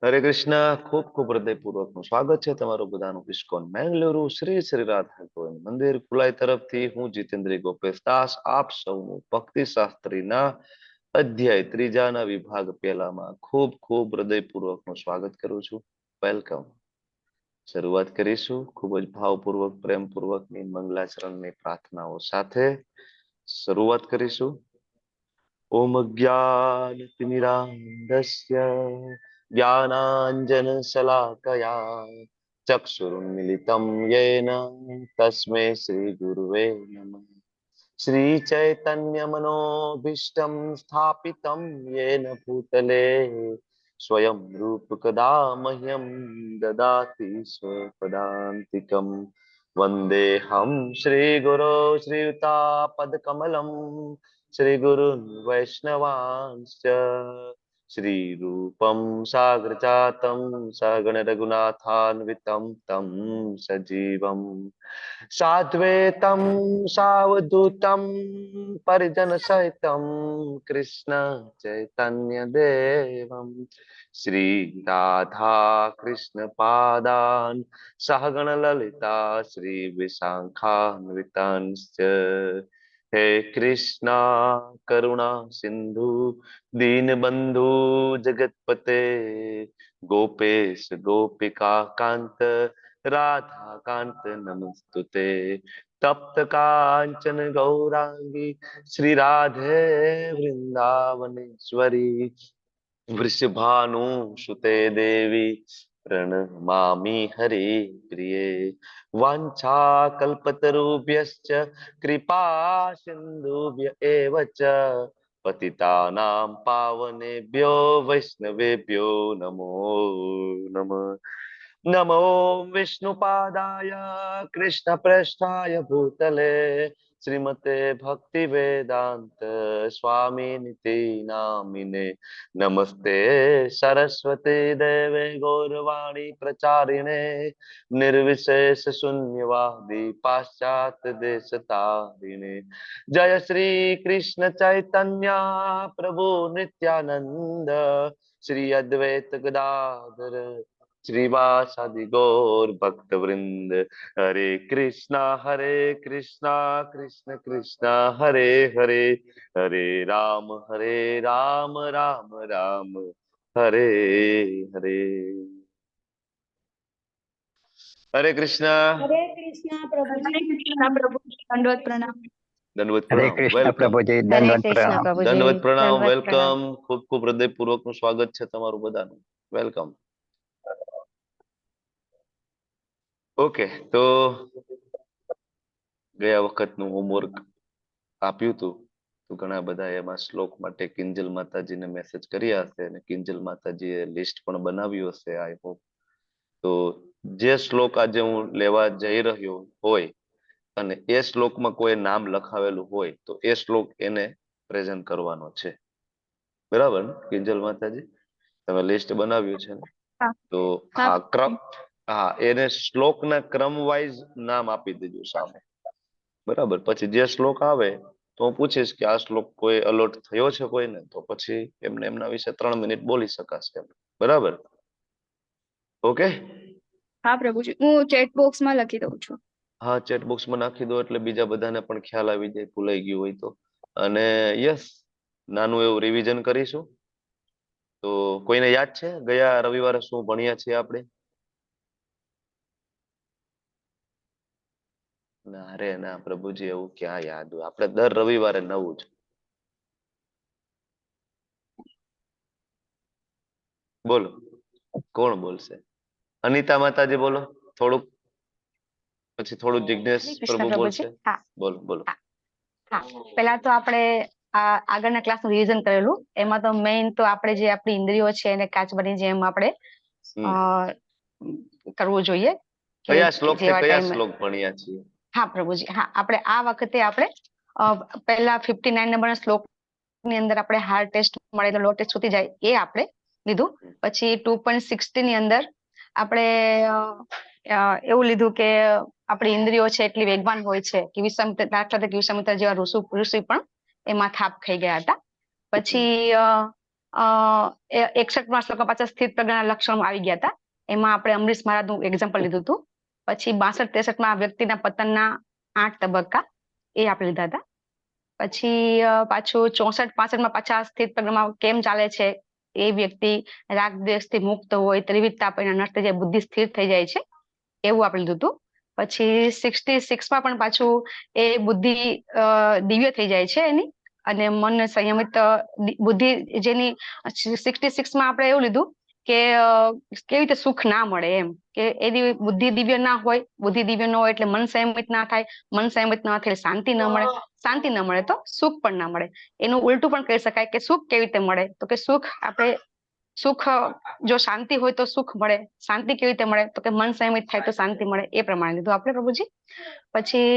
હરે કૃષ્ણ. ખૂબ ખૂબ હૃદયપૂર્વક નું સ્વાગત છે તમારું બધાનું ઇસ્કોન બેંગલુરુ શ્રી શ્રી રાધા ગોવિંદ મંદિર ખુલાઈ તરફથી હું જીતેન્દ્ર ગોપેશ દાસ આપ સૌનું ભક્તિ શાસ્ત્રીના અધ્યાય ત્રીજાના વિભાગ પહેલામાં ખૂબ ખૂબ હૃદયપૂર્વક નું સ્વાગત કરું છું. વેલકમ. શરૂઆત કરીશું ખૂબ જ ભાવપૂર્વક પ્રેમપૂર્વકની મંગલાચરણની પ્રાર્થનાઓ સાથે શરૂઆત કરીશું. ઓમ જ્ઞાનતિમિરાન્ધસ્ય જ્ઞાનાંજનશલાકયા ચક્ષુરુન્મિલિतं येन તસ્मै શ્રીગુરુવે નમઃ. श्रीचैतन्यमनोभीष्टं स्थापितं येन भूतले स्वयं रूपकदा मह्यं ददाति स्वपदान्तिकं. वन्देऽहं श्रीगुरो श्रीयुतापदकमलं श्रीगुरुन् वैष्णवांश्च श्रीरूपं साग्रजातं सगणरघुनाथान्वितं तं सजीवं साद्वैतं सावधूतं परिजनसहितं कृष्ण चैतन्यदेवं श्रीराधा कृष्णपादान् सहगणललिता श्रीविशाखान्वितांश्च. हे कृष्णा करुणा सिंधु दीनबंधु जगतपते गोपेश गोपिका कांत राधा कांत नमस्तुते. तप्त कांचन गौरांगी श्री राधे वृंदावनेश्वरी वृषभानुसुते देवी प्रणमामि हरे प्रिये. वाञ्छाकल्पतरुभ्यश्च कृपा सिन्धुभ्य एव च पतितानां पावनेभ्यो वैष्णवेभ्यो नमो नमः. नमो विष्णुपादाय कृष्णप्रेष्ठाय भूतले श्रीमते भक्ति वेदांत स्वामिनिति नामिने. नमस्ते सरस्वती देवे गौरवाणी प्रचारिणे निर्विशेष शून्यवादी पाश्चात्य देश तारिणे. जय श्री कृष्ण चैतन्य प्रभु नित्यानंद श्री अद्वैत गदाधर श्रीवासादि गौर भक्त वृंद. हरे कृष्णा कृष्ण कृष्ण हरे हरे राम राम राम हरे हरे. हरे कृष्णा. हरे कृष्णा प्रभुजी. हरे कृष्णा प्रभु, दंडवत प्रणाम. दंडवत हरे प्रणाम. कृष्ण वेलकम. प्रभुजी, હરે દંડવત કૃષ્ણ પ્રણામ. પ્રભુજી. દંડવત પ્રણામ. દંડવત વેલકમ. ખૂબ ખૂબ હૃદયપૂર્વક નું સ્વાગત છે તમારું બધાનું. વેલકમ. ઓકે, તો ગયા વખતનું હોમવર્ક આપ્યું હતું તો ઘણા બધા એમાં શ્લોક માટે કિંજલ માતાજીને મેસેજ કર્યા હશે અને કિંજલ માતાજીએ લિસ્ટ પણ બનાવ્યું હશે આઈ હોપ. તો જે શ્લોક આજે હું લેવા જઈ રહ્યો હોય અને એ શ્લોકમાં કોઈ નામ લખાવેલું હોય તો એ શ્લોક એને પ્રેઝન્ટ કરવાનો છે. બરાબર ને કિંજલ માતાજી? તમે લિસ્ટ બનાવ્યું છે ને? હા. તો હા ક્રમ, હા એને શ્લોકના ક્રમ વાઇઝ નામ આપી દેજો સામે. બરાબર. પછી જે શ્લોક આવે તો હું પૂછીશ કે આ શ્લોક કોઈ અલોટ થયો છે કોઈને, તો પછી એમને એમના વિશે 3 મિનિટ બોલી શકાશે. બરાબર? ઓકે. હા પ્રભુજી, હું ચેટ બોક્સમાં લખી દઉં છું. હા, ચેટ બોક્સમાં નાખી દો એટલે બીજા બધાને પણ ખ્યાલ આવી જાય, ભૂલાઈ ગયું હોય તો. અને યસ, નાનું એવું રિવિઝન કરીશું. તો કોઈને યાદ છે ગયા રવિવારે શું ભણ્યા છીએ આપણે? ના રે ના પ્રભુજી, એવું ક્યાં યાદ હોય? આપણે દર રવિવારે નવું જ. બોલો, કોણ બોલશે? અનિતા માતાજી બોલો થોડુંક, પછી થોડું જિજ્ઞેશ હરે કૃષ્ણ પ્રભુ પ્રભુજી. બોલશે. હા બોલો બોલો. હા, પહેલા તો આપણે આગળના ક્લાસનું રિવિઝન કરેલું. એમાં તો મેઇન તો આપણે જે આપણી ઇન્દ્રિયો છે એને કાચબાની જેમ આપણે અ, કરવું જોઈએ કે કયા શ્લોક થી જેવા કયા ટાઈમ. શ્લોક ભણ્યા છીએ? હા પ્રભુજી, હા આપણે આ વખતે આપણે પહેલા 59 નંબરના શ્લોક ની અંદર આપણે હાર્ટ ટેસ્ટ મળે લો ટેસ્ટ સુધી જાય એ આપણે લીધું. પછી 2.60 ની અંદર આપણે એવું લીધું કે આપણી ઇન્દ્રિયો છે એટલી વેગવાન હોય છે કે દાખલા તરીકે વિશ્વામિત્ર જેવા ઋષિ પણ એમાં થાપ ખાઈ ગયા હતા. પછી 61માં શ્લોકમાં પાછા સ્થિત પ્રજ્ઞાના લક્ષણો આવી ગયા હતા. એમાં આપણે અમરીશ મહારાજનું એક્ઝામ્પલ લીધું હતું. પછી 62-63માં વ્યક્તિના પતનના 8 તબક્કા એ આપણે લીધા હતા. પછી પાછું 64-65માં પાછા સ્થિત પ્રજ્ઞામાં કેમ ચાલે છે, એ વ્યક્તિ રાગ દ્વેષથી મુક્ત હોય, ત્રિવિધતા પરિણામ નષ્ટ થઈ જાય, બુદ્ધિ સ્થિર થઈ જાય છે, એવું આપણે લીધું હતું. પછી 66માં પણ પાછું એ બુદ્ધિ દિવ્ય થઈ જાય છે એની, અને મન સંયમિત બુદ્ધિ જેની 66માં આપણે એવું લીધું કે કેવી રીતે સુખ ના મળે એમ, કે એની બુદ્ધિ દિવ્ય ના હોય, બુદ્ધિ દિવ્ય ન હોય એટલે મન સંયમિત ના થાય, મન સંયમિત ના થાય એટલે શાંતિ ન મળે, શાંતિ ન મળે તો સુખ પણ ના મળે. એનું ઉલટું પણ કહી શકાય કે સુખ કેવી રીતે મળે, તો કે સુખ જો શાંતિ હોય તો સુખ મળે, શાંતિ કેવી રીતે મળે, તો કે મન સંયમિત થાય તો શાંતિ મળે, એ પ્રમાણે લીધું આપણે પ્રભુજી. પછી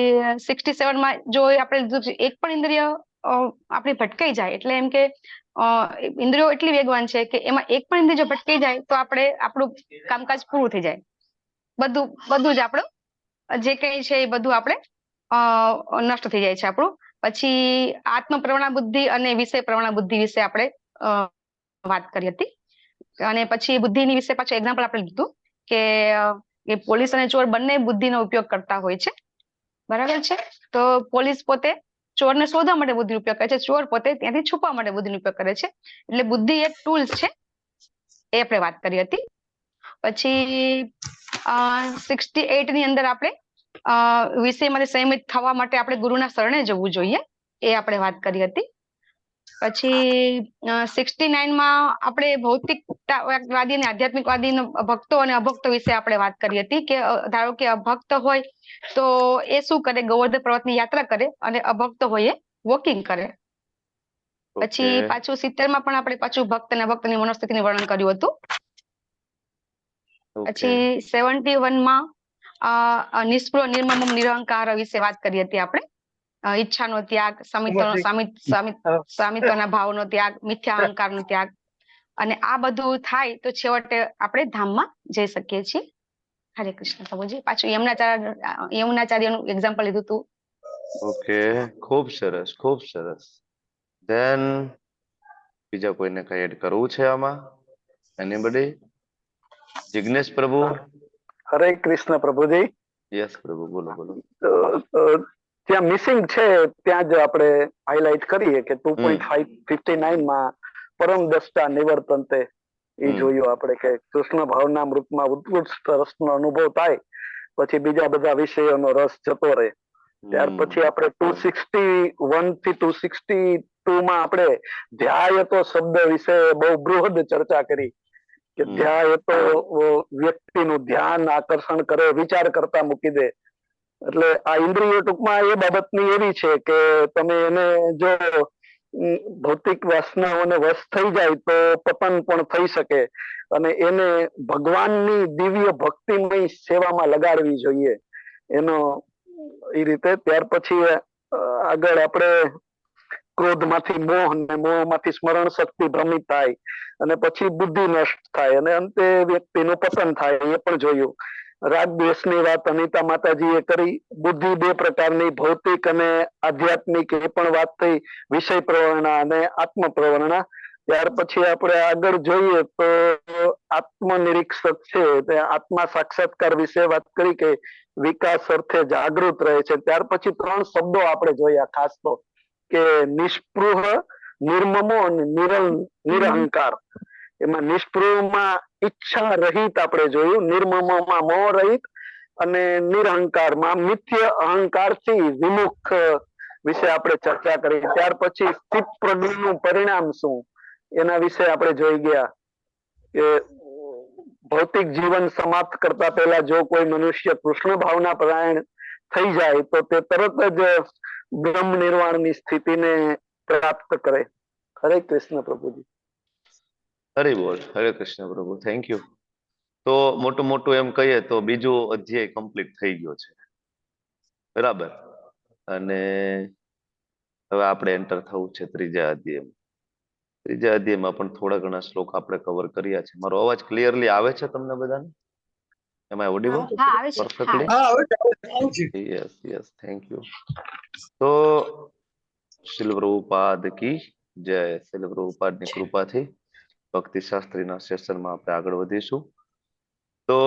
67માં જો આપણે લીધું એક પણ ઇન્દ્રિય આપણી ભટકાઈ જાય, એટલે એમ કે ઇન્દ્રિયો એટલી વેગવાન છે કે એમાં એક પણ ઇન્દ્રિય જો ભટકાઈ જાય તો આપણું કામકાજ પૂરું થઈ જાય, બધું જ આપણું જે કઈ છે એ બધું આપણે નષ્ટ થઈ જાય છે આપણું. પછી આત્મ પ્રવણા બુદ્ધિ અને વિષય પ્રવણા બુદ્ધિ વિશે આપણે વાત કરી હતી. અને પછી બુદ્ધિની વિશે પાછું એક્ઝામ્પલ આપણે લીધું કે પોલીસ અને ચોર બંને બુદ્ધિનો ઉપયોગ કરતા હોય છે, બરાબર છે. તો પોલીસ પોતે ચોરને શોધવા માટે બુદ્ધિ ઉપયોગ કરે છે, ચોર પોતે ત્યાંથી છુપવા માટે બુદ્ધિનો ઉપયોગ કરે છે. એટલે બુદ્ધિ એક ટૂલ્સ છે, એ આપણે વાત કરી હતી. પછી 68ની અંદર આપણે વિષયમાંથી સંયમિત થવા માટે આપણે ગુરુના શરણે જવું જોઈએ, એ આપણે વાત કરી હતી. પછી 69માં આપણે ભૌતિકવાદી અને આધ્યાત્મિકવાદી ભક્તો અને અભક્તો વિશે આપણે વાત કરી હતી કે ધારો કે અભક્ત હોય તો એ શું કરે, ગોવર્ધન પર્વતની યાત્રા કરે, અને અભક્ત હોય એ વોકિંગ કરે. પછી પાછું 70માં પણ આપણે પાછું ભક્ત અને અભક્તની મનોસ્થિતિનું વર્ણન કર્યું હતું. પછી 71માં નિષ્પૃહ નિર્મમ નિરહંકાર વિશે વાત કરી હતી આપણે. ઈચ્છાનો ત્યાગ, સામિત્વના ભાવનો ત્યાગ, મિથ્યા અહંકારનો ત્યાગ, અને આ બધું થાય તો છેવટે આપણે ધામમાં જઈ શકીએ છીએ. હરે કૃષ્ણ પ્રભુજી. પાછું યમુનાચાર્યનું એક્ઝામ્પલ લીધું હતું. ઓકે, ખૂબ સરસ, ખૂબ સરસ. ધેન બીજા કોઈને કઈ એડ કરવું છે આમાં? એનીબડી? જિગ્નેશ પ્રભુ. હરે કૃષ્ણ પ્રભુજી. યસ પ્રભુ, બોલો બોલો. ત્યાં મિસિંગ છે ત્યાં જ આપણે હાઇલાઇટ કરીએ કે 2.59માં પરમ દષ્ટા નિવર્તનતે એ જોયું આપણે કે કૃષ્ણ ભાવના મૃતમાં ઉત્કૃષ્ટ રસનો અનુભવ થાય પછી બીજા બધા વિષયોનો રસ જતો રહે. ત્યાર પછી આપણે 261 થી 262માં આપણે ધ્યાયતો શબ્દ વિશે બહુ બૃહદ ચર્ચા કરી કે ધ્યાયતો વ્યક્તિનું ધ્યાન આકર્ષણ કરે, વિચાર કરતા મૂકી દે. એટલે આ ઇન્દ્રિયો ટૂંકમાં એ બાબતની એવી છે કે તમે એને જો ભૌતિક વાસનાઓને વશ થઈ જાય તો પતન પણ થઈ શકે, અને એને ભગવાનની દિવ્ય ભક્તિમય સેવામાં લગાડવી જોઈએ એનો એ રીતે. ત્યાર પછી આગળ આપણે ક્રોધમાંથી મોહ, અને મોહમાંથી સ્મરણ શક્તિ ભ્રમિત થાય, અને પછી બુદ્ધિ નષ્ટ થાય, અને અંતે વ્યક્તિનું પતન થાય, એ પણ જોયું. રાગ દ્વેષની વાત અનિતા માતાજીએ કરી. બુદ્ધિ બે પ્રકારની, ભૌતિક અને આધ્યાત્મિક, એ પણ વાત થઈ. વિષય પ્રવરણા અને આત્મ પ્રવરણા. ત્યાર પછી આપણે આગળ જોઈએ તો આત્મનિરીક્ષક છે તે આત્મા સાક્ષાત્કાર વિશે વાત કરી કે વિકાસ અર્થે જાગૃત રહે છે. ત્યાર પછી 3 શબ્દો આપણે જોયા ખાસ તો, કે નિષ્પૃહ, નિર્મમો અને નિરહંકાર. એમાં નિષ્પૃહમાં ઈચ્છા રહિત આપણે જોયું, નિર્મમોમાં મોહ રહિત, અને નિરહંકારમાં મિથ્ય અહંકારથી વિમુખ વિશે આપણે ચર્ચા કરી. ત્યાર પછી સ્થિત પ્રજ્ઞનું પરિણામ શું એના વિશે આપણે જોઈ ગયા કે ભૌતિક જીવન સમાપ્ત કરતા પહેલા જો કોઈ મનુષ્ય કૃષ્ણ ભાવના પરાયણ થઈ જાય તો તે તરત જ બ્રહ્મ નિર્વાણની સ્થિતિને પ્રાપ્ત કરે. હરે કૃષ્ણ પ્રભુજી. હરે બોલ. હરે કૃષ્ણ પ્રભુ, થેન્ક યુ. તો મોટું એમ કહીએ તો બીજો અધ્યાય કમ્પ્લીટ થઈ ગયો છે, બરાબર. અને હવે આપણે એન્ટર થવું છે ત્રીજા અધ્યાયમાં. ત્રીજા અધ્યાયમાં પણ થોડા ઘણા શ્લોક આપણે કવર કર્યા છે. મારો અવાજ ક્લિયરલી આવે છે તમને બધાને? Am I audible perfectly? Yes yes, thank you. તો શીલ પ્રભુપાદ કી જય. શીલ પ્રભુપાદની કૃપાથી ભક્તિ શાસ્ત્રીના સેશનમાં આપણે આગળ વધીશું. તો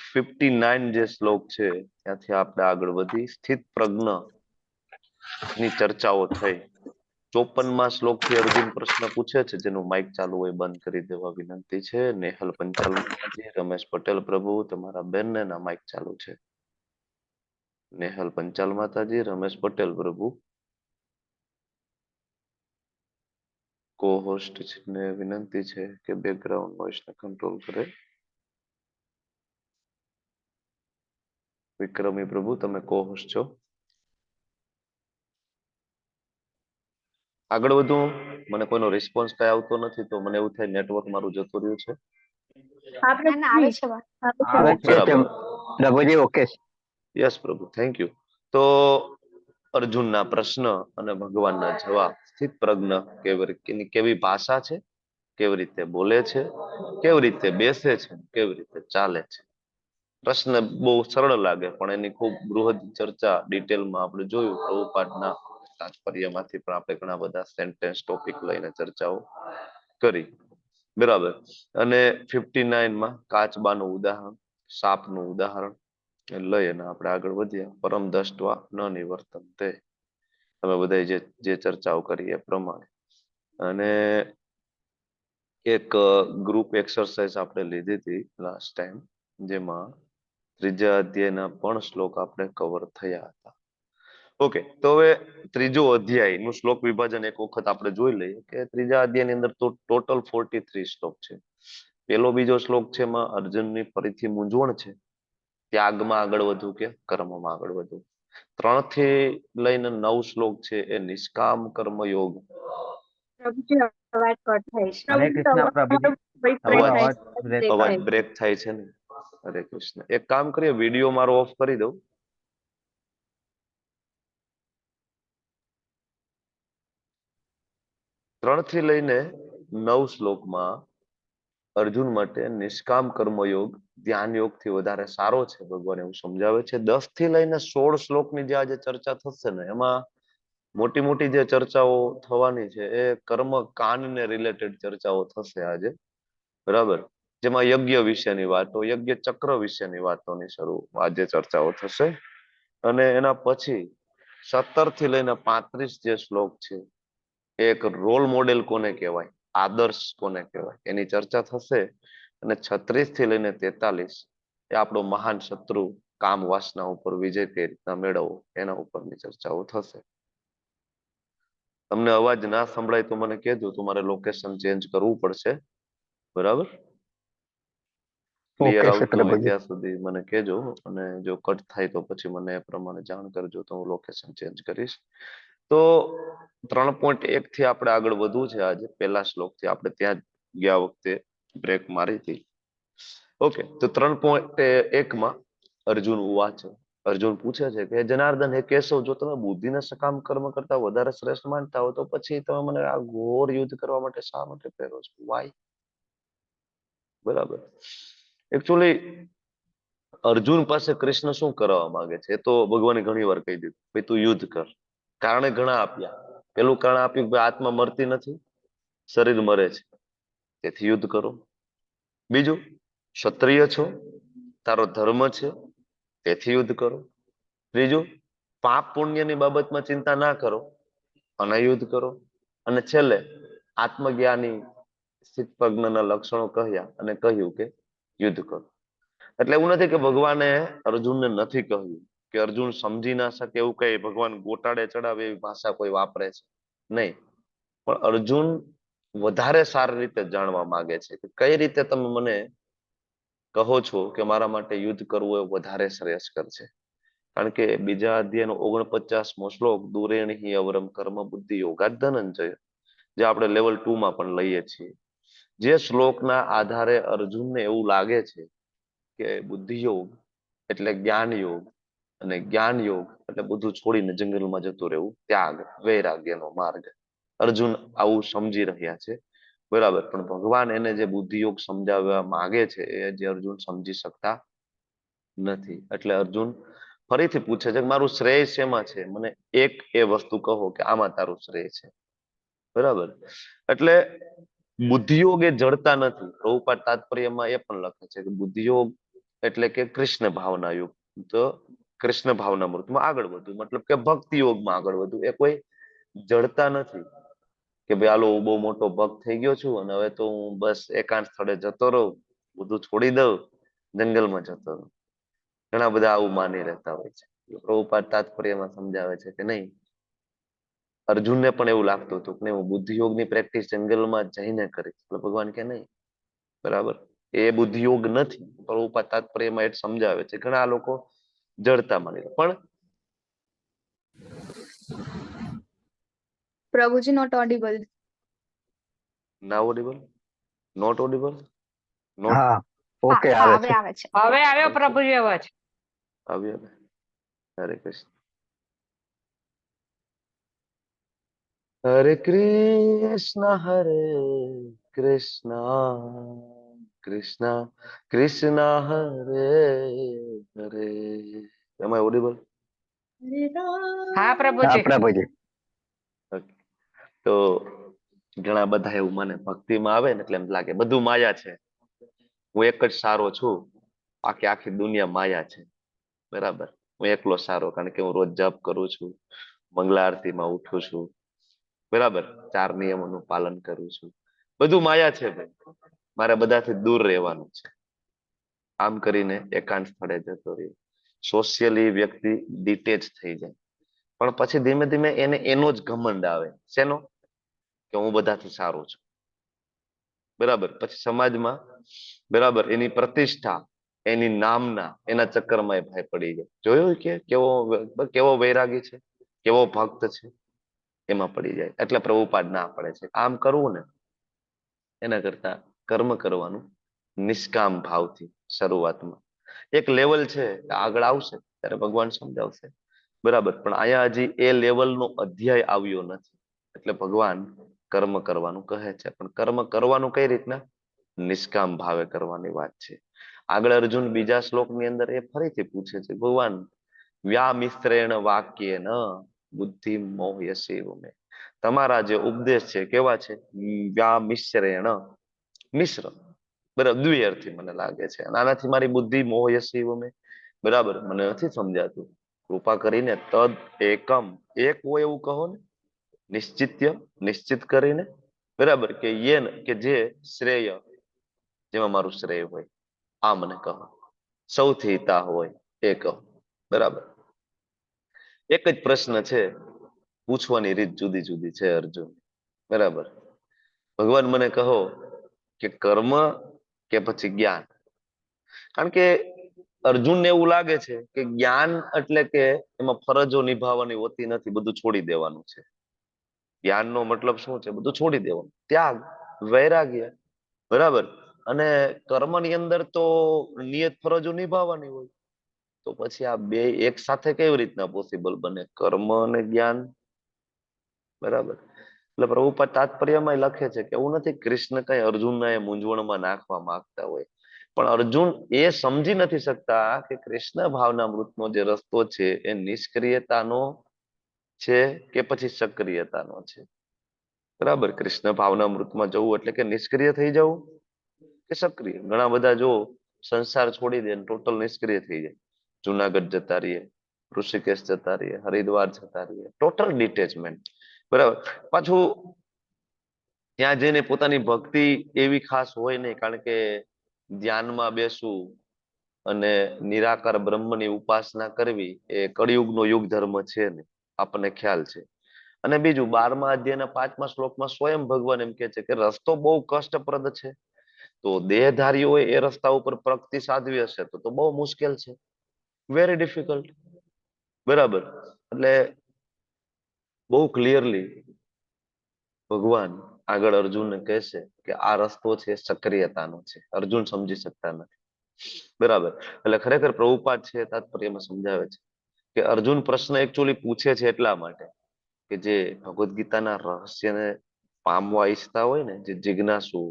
59 જે શ્લોક છે ત્યાંથી આપણે આગળ વધી સ્થિત પ્રજ્ઞ ની ચર્ચાઓ થઈ. 54માં શ્લોક થી અર્જુન પ્રશ્ન પૂછે છે, જેનું માઇક ચાલુ હોય બંધ કરી દેવા વિનંતી છે. નેહલ પંચાલ માતાજી, રમેશ પટેલ પ્રભુ, તમારા બેનને ના માઇક ચાલુ છે. નેહલ પંચાલ માતાજી, રમેશ પટેલ પ્રભુ, કો હોસ્ટ ને વિનંતી છે કે બેકગ્રાઉન્ડ નોઇસ ને કંટ્રોલ કરે. વિક્રમી પ્રભુ, તમે કો હોસ્ટ છો. આગળ વધુ મને કોઈનો રિસ્પોન્સ કઈ આવતો નથી, તો મને એવું થાય નેટવર્ક મારું જતું રહ્યું છે. હા ના ના આવે પ્રભુજી છે વાત. આવે છે. બરાબર. પ્રભુજી ઓકે. યસ પ્રભુ, થેન્ક યુ. તો અર્જુનના પ્રશ્ન અને ભગવાનના જવાબ. સ્થિત પ્રજ્ઞ કેવી ભાષા છે, કેવી રીતે બોલે છે, કેવી રીતે બેસે છે, કેવી રીતે ચાલે છે. પ્રશ્ન બહુ સરળ લાગે, પણ એની ખૂબ બૃહદ ચર્ચા ડિટેલમાં આપણે જોયું પ્રભુપાદના તાત્પર્યમાંથી, પણ આપણે ઘણા બધા સેન્ટેન્સ ટોપિક લઈને ચર્ચાઓ કરી. બરાબર. અને 59માં કાચબાનું ઉદાહરણ, સાપનું ઉદાહરણ લઈ અને આપણે આગળ વધ્યા. પરમ દષ્ટવા ન નિવર્તન્તે, તમે બધા જે ચર્ચાઓ કરી એ પ્રમાણે. અને એક ગ્રુપ એક્સરસાઇઝ આપણે લીધી હતી લાસ્ટ ટાઈમ, જેમાં ત્રીજા અધ્યાયના પણ શ્લોક આપણે કવર થયા હતા. ઓકે, તો હવે ત્રીજો અધ્યાય નું શ્લોક વિભાજન એક વખત આપણે જોઈ લઈએ કે ત્રીજા અધ્યાયની અંદર તો ટોટલ 43 શ્લોક છે. પેલો બીજો શ્લોક છે એમાં અર્જુનની ફરીથી મૂંઝવણ છે, ત્યાગમાં આગળ વધવું કે કર્મમાં આગળ વધવું. 3 થી લઈને 9 શ્લોક છે એ નિષ્કામ કર્મ યોગ. પ્રભુજી અવાજ કટ થાય છે. હરે કૃષ્ણ પ્રભુજી, તમારો અવાજ બ્રેક અવાજ થાય. બ્રેક થાય છે ને. હરે કૃષ્ણ. એક કામ કરીએ, વિડીયો મારો ઓફ કરી દઉં. ત્રણ થી લઈને 9 શ્લોકમાં અર્જુન માટે નિષ્કામ કર્મયોગ ધ્યાન યોગ થી વધારે સારો છે, ભગવાન એવું સમજાવે છે. 10 થી લઈને 16 શ્લોકની જે આજે ચર્ચા થશે ને, એમાં મોટી મોટી જે ચર્ચાઓ થવાની છે એ કર્મ કાંડને રિલેટેડ ચર્ચાઓ થશે આજે. બરાબર. જેમાં યજ્ઞ વિશેની વાતો, યજ્ઞ ચક્ર વિશેની વાતોની શરૂ આજે ચર્ચાઓ થશે. અને એના પછી 17 થી લઈને 35 જે શ્લોક છે, એક રોલ મોડેલ કોને કહેવાય, આદર્શ કોને કહેવાય, એની ચર્ચા થશે. અને 36 થી લઈને 43 એ આપણો મહાન શત્રુ કામ વાસના ઉપર વિજય કઈ રીતના મેળવવો, એના ઉપરની ચર્ચાઓ થશે. તમને અવાજ ના સંભળાય તો મને કહેજો, તમારે લોકેશન ચેન્જ કરવું પડશે. બરાબર. ક્લિયર ઓકે આવતું હોય પ્રભુજી. ત્યાં સુધી મને કહેજો, અને જો કટ થાય તો પછી મને એ પ્રમાણે જાણ કરજો, તો હું લોકેશન ચેન્જ કરીશ. તો 3.1 થી આપણે આગળ વધવું છે આજે. પહેલા શ્લોક થી આપણે ત્યાં ગયા વખતે બ્રેક મારી હતી. ઓકે, તો 3.1 અર્જુન ઉવાચ, અર્જુન પૂછે છે કે જનાર્દન, હે કેશવ, જો તમે બુદ્ધિને સકામ કર્મ કરતા વધારે શ્રેષ્ઠ માનતા હો તો પછી તમે મને આ ઘોર યુદ્ધ કરવા માટે શા માટે પ્રેરો છો? વાય? બરાબર. એકચ્યુઅલી અર્જુન પાસે કૃષ્ણ શું કરવા માંગે છે એ તો ભગવાને ઘણી વાર કહી દીધું, ભાઈ તું યુદ્ધ કર. કારણે ઘણા આપ્યા. પેલું કારણ આપ્યું કે આત્મા મરતી નથી, શરીર મરે છે, તેથી યુદ્ધ કરો. બીજું, ક્ષત્રિય છો, તારો ધર્મ છે, તેથી યુદ્ધ કરો. ત્રીજું, પાપ પુણ્યની બાબતમાં ચિંતા ના કરો અને યુદ્ધ કરો. અને છેલ્લે આત્મજ્ઞાની સ્થિત પ્રજ્ઞના લક્ષણો કહ્યા અને કહ્યું કે યુદ્ધ કરો. એટલે એવું નથી કે ભગવાને અર્જુનને નથી કહ્યું, કે અર્જુન સમજી ના શકે એવું કઈ ભગવાન ગોટાળે ચડાવે એવી ભાષા કોઈ વાપરે છે નહીં. પણ અર્જુન વધારે સારી રીતે જાણવા માંગે છે કે કઈ રીતે તમે મને કહો છો કે મારા માટે યુદ્ધ કરવું એ વધારે શ્રેયસ્કર છે. કારણ કે બીજા અધ્યાયનો 49મો શ્લોક, દુરેણિ અવરમ કર્મ બુદ્ધિ યોગાત ધનંજય, જે આપણે લેવલ 2 માં પણ લઈએ છીએ. જે શ્લોકના આધારે અર્જુનને એવું લાગે છે કે બુદ્ધિ યોગ એટલે જ્ઞાન યોગ, અને જ્ઞાન યોગ એટલે બધું છોડીને જંગલમાં જતું રહેવું, ત્યાગ વૈરાગ્યનો માર્ગ. અર્જુન આવું સમજી રહ્યા છે. બરાબર. પણ ભગવાન એને જે બુદ્ધિ યોગ સમજાવવા માંગે છે એ જે અર્જુન સમજી શકતા નથી. એટલે અર્જુન ફરીથી પૂછે છે કે મારું શ્રેય શેમાં છે, મને એક એ વસ્તુ કહો કે આમાં તારું શ્રેય છે. બરાબર. એટલે બુદ્ધિયોગ એ જડતા નથી. પ્રભુપાદ તાત્પર્યમાં એ પણ લખે છે કે બુદ્ધિયોગ એટલે કે કૃષ્ણ ભાવના યુગ, તો કૃષ્ણ ભાવના મૃતમાં આગળ વધવું, મતલબ કે ભક્તિ યોગમાં આગળ વધવું, એ કોઈ જડતા નથી કે ભાઈ હાલો હું બહુ મોટો ભક્ત થઈ ગયો છું અને હવે તો હું બસ એકાંત સ્થળે જતો રહું, બધું છોડી દઉં, જંગલમાં જતો રહું. ઘણા બધા આવું માની રહેતા હોય છે. પ્રભુપાદ તાત્પર્યમાં સમજાવે છે કે નહીં, અર્જુનને પણ એવું લાગતું હતું કે નહીં, હું બુદ્ધિયોગની પ્રેક્ટિસ જંગલમાં જઈને કરીશ. એટલે ભગવાન કે નહીં, બરાબર, એ બુદ્ધિયોગ નથી. પ્રભુપાદ તાત્પર્યમાં એ સમજાવે છે. ઘણા લોકો જડતા માની લે, પણ પ્રભુજી નોટ ઓડિબલ. ના ઓડિબલ, નોટ ઓડિબલ, નોટ હા ઓકે હા આવે હવે છે. આવે છે. હવે આવ્યો પ્રભુજી અવાજ. આવ્યો ને? હરે કૃષ્ણ. હરે કૃષ્ણ હરે કૃષ્ણ કૃષ્ણ કૃષ્ણ હરે હરે. એમ ઓડિબલ? હા હા પ્રભુજી. પ્રભુજી. તો ઘણા બધા એવું મને ભક્તિમાં આવે ને એટલે એમ લાગે બધું માયા છે, હું એક જ સારો છું, આખી આખી દુનિયા માયા છે. બરાબર, હું એકલો સારો, કારણ કે હું રોજ જપ કરું છું, મંગલા આરતીમાં ઉઠું છું, બરાબર, 4 નિયમોનું પાલન કરું છું, બધું માયા છે ભાઈ, મારે બધાથી દૂર રહેવાનું છે. આમ કરીને એકાંત સ્થળે જતો રહ્યો. સોશિયલી વ્યક્તિ ડિટેચ થઈ જાય, પણ પછી ધીમે ધીમે એને એનો જ ઘમંડ આવે. શેનો? કે હું બધાથી સારું છું. બરાબર, પછી સમાજમાં, બરાબર, એની પ્રતિષ્ઠા, એની નામના, એના ચક્કરમાં એ ભાઈ પડી જાય. જોયું કે કેવો કેવો વૈરાગી છે, કેવો ભક્ત છે, એમાં પડી જાય. એટલે પ્રભુપાદ ના પડે છે આમ કરવું ને, એના કરતા કર્મ કરવાનું નિષ્કામ ભાવથી શરૂઆતમાં. એક લેવલ છે, આગળ આવશે ત્યારે ભગવાન સમજાવશે, બરાબર, પણ અહીંયા હજી એ લેવલનો અધ્યાય આવ્યો નથી. એટલે ભગવાન કર્મ કરવાનું કહે છે, પણ કર્મ કરવાનું કઈ રીતના? નિષ્કામ ભાવે કરવાની વાત છે. આગળ અર્જુન બીજા શ્લોકની અંદર એ ફરીથી પૂછે છે, ભગવાન વ્યામિશ્રેણ વાક્યેન બુદ્ધિ મોહયસેવ મે. તમારા જે ઉપદેશ છે કેવા છે? વ્યામિશ્રેણ, મિશ્ર, બરાબર, દ્વિઅર્થી મને લાગે છે. આનાથી મારી બુદ્ધિ મોહયસેવ મે, બરાબર, મને નથી સમજાતું. કૃપા કરીને તદ એકમ, એક હોય એવું કહો ને, નિશ્ચિત્ય, નિશ્ચિત કરીને, બરાબર, કે યેન, કે જે શ્રેય, જેમાં મારું શ્રેય હોય, આ મને કહો. સૌથી હિતા હોય એ કહો. બરાબર, એક જ પ્રશ્ન છે, પૂછવાની રીત જુદી જુદી છે અર્જુન. બરાબર, ભગવાન મને કહો કે કર્મ કે પછી જ્ઞાન. કારણ કે અર્જુનને એવું લાગે છે કે જ્ઞાન એટલે કે એમાં ફરજો નિભાવવાની હોતી નથી, બધું છોડી દેવાનું છે. જ્ઞાનનો મતલબ શું છે? બધું છોડી દેવાનું, ત્યાગ, વૈરાગ્ય, બરાબર. અને કર્મની અંદર તો નિયત ફરજો નિભાવવાની હોય. તો પછી આ બે એક સાથે કેવી રીતના પોસિબલ બને? કર્મ અને જ્ઞાન, બરાબર. એટલે પ્રભુપાદ તાત્પર્યમાં લખે છે કે એવું નથી કૃષ્ણ કઈ અર્જુનના એ મૂંઝવણમાં નાખવા માંગતા હોય, પણ અર્જુન એ સમજી નથી શકતા કે કૃષ્ણ ભાવના મૃતનો જે રસ્તો છે એ નિષ્ક્રિયતાનો છે કે પછી સક્રિયતાનો છે. બરાબર, કૃષ્ણ ભાવના મૃતમાં જવું એટલે કે નિષ્ક્રિય થઈ જવું કે સક્રિય? ઘણા બધા જો સંસાર છોડી દે, ટોટલ નિષ્ક્રિય થઈ જાય, જુનાગઢ જતા રહીએ, ઋષિકેશ જતા રહીએ, હરિદ્વાર જતા રહીએ, ટોટલ ડિટેચમેન્ટ, બરાબર. પાછું ત્યાં જઈને પોતાની ભક્તિ એવી ખાસ હોય નહીં, કારણ કે ધ્યાનમાં બેસવું અને નિરાકાર બ્રહ્મની ઉપાસના કરવી એ કળિયુગનો યુગ ધર્મ છે ને, આપણને ખ્યાલ છે. અને બીજું 12મા અધ્યાયના 5મા શ્લોકમાં સ્વયં ભગવાન એમ કે છે કે રસ્તો બહુ કષ્ટપ્રદ છે. તો દેહધારીઓએ એ રસ્તા ઉપર પ્રગતિ સાધવી હશે તો બહુ મુશ્કેલ છે, વેરી ડિફિકલ્ટ, બરાબર. એટલે બહુ ક્લિયરલી ભગવાન આગળ અર્જુનને કહેશે કે આ રસ્તો છે સક્રિયતાનો છે. અર્જુન સમજી શકતા નથી, બરાબર. એટલે ખરેખર પ્રભુપાદ છે તાત્પર્યમાં સમજાવે છે કે અર્જુન પ્રશ્ન એકચ્યુઅલી પૂછે છે એટલા માટે કે જે ભગવદ્ ગીતાના રહસ્યને પામવા ઈચ્છતા હોય ને, જે જિજ્ઞાસુ,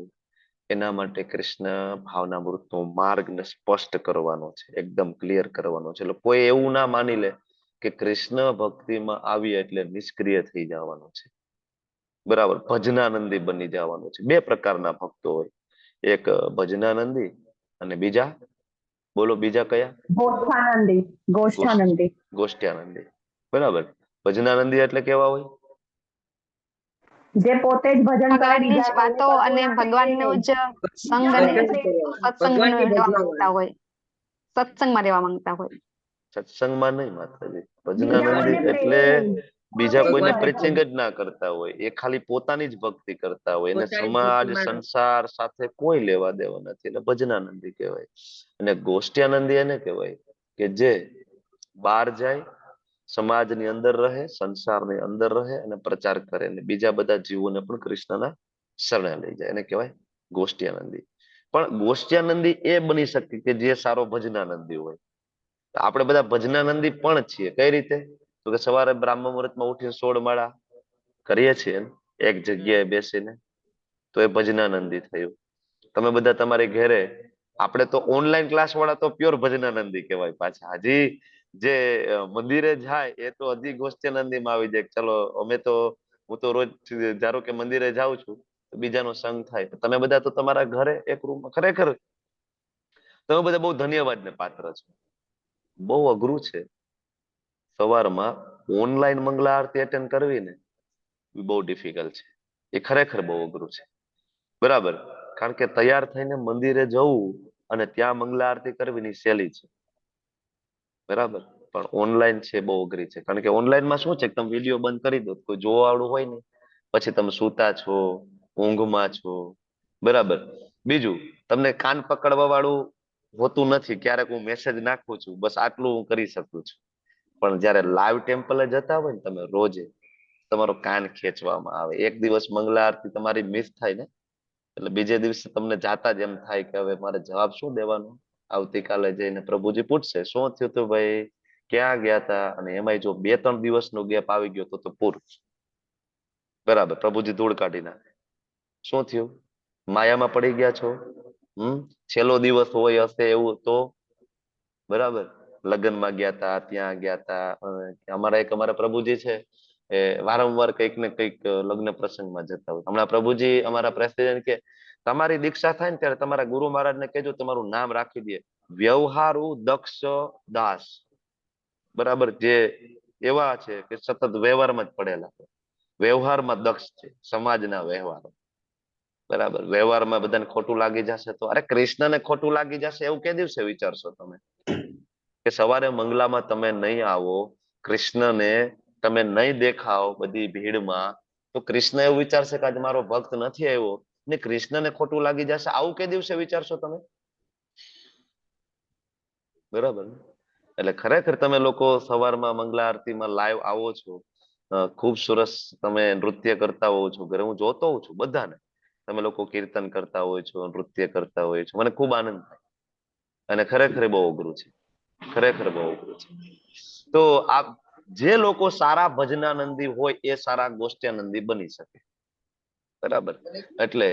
એના માટે કૃષ્ણ ભાવના મૃતનો માર્ગને સ્પષ્ટ કરવાનો છે, એકદમ ક્લિયર કરવાનો છે. એટલે કોઈ એવું ના માની લે કે કૃષ્ણ ભક્તિમાં આવી એટલે નિષ્ક્રિય થઈ જવાનું છે. બરાબર, ભજનાનંદી બની જવાનું છે. બે પ્રકારના ભક્તો હોય, એક ભજનાનંદી અને બીજા, બોલો બીજા કયા? ગોષ્ઠાનંદી. ગોષ્ઠાનંદી. ગોષ્ઠ્યાનંદી. બરાબર. ભજનાનંદી એટલે કેવા હોય? જે પોતે જ ભજન કરે, ભગવાનની જ બીજા વાતો અને ભગવાનનો જ સંગ અને સત્સંગમાં રહેવા માંગતા હોય, સત્સંગમાં રહેવા માંગતા હોય. સત્સંગમાં નહીં માતાજી. બીજા ભજનાનંદી કોઈને એટલે પ્રેમે બીજા પોતે જ કોઈને કરે પ્રીચિંગ છે. જ ના કરતા હોય, એ ખાલી પોતાની જ ભક્તિ કરતા હોય, એને પોતાની સમાજ ભક્તિમાં સંસાર સાથે કોઈ લેવા દેવા નથી, એટલે ભજનાનંદી કહેવાય. અને ગોષ્ઠ્યાનંદી એને કહેવાય કે જે બહાર જાય, સમાજની અંદર રહે, સંસારની અંદર રહે અને પ્રચાર કરે અને બીજા બધા જીવોને પણ કૃષ્ણના શરણે લઈ જાય, એને કહેવાય ગોષ્ઠ્યાનંદી. પણ ગોષ્ઠ્યાનંદી એ બની શકે કે જે સારો ભજનાનંદી હોય. આપણે બધા ભજનાનંદી પણ છીએ. કઈ રીતે? તો કે સવારે બ્રાહ્મ મુહૂર્તમાં ઉઠીને 16 માળા કરીએ છીએ એક જગ્યાએ બેસીને, તો એ ભજનાનંદી થયું. તમે બધા તમારી ઘરે, આપણે તો ઓનલાઈન ક્લાસ વાળા તો પ્યોર ભજનાનંદી કહેવાય પાછા. હજી જે મંદિરે જાય એ તો હજી ગોષ્ઠ્યાનંદી માં આવી જાય. ચલો અમે તો, હું તો રોજ ધારો કે મંદિરે જાઉં છું તો બીજાનો સંગ થાય. તમે બધા તો તમારા ઘરે એક રૂમમાં, ખરેખર તમે બધા બહુ ધન્યવાદ ને પાત્ર છો. બહુ અઘરું છે સવારમાં ઓનલાઈન મંગલા આરતી અટેન્ડ કરવી ને, એ બહુ ડિફિકલ્ટ છે. એ ખરેખર બહુ અઘરું છે. બરાબર. કારણ કે તૈયાર થઈને મંદિરે જવું અને ત્યાં મંગલા આરતી કરવી ની સહેલી છે. બરાબર. પણ ઓનલાઈન છે બહુ અઘરી છે. કારણ કે ઓનલાઈનમાં શું છે કે તમે વિડીયો બંધ કરી દો, કોઈ જોવા વાળું હોય ને, પછી તમે સૂતા છો, ઊંઘમાં છો. બરાબર. બીજું, તમને કાન પકડવા વાળું હોતું નથી. ક્યારેક હું મેસેજ નાખું છું, બસ આટલું હું કરી શકું છું. પણ જયારે લાઈવ ટેમ્પલે જતા હોય ને તમે રોજે, તમારો કાન ખેંચવામાં આવે. એક દિવસ મંગલા આરતી તમારી મિસ થાય ને, એટલે બીજે દિવસે તમને જાતા જ એમ થાય કે હવે મારે જવાબ શું દેવાનો. આવતીકાલે જઈને પ્રભુજી પૂછશે શું થયું તું ભાઈ, ક્યાં ગયા તા? અને એમાંય જો 2-3 દિવસનો ગેપ આવી ગયો તો પૂરું. બરાબર. પ્રભુજી ધૂળ કાઢી નાખે. શું થયું? માયામાં પડી ગયા છો? છેલ્લો દિવસ હોય હશે એવું તો? બરાબર. લગ્નમાં ગયા તા, ત્યાં ગયા તા. અમારા પ્રભુજી છે એ વારંવાર કંઈક ને કંઈક લગ્ન પ્રસંગમાં જતા હોય. હમણાં પ્રભુજી અમારા પ્રેસિડેન્ટ કે તમારી દીક્ષા થાય ને ત્યારે તમારા ગુરુ મહારાજને કહેજો તમારું નામ રાખી દે, વ્યવહારુ દક્ષ દાસ. બરાબર. જે એવા છે કે સતત વ્યવહારમાં જ પડેલા છે, વ્યવહારમાં દક્ષ છે, સમાજના વ્યવહાર. બરાબર. વ્યવહારમાં બધાને ખોટું લાગી જશે તો, અરે કૃષ્ણને ખોટું લાગી જશે એવું કે દિવસે વિચારશો તમે? કે સવારે મંગલામાં તમે નહીં આવો, કૃષ્ણને તમે નહીં દેખાઓ બધી ભીડમાં, તો કૃષ્ણ એવું વિચારશે કે આજે મારો ભક્ત નથી આવ્યો ને કૃષ્ણને ખોટું લાગી જશે, આવું કે દિવસે વિચારશો તમે? બરાબર. એટલે ખરેખર તમે લોકો સવારમાં મંગલા આરતીમાં લાઈવ આવો છો, ખૂબ સરસ તમે નૃત્ય કરતા હોવ છો. ઘરે હું જોતો હોઉં છું બધાને, તમે લોકો કીર્તન કરતા હોય છો, નૃત્ય કરતા હોય છો, મને ખૂબ આનંદ થાય. અને ખરેખર બહુ અઘરું છે, ખરેખર બહુ અઘરું છે. તો આ જે લોકો સારા ભજનાનંદી હોય એ સારા ગોષ્ઠ્યાનંદી બની શકે. બરાબર. એટલે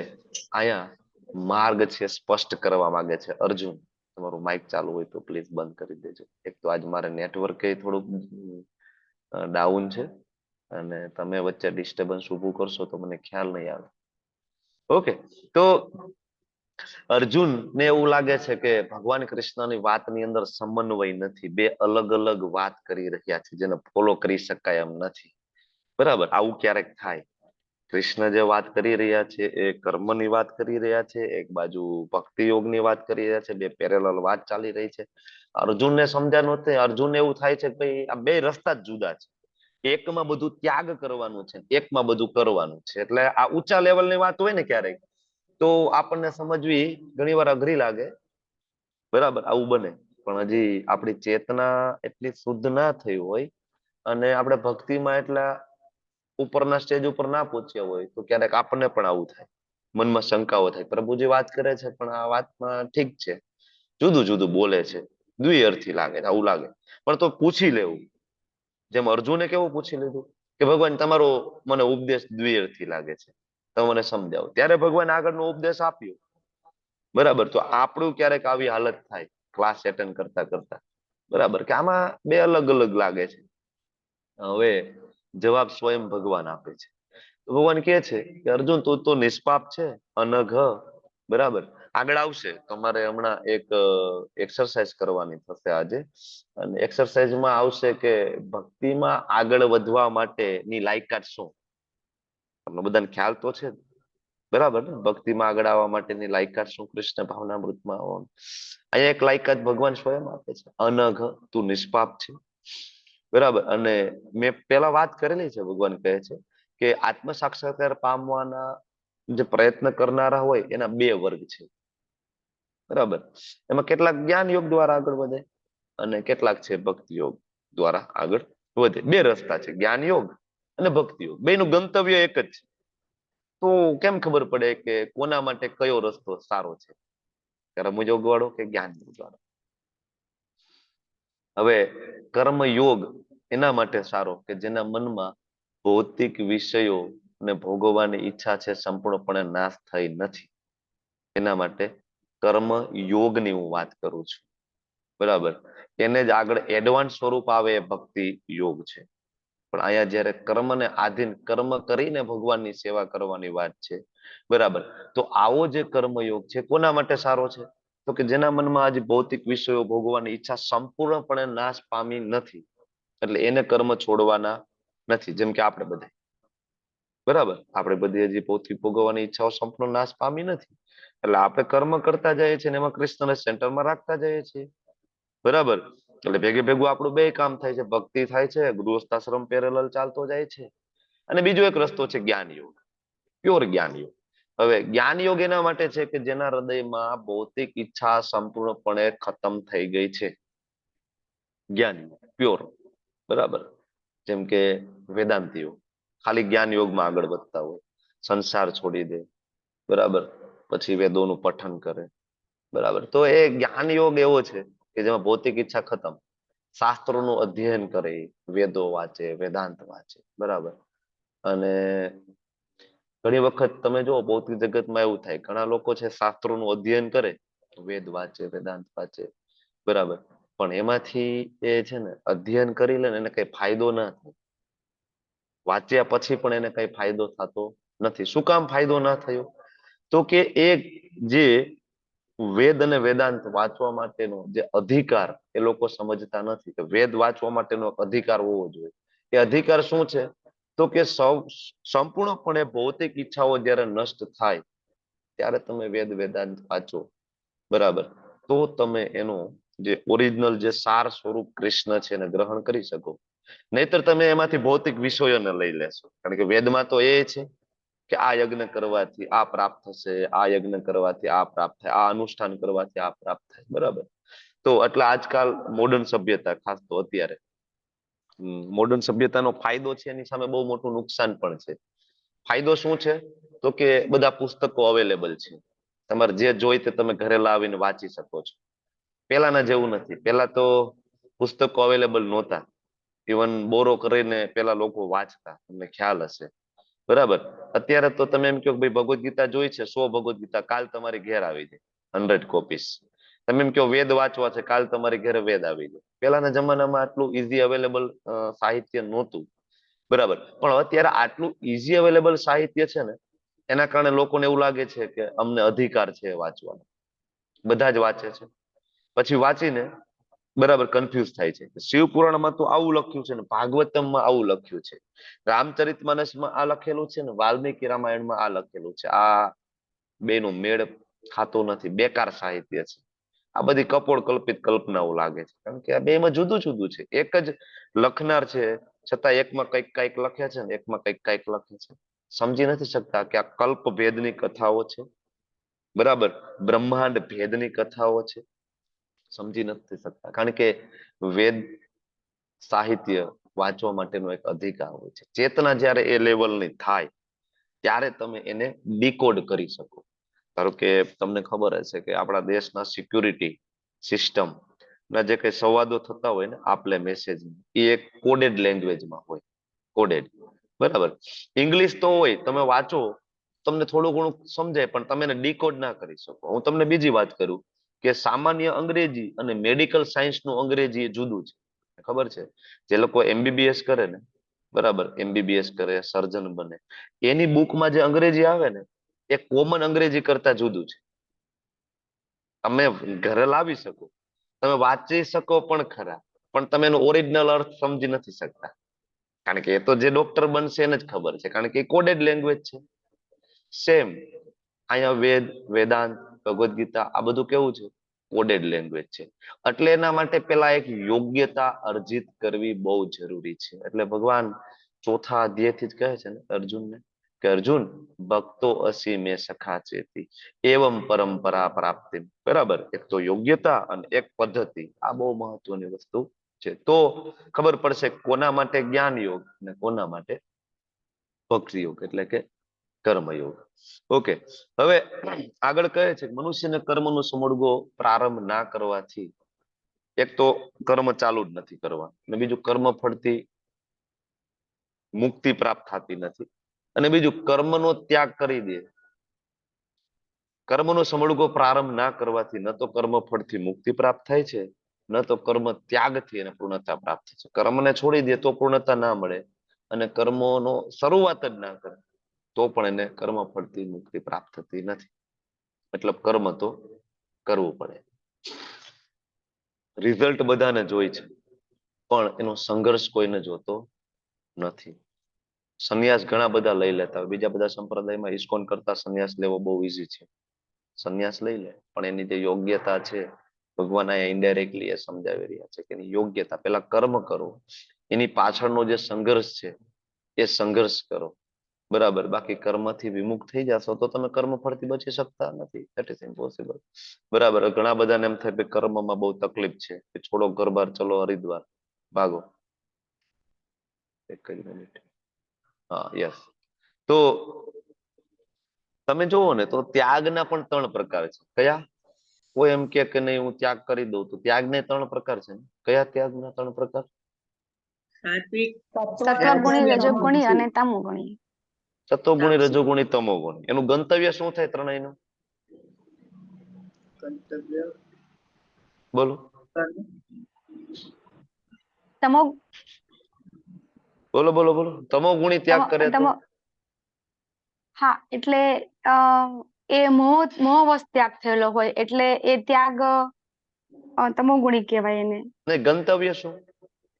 અહીંયા માર્ગ છે સ્પષ્ટ કરવા માંગે છે અર્જુન. તમારું માઇક ચાલુ હોય તો પ્લીઝ બંધ કરી દેજો. એક તો આજ મારે નેટવર્ક થોડુંક ડાઉન છે અને તમે વચ્ચે ડિસ્ટર્બન્સ ઊભું કરશો તો મને ખ્યાલ નહીં આવે. ઓકે. તો અર્જુન ને એવું લાગે છે કે ભગવાન કૃષ્ણની વાતની અંદર સમન્વય નથી, બે અલગ અલગ વાત કરી રહ્યા છે જેને ફોલો કરી શકાય એમ નથી. બરાબર. આવું ક્યારેક થાય. કૃષ્ણ જે વાત કરી રહ્યા છે એ કર્મની વાત કરી રહ્યા છે, એક બાજુ ભક્તિ યોગની વાત કરી રહ્યા છે, બે પેરેલલ વાત ચાલી રહી છે. અર્જુનને સમજાતું નથી. અર્જુનને એવું થાય છે કે ભાઈ આ બે રસ્તા જ જુદા છે. એકમાં બધું ત્યાગ કરવાનું છે, એકમાં બધું કરવાનું છે. એટલે આ ઊંચા લેવલની વાત હોય ને ક્યારેક, તો આપણને સમજવી ઘણી વાર અઘરી લાગે. બરાબર. આવું બને. પણ હજી આપણી ચેતના એટલી શુદ્ધ ના થઈ હોય અને આપણે ભક્તિમાં એટલા ઉપરના સ્ટેજ ઉપર ના પહોંચ્યા હોય તો ક્યારેક આપણને પણ આવું થાય, મનમાં શંકાઓ થાય. પ્રભુજી વાત કરે છે પણ આ વાતમાં ઠીક છે, જુદું જુદું બોલે છે, દ્વિઅર્થી લાગે છે, આવું લાગે. પણ તો પૂછી લેવું. જેમ અર્જુને કેવું પૂછી લીધું કે ભગવાન તમારો મને ઉપદેશ દ્વિઅર્થી લાગે છે, તમે મને સમજાવો. ત્યારે ભગવાન આગળનો ઉપદેશ આપ્યો. બરાબર. તો આપણું ક્યારેક આવી હાલત થાય ક્લાસ એટેન્ડ કરતા કરતા. બરાબર. કે આમાં બે અલગ અલગ લાગે છે. હવે જવાબ સ્વયં ભગવાન આપે છે. તો ભગવાન કહે છે કે અર્જુન તું તો નિષ્પાપ છે, અનઘ, બરાબર. આગળ આવશે, તમારે હમણાં એક એક્સરસાઇઝ કરવાની થશે આજે, અને એક્સરસાઇઝમાં આવશે કે ભક્તિમાં આગળ વધવા માટેની લાયકાત શું. તમને બધાને ખ્યાલ તો છે જ, બરાબર ને? ભક્તિમાં આગળ આવવા માટેની લાયકાત શું? કૃષ્ણ ભાવનામૃતમાં આવવાનું. અહીંયા એક લાયકાત ભગવાન સ્વયં આપે છે, અનઘ, તું નિષ્પાપ છે, બરાબર. અને મેં પેલા વાત કરેલી છે, ભગવાન કહે છે કે આત્મ સાક્ષાત્કાર પામવાના જે પ્રયત્ન કરનારા હોય એના બે વર્ગ છે, બરાબર. એમાં કેટલાક જ્ઞાન યોગ દ્વારા આગળ વધે અને કેટલાક છે ભક્તિ યોગ દ્વારા આગળ વધે. બે રસ્તા છે, જ્ઞાન યોગ અને ભક્તિ યોગ. બેનું ગંતવ્ય એક જ છે. તો કેમ ખબર પડે કે કોના માટે કયો રસ્તો સારો છે, કર્મયોગ વાળો કે જ્ઞાન યોગ વાળો? હવે કર્મ યોગ એના માટે સારો કે જેના મનમાં ભૌતિક વિષયો ને ભોગવવાની ઈચ્છા છે સંપૂર્ણપણે નાશ થઈ નથી. એના માટે કર્મ યોગની હું વાત કરું છું, બરાબર. એને જ આગળ એડવાન્સ સ્વરૂપ આવે એ ભક્તિ યોગ છે. પણ અહીંયા જયારે કર્મને આધીન કર્મ કરીને ભગવાનની સેવા કરવાની વાત છે, બરાબર. તો આવો જે કર્મયોગ છે કોના માટે સારો છે? તો કે જેના મનમાં આજે ભૌતિક વિષયો ભોગવવાની ઈચ્છા સંપૂર્ણપણે નાશ પામી નથી, એટલે એને કર્મ છોડવાના નથી. જેમ કે આપણે બધા, બરાબર, આપણે બધી હજી ભૌતિક ભોગવવાની ઈચ્છાઓ સંપૂર્ણ નાશ પામી નથી, એટલે આપણે કર્મ કરતા જઈએ છીએ અને એમાં કૃષ્ણને સેન્ટરમાં રાખતા જઈએ છીએ, બરાબર. એટલે ભેગે ભેગું આપણું બે કામ થાય છે, ભક્તિ થાય છે, ગૃહસ્થાશ્રમ પેરેલલ ચાલતો જાય છે. અને બીજો એક રસ્તો છે જ્ઞાન યોગ, પ્યોર જ્ઞાન યોગ. હવે જ્ઞાન યોગ એના માટે છે કે જેના હૃદયમાં ભૌતિક ઈચ્છા સંપૂર્ણપણે ખતમ થઈ ગઈ છે. જ્ઞાન યોગ પ્યોર, બરાબર. જેમ કે વેદાંતિઓ ખાલી જ્ઞાન યોગમાં આગળ વધતા હોય, સંસાર છોડી દે, બરાબર, પછી વેદોનું પઠન કરે, બરાબર. તો એ જ્ઞાન યોગ એવો છે કે જેમાં ભૌતિક ઈચ્છા ખતમ, શાસ્ત્રોનું અધ્યયન કરે, વેદો વાંચે, વેદાંત વાંચે, બરાબર. અને ઘણી વખત તમે જો ભૌતિક જગતમાં એવું થાય, ઘણા લોકો છે શાસ્ત્રોનું અધ્યયન કરે, વેદ વાંચે, વેદાંત વાંચે, બરાબર. પણ એમાંથી એ છે ને અધ્યયન કરી લે ને એને કઈ ફાયદો ના થાય, વાંચ્યા પછી પણ એને કઈ ફાયદો થતો નથી. શું કામ ફાયદો ના થયો? તો કે એ જે વેદ અને વેદાંત વાંચવા માટેનો જે અધિકાર એ લોકો સમજતા નથી કે વેદ વાંચવા માટેનો અધિકાર હોવો જોઈએ. એ અધિકાર શું છે? તો કે સંપૂર્ણપણે ભૌતિક ઈચ્છાઓ જ્યારે નષ્ટ થાય ત્યારે તમે વેદ વેદાંત વાંચો, બરાબર, તો તમે એનો જે ઓરિજિનલ જે સાર સ્વરૂપ કૃષ્ણ છે એને ગ્રહણ કરી શકો. નહીતર તમે એમાંથી ભૌતિક વિષયોને લઈ લેશો. કારણ કે વેદમાં તો એ છે કે આ યજ્ઞ કરવાથી આ પ્રાપ્ત થશે, આ યજ્ઞ કરવાથી આ પ્રાપ્ત થાય, આ અનુષ્ઠાન કરવાથી આ પ્રાપ્ત થાય, બરાબર. તો એટલે આજકાલ મોડર્ન સભ્યતા, ખાસ તો અત્યારે મોડર્ન સભ્યતાનો ફાયદો છે, એની સામે બહુ મોટું નુકસાન પણ છે. ફાયદો શું છે? તો કે બધા પુસ્તકો અવેલેબલ છે, તમારે જે જોઈ તે તમે ઘરે લાવીને વાંચી શકો છો. પેલાના જેવું નથી. પેલા તો પુસ્તકો અવેલેબલ નહોતા, ઇવન બોરો કરીને પેલા લોકો વાંચતા, તમને ખ્યાલ હશે, બરાબર. અત્યારે તો તમે એમ કહો ભાઈ ભગવદ ગીતા જોઈ છે, 100 ભગવદ ગીતા કાલ તમારી ઘેર આવી જાય, 100 કોપીસ. તમે એમ કહો વેદ વાંચવા છે, કાલ તમારી ઘરે વેદ આવી જાય. પેલાના જમાનામાં આટલું ઈઝી અવેલેબલ સાહિત્ય નહોતું, બરાબર. પણ અત્યારે આટલું ઈઝી અવેલેબલ સાહિત્ય છે ને, એના કારણે લોકોને એવું લાગે છે કે અમને અધિકાર છે વાંચવાનો, બધા જ વાંચે છે. પછી વાંચીને બરાબર કન્ફ્યુઝ થાય છે. શિવપુરાણમાં તો આવું લખ્યું છે ને, ભાગવતમમાં આવું લખ્યું છે, રામચરિતમાનસમાં આ લખેલું છે ને, વાલ્મીકી રામાયણમાં આ લખેલું છે. આ બેનો મેળ ખાતો નથી, બેકાર સાહિત્ય છે. આ બધી કપોળ કલ્પિત કલ્પનાઓ લાગે છે, કારણ કે આ બેમાં જુદું જુદું છે. એક જ લખનાર છે, છતાં એકમાં કંઈક કંઈક લખે છે ને એકમાં કંઈક કંઈક લખે છે. સમજી નથી શકતા કે આ કલ્પ ભેદની કથાઓ છે, બરાબર, બ્રહ્માંડ ભેદની કથાઓ છે. સમજી નથી શકતા, કારણ કે વેદ સાહિત્ય વાંચવા માટેનો એક અધિકાર હોય છે. ચેતના જ્યારે એ લેવલની થાય ત્યારે તમે એને ડીકોડ કરી શકો. ધારો કે તમને ખબર હશે કે આપણા દેશના સિક્યુરિટી સિસ્ટમ ના જે કઈ સંવાદો થતા હોય ને, આપલે મેસેજ, એ એક કોડેડ લેંગ્વેજમાં હોય, કોડેડ, બરાબર. ઇંગ્લિશ તો હોય, તમે વાંચો તમને થોડું ઘણું સમજાય, પણ તમે એને ડીકોડ ના કરી શકો. હું તમને બીજી વાત કરું કે સામાન્ય અંગ્રેજી અને મેડિકલ સાયન્સ નું અંગ્રેજી એ જુદું છે, ખબર છે? જે લોકો MBBS કરે ને, બરાબર, MBBS કરે, સર્જન બને, એની બુકમાં જે અંગ્રેજી આવે ને એ કોમન અંગ્રેજી કરતા જુદું છે. તમે ઘરે લાવી શકો, તમે વાંચી શકો પણ ખરા, પણ તમે એનો ઓરિજિનલ અર્થ સમજી નથી શકતા, કારણ કે એ તો જે ડોક્ટર બનશે એને જ ખબર છે, કારણ કે એ કોડેડ લેંગ્વેજ છે. સેમ અહીંયા વેદ, વેદાંત, ભગવદ્ ગીતા આ બધું કેવું છે? કોડેડ લેંગ્વેજ છે. એટલે એના માટે પેલા એક યોગ્યતા અર્જિત કરવી બહુ જરૂરી છે. એટલે ભગવાન ચોથા અધ્યાયથી જ કહે છે ને અર્જુનને કે અર્જુન ભક્તો અસી મેં સખા ચેતી એવમ પરંપરા પ્રાપ્તિ. બરાબર, એક તો યોગ્યતા અને એક પદ્ધતિ, આ બહુ મહત્વની વસ્તુ છે. તો ખબર પડશે કોના માટે જ્ઞાન યોગ અને કોના માટે ભક્તિ યોગ એટલે કે કર્મયોગ. ઓકે, હવે આગળ કહે છે મનુષ્યને કર્મનો સમૂળગો પ્રારંભ ના કરવાથી એક તો કર્મ ચાલુ જ નથી કરવા, અને બીજું કર્મ ફળથી મુક્તિ પ્રાપ્ત થતી નથી, અને બીજું કર્મનો ત્યાગ કરી દે. કર્મનો સમૂળગો પ્રારંભ ના કરવાથી ન તો કર્મ ફળથી મુક્તિ પ્રાપ્ત થાય છે, ન તો કર્મ ત્યાગથી એને પૂર્ણતા પ્રાપ્ત થાય છે. કર્મને છોડી દે તો પૂર્ણતા ના મળે, અને કર્મોનો શરૂઆત જ ના કરે તો પણ એને કર્મ ફળથી મુક્તિ પ્રાપ્ત થતી નથી. મતલબ કર્મ તો કરવું પડે. રિઝલ્ટ બધાને જોઈ છે, પણ એનો સંઘર્ષ કોઈને જોતો નથી. સંન્યાસ ઘણા બધા લઈ લેતા હોય, બીજા બધા સંપ્રદાયમાં ઇસ્કોન કરતા સંન્યાસ લેવો બહુ ઈઝી છે. સંન્યાસ લઈ લે, પણ એની જે યોગ્યતા છે ભગવાન અહીંયા ઇનડાયરેક્ટલી એ સમજાવી રહ્યા છે કે એની યોગ્યતા, પેલા કર્મ કરો, એની પાછળનો જે સંઘર્ષ છે એ સંઘર્ષ કરો. બરાબર, બાકી કર્મથી વિમુખ થઈ જશો તો તમે કર્મ ફળથી બચી શકતા નથી. That is impossible. બરાબર, ઘણા બધાને એમ થાય કે કર્મમાં બહુ તકલીફ છે, કે છોડો ઘર બાર, ચલો હરિદ્વાર, ભાગો. એક જ મિનિટ. હા, યસ. તો તમે જોવો ને તો ત્યાગના પણ 3 પ્રકાર છે. કયા? કોઈ એમ કે નહીં હું ત્યાગ કરી દઉં, તો ત્યાગને 3 પ્રકાર છે ને. કયા ત્યાગના 3 પ્રકાર? સત્વગુણી, રજોગુણી અને તમોગુણી. સત્વગુણી, રજોગુણી, તમોગુણી. એનું ગંતવ્ય શું થાય ત્રણેયનું? બોલો. તમો બોલો બોલો બોલો. તમોગુણી ત્યાગ કરે તો? હા, એટલે એ મોહવશ ત્યાગ થયેલો હોય એટલે એ ત્યાગ તમોગુણી કહેવાય એને. નહીં, ગંતવ્ય શું?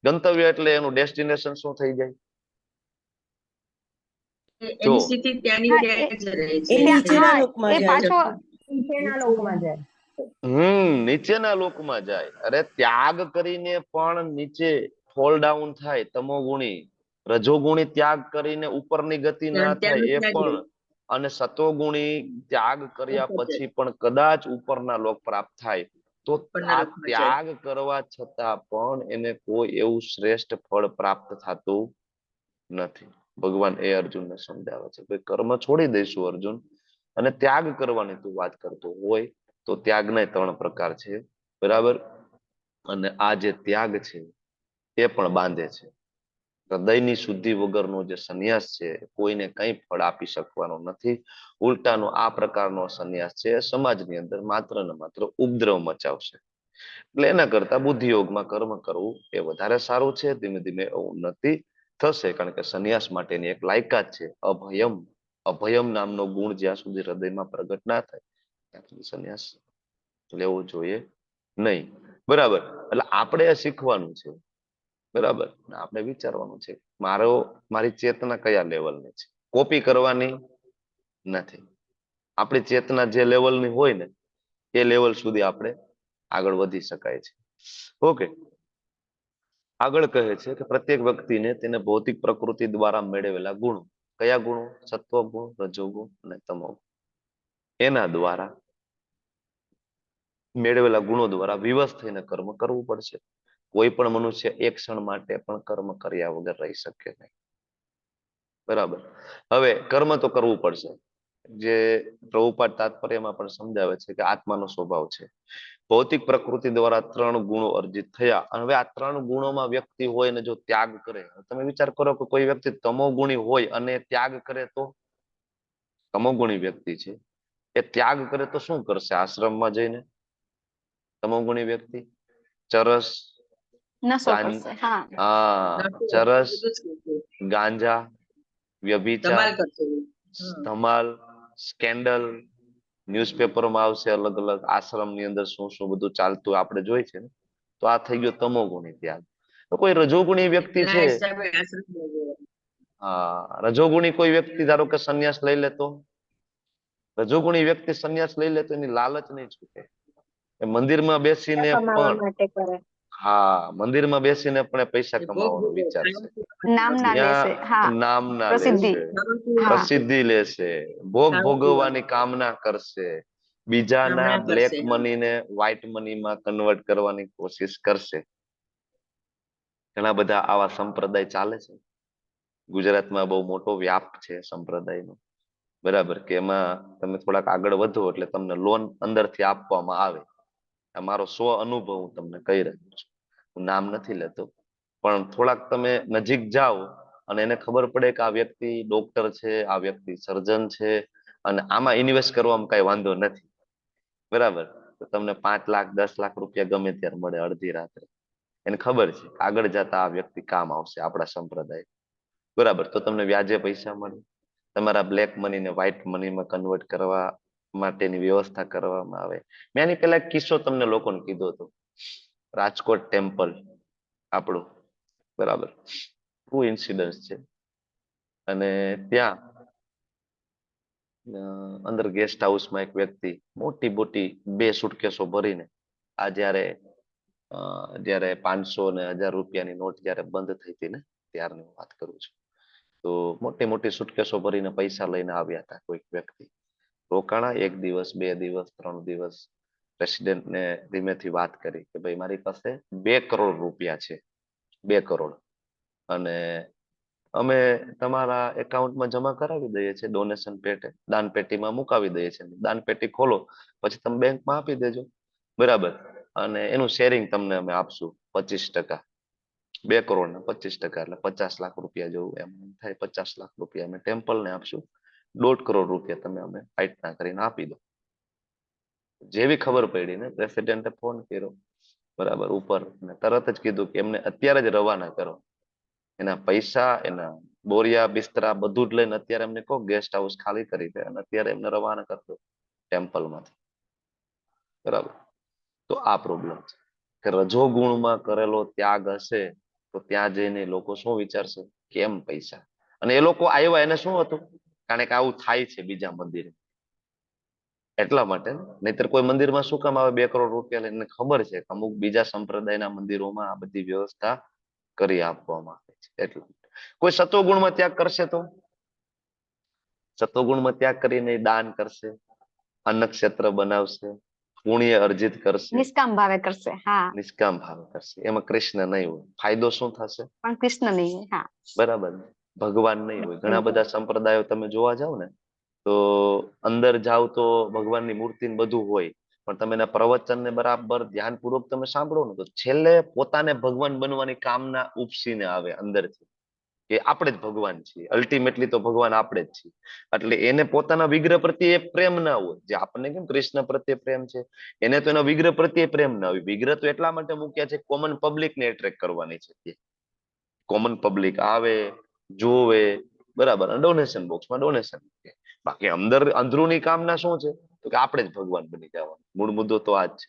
ગંતવ્ય એટલે એનું ડેસ્ટિનેશન શું થઈ જાય? જો એની સ્થિતિ ત્યાંની હા, ત્યાં જ રહે એ છે. નીચેના હા, લોકમાં એ જાય. પાછો નીચેના લોકમાં જાય. નીચેના લોકમાં જાય. અરે ત્યાગ કરીને પણ નીચે ફોલ ડાઉન થાય તમોગુણી. રજોગુણી ત્યાગ કરીને ઉપરની ગતિ ના થાય એ પણ, અને સતોગુણી ત્યાગ કર્યા પછી પણ કદાચ ઉપરના લોક પ્રાપ્ત થાય, તો આ ત્યાગ કરવા છતાં પણ એને કોઈ એવું શ્રેષ્ઠ ફળ પ્રાપ્ત થતું નથી. ભગવાન એ અર્જુનને સમજાવે છે કે કર્મ છોડી દઈશું અર્જુન, અને ત્યાગ કરવાની તું વાત કરતો હોય તો ત્યાગના 3 પ્રકાર છે. બરાબર, અને આ જે ત્યાગ છે એ પણ બાંધે છે. હૃદયની શુદ્ધિ વગરનો જે સંન્યાસ છે કોઈને કંઈ ફળ આપી શકવાનો નથી. ઉલટાનો આ પ્રકારનો સંન્યાસ છે સમાજની અંદર માત્ર ને માત્ર ઉપદ્રવ મચાવશે. એટલે એના કરતા બુદ્ધિયોગમાં કર્મ કરવું એ વધારે સારું છે. ધીમે ધીમે ઉન્નતિ થશે, કારણ કે સંન્યાસ માટેની એક લાયકાત છે અભયમ. અભયમ નામનો ગુણ જ્યાં સુધી હૃદયમાં પ્રગટ ના થાય ત્યાં સુધી સંન્યાસ લેવો જોઈએ નહીં. બરાબર, એટલે આપણે શીખવાનું છે. બરાબર, આપણે વિચારવાનું છે મારી ચેતના કયા લેવલની છે. કોપી કરવાની નથી. આપણી ચેતના જે લેવલની હોય ને એ લેવલ સુધી આપણે આગળ વધી શકાય છે. ઓકે, આગળ કહે છે કે પ્રત્યેક વ્યક્તિને તેને ભૌતિક પ્રકૃતિ દ્વારા મેળવેલા ગુણો, કયા ગુણો? સત્વગુણ, રજોગુણ અને તમોગુણ. એના દ્વારા મેળવેલા ગુણો દ્વારા વિવશ થઈને કર્મ કરવું પડશે. કોઈ પણ મનુષ્ય એક ક્ષણ માટે પણ કર્મ કર્યા વગર રહી શકે નહીં. બરાબર, હવે કર્મ તો કરવું પડશે. જે પ્રભુપાદ તાત્પર્યમાં પણ સમજાવે છે કે આત્માનો સ્વભાવ છે. ભૌતિક પ્રકૃતિ દ્વારા 3 ગુણો અર્જિત થયા, અને હવે આ 3 ગુણોમાં વ્યક્તિ હોય ને જો ત્યાગ કરે, તમે વિચાર કરો કે કોઈ વ્યક્તિ તમોગુણી હોય અને ત્યાગ કરે તો? તમોગુણી વ્યક્તિ છે એ ત્યાગ કરે તો શું કરશે આશ્રમમાં જઈને? તમોગુણી વ્યક્તિ ચરસ, નશો ગાં- કરશે. હા, ચરસ, ગાંજા, વ્યભિચાર, ધમાલ કરશે. ધમાલ, સ્કેન્ડલ, ન્યૂઝપેપરમાં આવશે અલગ અલગ આશ્રમ ની અંદર શું શું બધું ચાલતું આપણે જોઈ છે ને. તો આ થઈ ગયો તમોગુણી ત્યાગ. તો કોઈ રજોગુણી વ્યક્તિ એના છે, હિસાબે આશ્રમ લેવો. રજોગુણી કોઈ વ્યક્તિ ધારો કે સંન્યાસ લઈ લેતો, રજોગુણી વ્યક્તિ સંન્યાસ લઈ લે તો એની લાલચ નહીં છૂટે. એ મંદિરમાં બેસીને કમાવા પણ, માટે કરે. મંદિરમાં બેસીને પણ એ પૈસા એ ભોગ કમાવાનો ભોગવે. વિચાર છે. નામના લેશે. હા, ત્યાં નામના પ્રસિદ્ધિ. લેશે, હા. પ્રસિદ્ધિ લેશે, ભોગ ખાવા ભોગવવાની કામના કરશે, બીજાના કામના બ્લેક કરશે. મની ને વ્હાઈટ મનીમાં કન્વર્ટ કરવાની કોશિશ કરશે. ઘણા બધા આવા સંપ્રદાય ચાલે છે. ગુજરાતમાં બહુ મોટો વ્યાપ છે સંપ્રદાયનો, બરાબર, કે એમાં તમે થોડાક આગળ વધો એટલે તમને લોન અંદરથી આપવામાં આવે. આ મારો સ્વ અનુભવ હું તમને કહી રહ્યો છું, હું નામ નથી લેતો. પણ થોડાક તમે નજીક જાઓ અને એને ખબર પડે કે આ વ્યક્તિ ડોક્ટર છે, આ વ્યક્તિ સર્જન છે, અને આમાં ઇન્વેસ્ટ કરવામાં કઈ વાંધો નથી, બરાબર, તો તમને 5 લાખ 10 લાખ રૂપિયા ગમે ત્યારે મળે અડધી રાત્રે. એને ખબર છે આગળ જતા આ વ્યક્તિ કામ આવશે આપણા સંપ્રદાય, બરાબર, તો તમને વ્યાજે પૈસા મળે. તમારા બ્લેક મની ને વ્હાઈટ મનીમાં કન્વર્ટ કરવા માટેની વ્યવસ્થા કરવામાં આવે. મેં એની પેલા એક કિસ્સો તમને લોકોને કીધો હતો, રાજકોટ ટેમ્પલ આપણું, બરાબર, ટ્રુ ઇન્સિડન્સ છે. અને ત્યાં અંદર ગેસ્ટ હાઉસમાં એક વ્યક્તિ મોટી મોટી 2 સુટકેસો ભરીને, આ જયારે 500 ને 1000 રૂપિયાની નોટ જયારે બંધ થઈ હતી ને ત્યારની હું વાત કરું છું, તો મોટી મોટી સુટકેસો ભરીને પૈસા લઈને આવ્યા હતા કોઈક વ્યક્તિ. રોકાણા 1 દિવસ 2 દિવસ 3 દિવસ. પ્રેસિડેન્ટને ધીમેથી વાત કરી કે ભાઈ મારી પાસે 2 કરોડ રૂપિયા છે, 2 કરોડ, અને અમે તમારા એકાઉન્ટમાં જમા કરાવી દઈએ છીએ, ડોનેશન પેટે દાન પેટીમાં મુકાવી દઈએ છીએ, દાન પેટી ખોલો પછી તમે બેંકમાં આપી દેજો, બરાબર, અને એનું શેરિંગ તમને અમે આપશું 25%. 2 કરોડ ને 25% એટલે 50 લાખ રૂપિયા જેવું એમ થાય. 50 લાખ રૂપિયા અમે ટેમ્પલને આપશું, 1.5 કરોડ રૂપિયા તમે અમે ફાઇટના કરીને આપી દો. જેવી ખબર પડી ને પ્રેસિડેન્ટે ફોન કર્યો, બરાબર, ઉપર, ને તરત જ કીધું કે એમને અત્યારે જ રવાના કરો. એના પૈસા, એના બોરિયા બિસ્તરા બધું જ લઈને અત્યારે એમને કહો ગેસ્ટ હાઉસ ખાલી કરી દે અને અત્યારે એમને રવાના કરતો ટેમ્પલમાંથી, બરાબર. તો આ પ્રોબ્લેમ છે કે રજોગુણમાં કરેલો ત્યાગ હશે તો ત્યાં જઈને લોકો શું વિચારશે, કેમ પૈસા. અને એ લોકો આવ્યા એને શું હતું, કારણ કે આવું થાય છે બીજા મંદિરે એટલા માટે. નહીતર કોઈ મંદિરમાં શું કામ આવે 2 કરોડ રૂપિયા લઈને, ખબર છે કે અમુક બીજા સંપ્રદાયના મંદિરોમાં આ બધી વ્યવસ્થા કરી આપવામાં આવે છે. એટલે કોઈ સત્વગુણમાં ત્યાગ કરશે તો સત્વગુણમાં ત્યાગ કરીને દાન કરશે, અન્ન ક્ષેત્ર બનાવશે, પુણ્ય અર્જિત કરશે, નિષ્કામ ભાવે કરશે. હા, નિષ્કામ ભાવે કરશે. એમાં કૃષ્ણ નહીં હોય, ફાયદો શું થશે, પણ કૃષ્ણ નહીં. હા, બરાબર, ભગવાન નહીં હોય. ઘણા બધા સંપ્રદાયો તમે જોવા જાવ ને તો અંદર જાવ તો ભગવાનની મૂર્તિ ને બધું હોય, પણ તમે એના પ્રવચનને બરાબર ધ્યાનપૂર્વક તમે સાંભળો ને તો છેલ્લે પોતાને ભગવાન બનવાની કામના ઉપસીને આવે અંદરથી કે આપણે જ ભગવાન છીએ, અલ્ટિમેટલી તો ભગવાન આપણે જ છીએ. એટલે એને પોતાના વિગ્રહ પ્રત્યે પ્રેમ ના હોય, જે આપણને કેમ કૃષ્ણ પ્રત્યે પ્રેમ છે, એને તો એના વિગ્રહ પ્રત્યે પ્રેમ ના હોય. વિગ્રહ તો એટલા માટે મૂક્યા છે કોમન પબ્લિક ને એટ્રેક્ટ કરવાની છે. કોમન પબ્લિક આવે, જોવે, બરાબર, ડોનેશન બોક્સમાં ડોનેશન. બાકી અંદર અંદરૂની કામના શું છે, તો કે આપણે જ ભગવાન બની જવાનું. મૂળ મુદ્દો તો આ જ છે.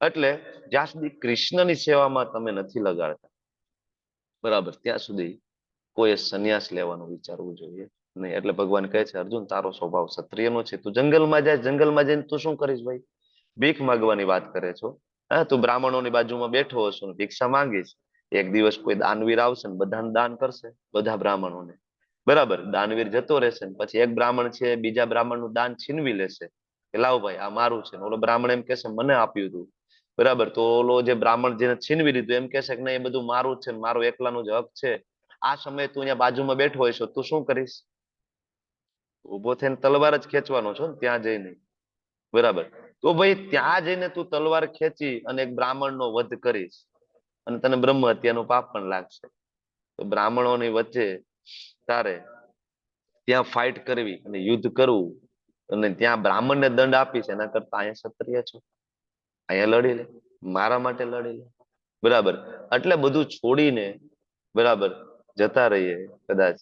એટલે જ્યાં સુધી કૃષ્ણની સેવામાં તમે નથી લગાડતા, બરાબર, ત્યાં સુધી કોઈ સંન્યાસ લેવાનું વિચારવું જોઈએ નહીં. એટલે ભગવાન કહે છે અર્જુન તારો સ્વભાવ ક્ષત્રિયનો છે, તું જંગલમાં જાય, જંગલમાં જઈને તું શું કરીશ ભાઈ, ભીખ માંગવાની વાત કરે છો. હા, તું બ્રાહ્મણોની બાજુમાં બેઠો હશો ને ભિક્ષા માંગીશ, એક દિવસ કોઈ દાનવીર આવશે ને બધાને દાન કરશે, બધા બ્રાહ્મણોને, બરાબર, દાનવીર જતો રહેશે ને પછી એક બ્રાહ્મણ છે બીજા બ્રાહ્મણનું દાન છીનવી લેશે કે લાવ ભાઈ આ મારું છે, ઓલો બ્રાહ્મણ એમ કહેશે મને આપ્યું હતું, બરાબર, તો ઓલો જે બ્રાહ્મણ જેને છીનવી લીધું એમ કહેશે કે નહીં એ બધું મારું જ છે, મારો એકલાનું જ હક છે. આ સમયે તું અહીંયા બાજુમાં બેઠો હોય છો, તું શું કરીશ, ઉભો થઈને તલવાર જ ખેંચવાનો છો ને ત્યાં જઈને, બરાબર. તો ભાઈ ત્યાં જઈને તું તલવાર ખેંચી અને એક બ્રાહ્મણનો વધ કરીશ અને તને બ્રહ્મ હત્યાનું પાપ પણ લાગશે. તો બ્રાહ્મણોની વચ્ચે તારે ત્યાં ફાઇટ કરવી અને યુદ્ધ કરવું અને ત્યાં બ્રાહ્મણને દંડ આપીશ એના કરતા અહીંયા ક્ષત્રિય છો, અહીંયા લડી લે, મારા માટે લડી લે, બરાબર, એટલે બધું છોડીને બરાબર જતા રહીએ કદાચ,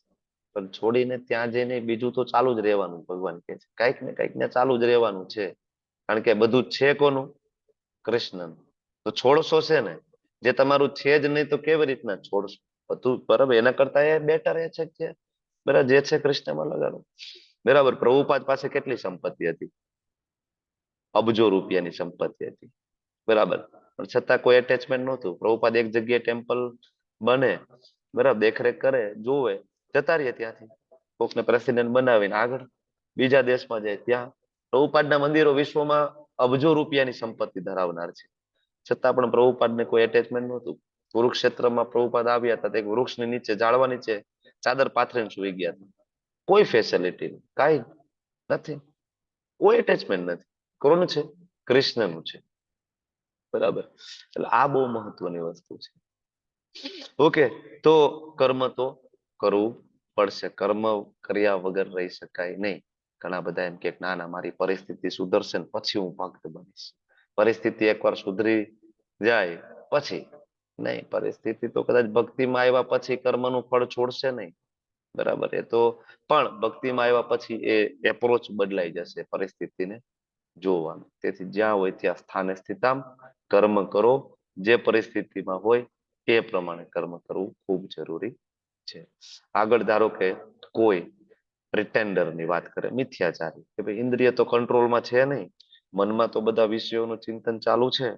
પણ છોડીને ત્યાં જઈને બીજું તો ચાલુ જ રહેવાનું. ભગવાન કે છે કઈક ને કઈક ને ચાલુ જ રહેવાનું છે, કારણ કે બધું જ છે કોનું? કૃષ્ણનું. તો છોડશો છે ને, જે તમારું છે જ નહીં તો કેવી રીતના છોડશો? બધું બરાબર, એના કરતા એ બેટર એ છે કે બરાબર જે છે કૃષ્ણમાં લગાડો. બરાબર, પ્રભુપાદ પાસે કેટલી સંપત્તિ હતી? અબજો રૂપિયાની સંપત્તિ હતી. બરાબર, પણ છતાં કોઈ એટેચમેન્ટ નહોતું. પ્રભુપાદ એક જગ્યાએ ટેમ્પલ બને, બરાબર, દેખરેખ કરે, જોવે, જતા રહીએ ત્યાંથી. કોકને પ્રેસિડેન્ટ બનાવીને આગળ બીજા દેશમાં જાય. ત્યાં પ્રભુપાદના મંદિરો વિશ્વમાં અબજો રૂપિયાની સંપત્તિ ધરાવનાર છે, છતાં પણ પ્રભુપાદને કોઈ એટેચમેન્ટ નહોતું. કુરુક્ષેત્રમાં પ્રભુપાદ આવ્યા હતા, એક વૃક્ષની નીચે, ઝાડવા નીચે ચાદર પાથરીને સુઈ ગયા હતા. કોઈ ફેસિલિટી કાંઈ નથી, કોઈ એટેચમેન્ટ નથી. કોનું છે? કૃષ્ણનું છે. બરાબર, એટલે આ બહુ મહત્વની વસ્તુ છે. ઓકે, તો કર્મ તો કરવું પડશે. કર્મ કર્યા વગર રહી શકાય નહીં. ઘણા બધા એમ કે ના ના મારી પરિસ્થિતિ સુધરશે ને પછી હું ભક્ત બનીશ. પરિસ્થિતિ એકવાર સુધરી જાય પછી નહીં. પરિસ્થિતિ તો કદાચ ભક્તિમાં આવ્યા પછી કર્મનું ફળ છોડશે નહીં. બરાબર, એ તો પણ ભક્તિમાં આવ્યા પછી એ એપ્રોચ બદલાઈ જશે પરિસ્થિતિને જોવાનું. તેથી જ્યાં હોય ત્યાં સ્થાને સ્થિતામ કર્મ કરો. જે પરિસ્થિતિમાં હોય એ પ્રમાણે કર્મ કરવું ખૂબ જરૂરી છે. આગળ ધારો કે કોઈ પ્રિટેન્ડર ની વાત કરે, મિથ્યાચારી, કે ભાઈ ઇન્દ્રિય તો કંટ્રોલમાં છે નહીં, મનમાં તો બધા વિષયોનું ચિંતન ચાલુ છે.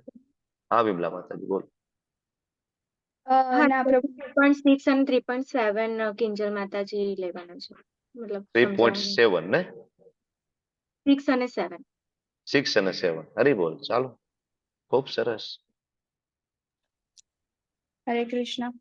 હા વિમલા માતાજી બોલો. હા, ના પ્રભુ 3.6 અને 3.7 કિંજલ માતાજી લેવાના છે, મતલબ 3.7 ને 6 અને 7. 6 અને 7 હરી બોલ. ચાલો, ખૂબ સરસ. હરે કૃષ્ણ.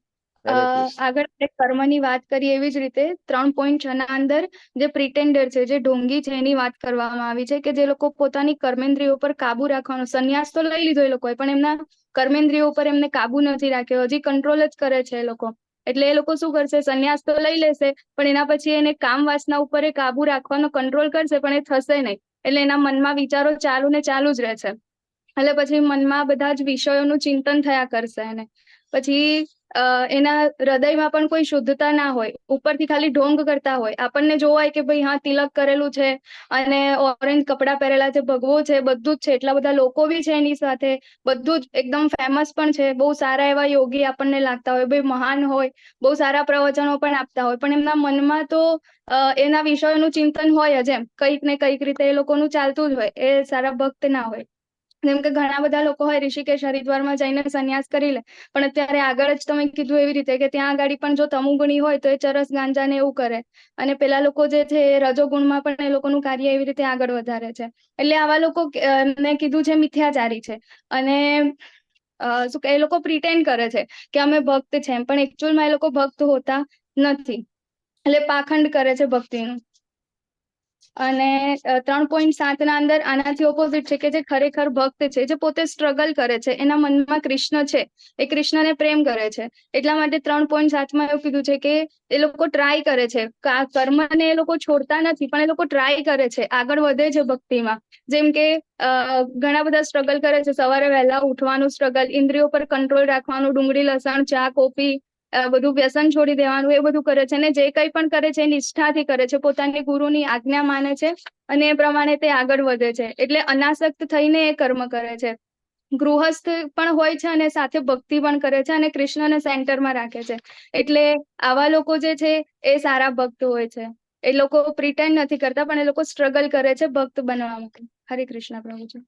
હરે કૃષ્ણ. આગળ આપણે કર્મની વાત કરીએ એવી જ રીતે 3.6 ના અંદર જે પ્રિટેન્ડર છે, જે ઢોંગી છે, એની વાત કરવામાં આવી છે કે જે લોકો પોતાની કર્મેન્દ્રિયો પર કાબુ રાખવાનો સંન્યાસ તો લઈ લીધો એ લોકોએ, પણ એમના કર્મેન્દ્રિયો પર એમને કાબુ નથી રાખ્યો, હજી કંટ્રોલ જ કરે છે એ લોકો. એટલે એ લોકો શું કરશે? સંન્યાસ તો લઈ લેશે, પણ એના પછી એને કામ વાસના ઉપર એ કાબુ રાખવાનો કંટ્રોલ કરશે, પણ એ થશે નહીં. એટલે એના મનમાં વિચારો ચાલુ ને ચાલુ જ રહેશે. એટલે પછી મનમાં બધા જ વિષયોનું ચિંતન થયા કરશે એને. પછી એના હૃદયમાં પણ કોઈ શુદ્ધતા ના હોય, ઉપરથી ખાલી ઢોંગ કરતા હોય. આપણને જોવાય કે ભાઈ હા તિલક કરેલું છે અને ઓરેન્જ કપડા પહેરેલા છે, ભગવો છે, બધું જ છે, એટલા બધા લોકો બી છે એની સાથે, બધું જ એકદમ ફેમસ પણ છે, બહુ સારા એવા યોગી આપણને લાગતા હોય, ભાઈ મહાન હોય, બહુ સારા પ્રવચનો પણ આપતા હોય, પણ એમના મનમાં તો એના વિષયોનું ચિંતન હોય જ. એમ કંઈક ને કંઈક રીતે એ લોકોનું ચાલતું જ હોય. એ સારા ભક્ત ના હોય. જેમ કે ઘણા બધા લોકો હોય ઋષિકેશ હરિદ્વારમાં જઈને સંન્યાસ કરી લે, પણ અત્યારે આગળ જ તમે કીધું એવી રીતે કે ત્યાં આગળ પણ જો તમુગુણી હોય તો એ ચરસ ગાંજા ને એવું કરે, અને પેલા લોકો જે છે એ રજોગુણમાં પણ એ લોકોનું કાર્ય એવી રીતે આગળ વધારે છે. એટલે આવા લોકો મેં કીધું છે મિથ્યાચારી છે. અને શું કે એ લોકો પ્રિટેન્ડ કરે છે કે અમે ભક્ત છે, પણ એકચ્યુઅલમાં એ લોકો ભક્ત હોતા નથી. એટલે પાખંડ કરે છે ભક્તિનું. અને 3.7 ના અંદર આનાથી ઓપોઝિટ છે કે જે ખરેખર ભક્ત છે, જે પોતે સ્ટ્રગલ કરે છે, એના મનમાં કૃષ્ણ છે, એ કૃષ્ણને પ્રેમ કરે છે. એટલા માટે 3.7 એવું કીધું છે કે એ લોકો ટ્રાય કરે છે, કર્મને એ લોકો છોડતા નથી, પણ એ લોકો ટ્રાય કરે છે, આગળ વધે છે ભક્તિમાં. જેમ કે ઘણા બધા સ્ટ્રગલ કરે છે, સવારે વહેલા ઉઠવાનું સ્ટ્રગલ, ઇન્દ્રિયો પર કંટ્રોલ રાખવાનું, ડુંગળી લસણ ચા કોફી બધું વ્યસન છોડી દેવાનું, એ બધું કરે છે. અને જે કંઈ પણ કરે છે એ નિષ્ઠાથી કરે છે, પોતાની ગુરુની આજ્ઞા માને છે અને એ પ્રમાણે તે આગળ વધે છે. એટલે અનાસક્ત થઈને એ કર્મ કરે છે. ગૃહસ્થ પણ હોય છે અને સાથે ભક્તિ પણ કરે છે અને કૃષ્ણને સેન્ટરમાં રાખે છે. એટલે આવા લોકો જે છે એ સારા ભક્ત હોય છે. એ લોકો પ્રિટેન્ડ નથી કરતા, પણ એ લોકો સ્ટ્રગલ કરે છે ભક્ત બનવા માટે. હરે કૃષ્ણ પ્રભુજી.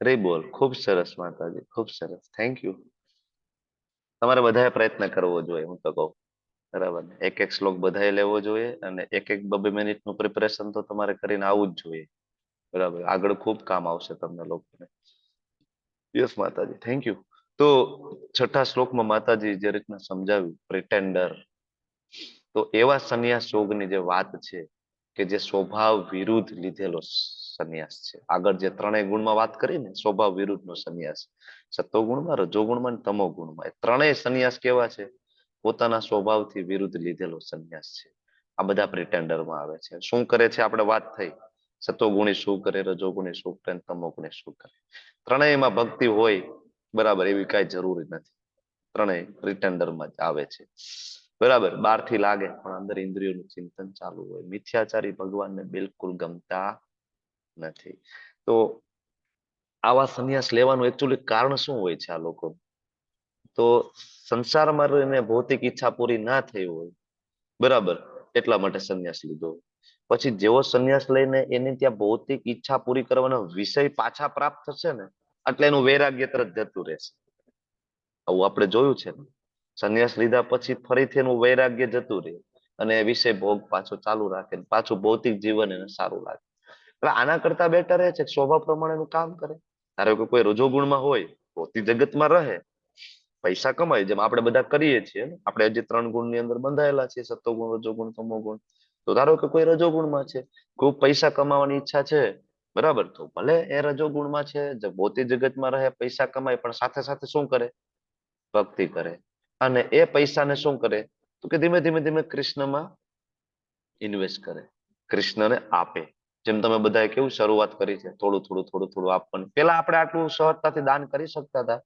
હરે બોલ. ખૂબ સરસ માતાજી, ખૂબ સરસ. Thank you. તમારે બધાએ પ્રયત્ન કરવો જોઈએ, હું તો કહું. બરાબર, એક એક શ્લોક બધાએ લેવો જોઈએ અને એક એક 2-2 મિનિટનું પ્રિપરેશન તો તમારે કરીને આવવું જ જોઈએ. બરાબર, આગળ ખૂબ કામ આવશે તમને લોકોને. યસ માતાજી, થેન્ક યુ. તો 6થા શ્લોકમાં માતાજી જે રીતના સમજાવ્યું પ્રિટેન્ડર, તો એવા સંન્યાસ યોગની જે વાત છે કે જે સ્વભાવ વિરુદ્ધ લીધેલો સંન્યાસ છે. આગળ જે 3 ગુણમાં વાત કરી ને, સ્વભાવ વિરુદ્ધનો સંન્યાસ, સત્વગુણમાં, રજોગુણમાં, તમોગુણમાં, એ 3 સંન્યાસ કેવા છે? પોતાના સ્વભાવથી વિરુદ્ધ લીધેલો સંન્યાસ છે. આ બધા પ્રિટેન્ડરમાં આવે છે. શું કરે છે? આપણે વાત થઈ, સત્વગુણી શું કરે, રજોગુણી શું કરે, તમોગુણી શું કરે. 3માં ભક્તિ હોય બરાબર, એવી કઈ જરૂરી નથી. ત્રણેય પ્રિટેન્ડર માં જ આવે છે. બરાબર, બહારથી લાગે પણ અંદર ઇન્દ્રિયોનું ચિંતન ચાલુ હોય. મિથ્યાચારી ભગવાનને બિલકુલ ગમતા નથી. તો આવા સંન્યાસ લેવાનું એકચ્યુઅલી કારણ શું હોય છે આ લોકો? તો સંસારમાં રહીને ભૌતિક ઈચ્છા પૂરી ના થઈ હોય, બરાબર, એટલા માટે સંન્યાસ લીધો. પછી જેવો સંન્યાસ લઈને એની ત્યાં ભૌતિક ઈચ્છા પૂરી કરવાનો વિષય પાછા પ્રાપ્ત થશે ને, એટલે એનું વૈરાગ્ય તરત જતું રહેશે. આવું આપણે જોયું છે ને. સંન્યાસ લીધા પછી ફરીથી એનું વૈરાગ્ય જતું રહે અને વિષય ભોગ પાછો ચાલુ રાખે, પાછું ભૌતિક જીવન એને સારું લાગે. એટલે આના કરતા બેટર એ છે કે સ્વભાવ પ્રમાણેનું કામ કરે. ધારો કે કોઈ રજોગુણમાં હોય, ભૌતિક જગતમાં રહે, પૈસા કમાય, જેમ આપણે બધા કરીએ છીએ. આપણે હજી 3 ગુણની અંદર બંધાયેલા છીએ, સત્વગુણ, રજોગુણ, તમોગુણ. તો ધારો કે કોઈ રજોગુણમાં છે, ખૂબ પૈસા કમાવાની ઈચ્છા છે, બરાબર, તો ભલે એ રજોગુણમાં છે, ભૌતિક જગતમાં રહે, પૈસા કમાય, પણ સાથે સાથે શું કરે? ભક્તિ કરે. અને એ પૈસાને શું કરે? તો કે ધીમે ધીમે ધીમે કૃષ્ણમાં ઇન્વેસ્ટ કરે, કૃષ્ણને આપે. જેમ તમે બધાએ કેવું શરૂઆત કરી છે, થોડું થોડું થોડું થોડું આપવાનું. પેલા આપણે આટલું સહજતાથી દાન કરી શકતા હતા?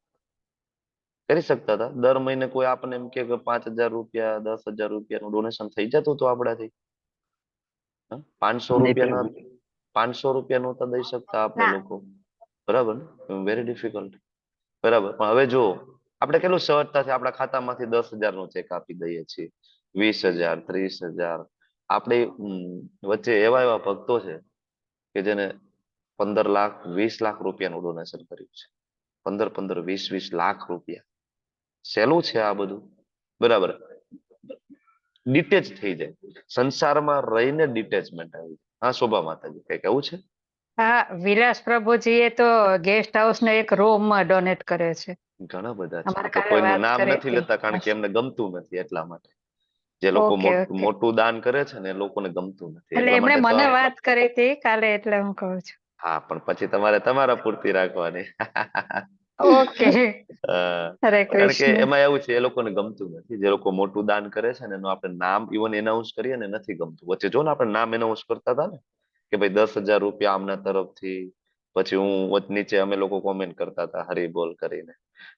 દર મહિને કોઈ આપણને એમ કે 5,000 રૂપિયા, 10,000 રૂપિયાનું ડોનેશન થઈ જતું હતું આપણાથી? 500 રૂપિયાના 500 રૂપિયા નહોતા દઈ શકતા આપણે ના. લોકો, બરાબર ને? વેરી ડિફિકલ્ટ, બરાબર. પણ હવે જો આપણે કેટલું સહજતાથી આપણા ખાતામાંથી 10,000 નો ચેક આપી દઈએ છીએ, 20,000, 30,000. આપણે વચ્ચે એવા એવા ભક્તો છે કે જેને 15 લાખ, 20 લાખ રૂપિયાનું ડોનેશન કર્યું છે. 15, 20 લાખ રૂપિયા. સહેલું છે આ બધું? બરાબર. ડિટેચ થઈ જાય, સંસારમાં રહીને ડિટેચમેન્ટ આવી જાય. હા, શોભા માતાજી કઈ કેવું છે? હા, વિલાસ પ્રભુજીએ તો ગેસ્ટ હાઉસ ને એક રૂમ ડોનેટ કરે છે. ઘણા બધા છે. અમારે તો કાલે કોઈનું વાત નામ કરી નથી હતી. લેતા, કારણ કે એમને ગમતું નથી, એટલા માટે. જે લોકો ઓકે, ઓકે. મોટું દાન કરે છે ને, એ લોકોને ગમતું નથી, એટલે એટલા એમણે માટે. મને વાત કરી હતી કાલે, એટલે હું કહું છું. હા, પણ પછી તમારે તમારા પૂરતી રાખવાની. ઓકે. હરે કારણ કે કૃષ્ણ. એમાં એવું છે, એ લોકોને ગમતું નથી. જે લોકો મોટું દાન કરે છે ને, એનું આપણે નામ ઇવન એનાઉન્સ કરીએ ને, નથી ગમતું. વચ્ચે જો ને આપણે નામ એનાઉન્સ કરતા હતા ને, કે ભાઈ 10,000 રૂપિયા આમના તરફથી. પછી હું નીચે અમે લોકો કોમેન્ટ કરતા હતા હરિબોલ કરીને,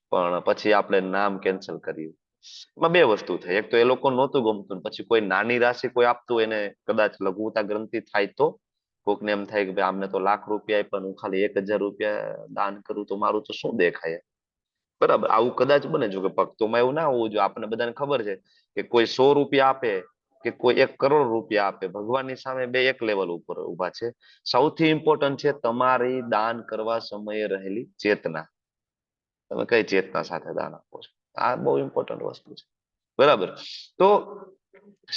પણ પછી આપણે નામ કેન્સલ કર્યું. એમાં બે વસ્તુ થઈ. એક તો એ લોકો નહોતું ગમતું, પછી કોઈ નાની રાશિ કોઈ આપતું, એને કદાચ લઘુતા ગ્રંથિ થાય તો કોકને એમ થાય કે ભાઈ આમને તો લાખ રૂપિયા આપ્યા, હું ખાલી 1,000 રૂપિયા દાન કરું તો મારું તો શું દેખાય, બરાબર. આવું કદાચ બને. જો કે ભક્તોમાં એવું ના હોવું જોઈએ. આપણને બધાને ખબર છે કે કોઈ 100 રૂપિયા આપે કે કોઈ 1 કરોડ રૂપિયા આપે, ભગવાનની સામે બે એક લેવલ ઉપર ઉભા છે. સૌથી ઇમ્પોર્ટન્ટ છે તમારી દાન કરવા સમયે રહેલી ચેતના. તમે કઈ ચેતના સાથે દાન આપો છો, આ બહુ ઇમ્પોર્ટન્ટ વસ્તુ છે, બરાબર. તો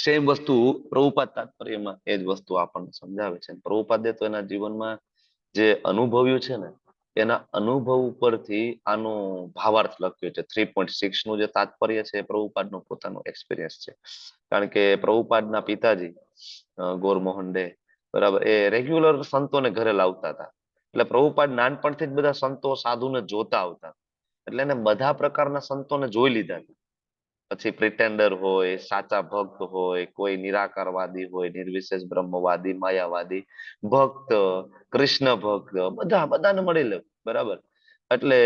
સેમ વસ્તુ પ્રભુપાદ તાત્પર્યમાં એ જ વસ્તુ આપણને સમજાવે છે. પ્રભુપાદે તો એના જીવનમાં જે અનુભવ્યું છે ને, એના અનુભવ ઉપરથી આનો ભાવાર્થ લખ્યો છે. 3.6 નું જે તાત્પર્ય છે, પ્રભુપાદનો પોતાનો એક્સપિરિયન્સ છે. કારણ કે પ્રભુપાદના પિતાજી ગોરમોહન ડે, બરાબર, એ રેગ્યુલર સંતોને ઘરે લાવતા હતા. એટલે પ્રભુપાદ નાનપણથી જ બધા સંતો સાધુને જોતા આવતા, એટલે એને બધા પ્રકારના સંતોને જોઈ લીધા. પછી પ્રિટેન્ડર હોય, સાચા ભક્ત હોય, કોઈ નિરાકારવાદી હોય, નિર્વિશેષ બ્રહ્મવાદી, માયાવાદી, ભક્ત, કૃષ્ણ ભક્ત, બધાને મળી લે, બરાબર. એટલે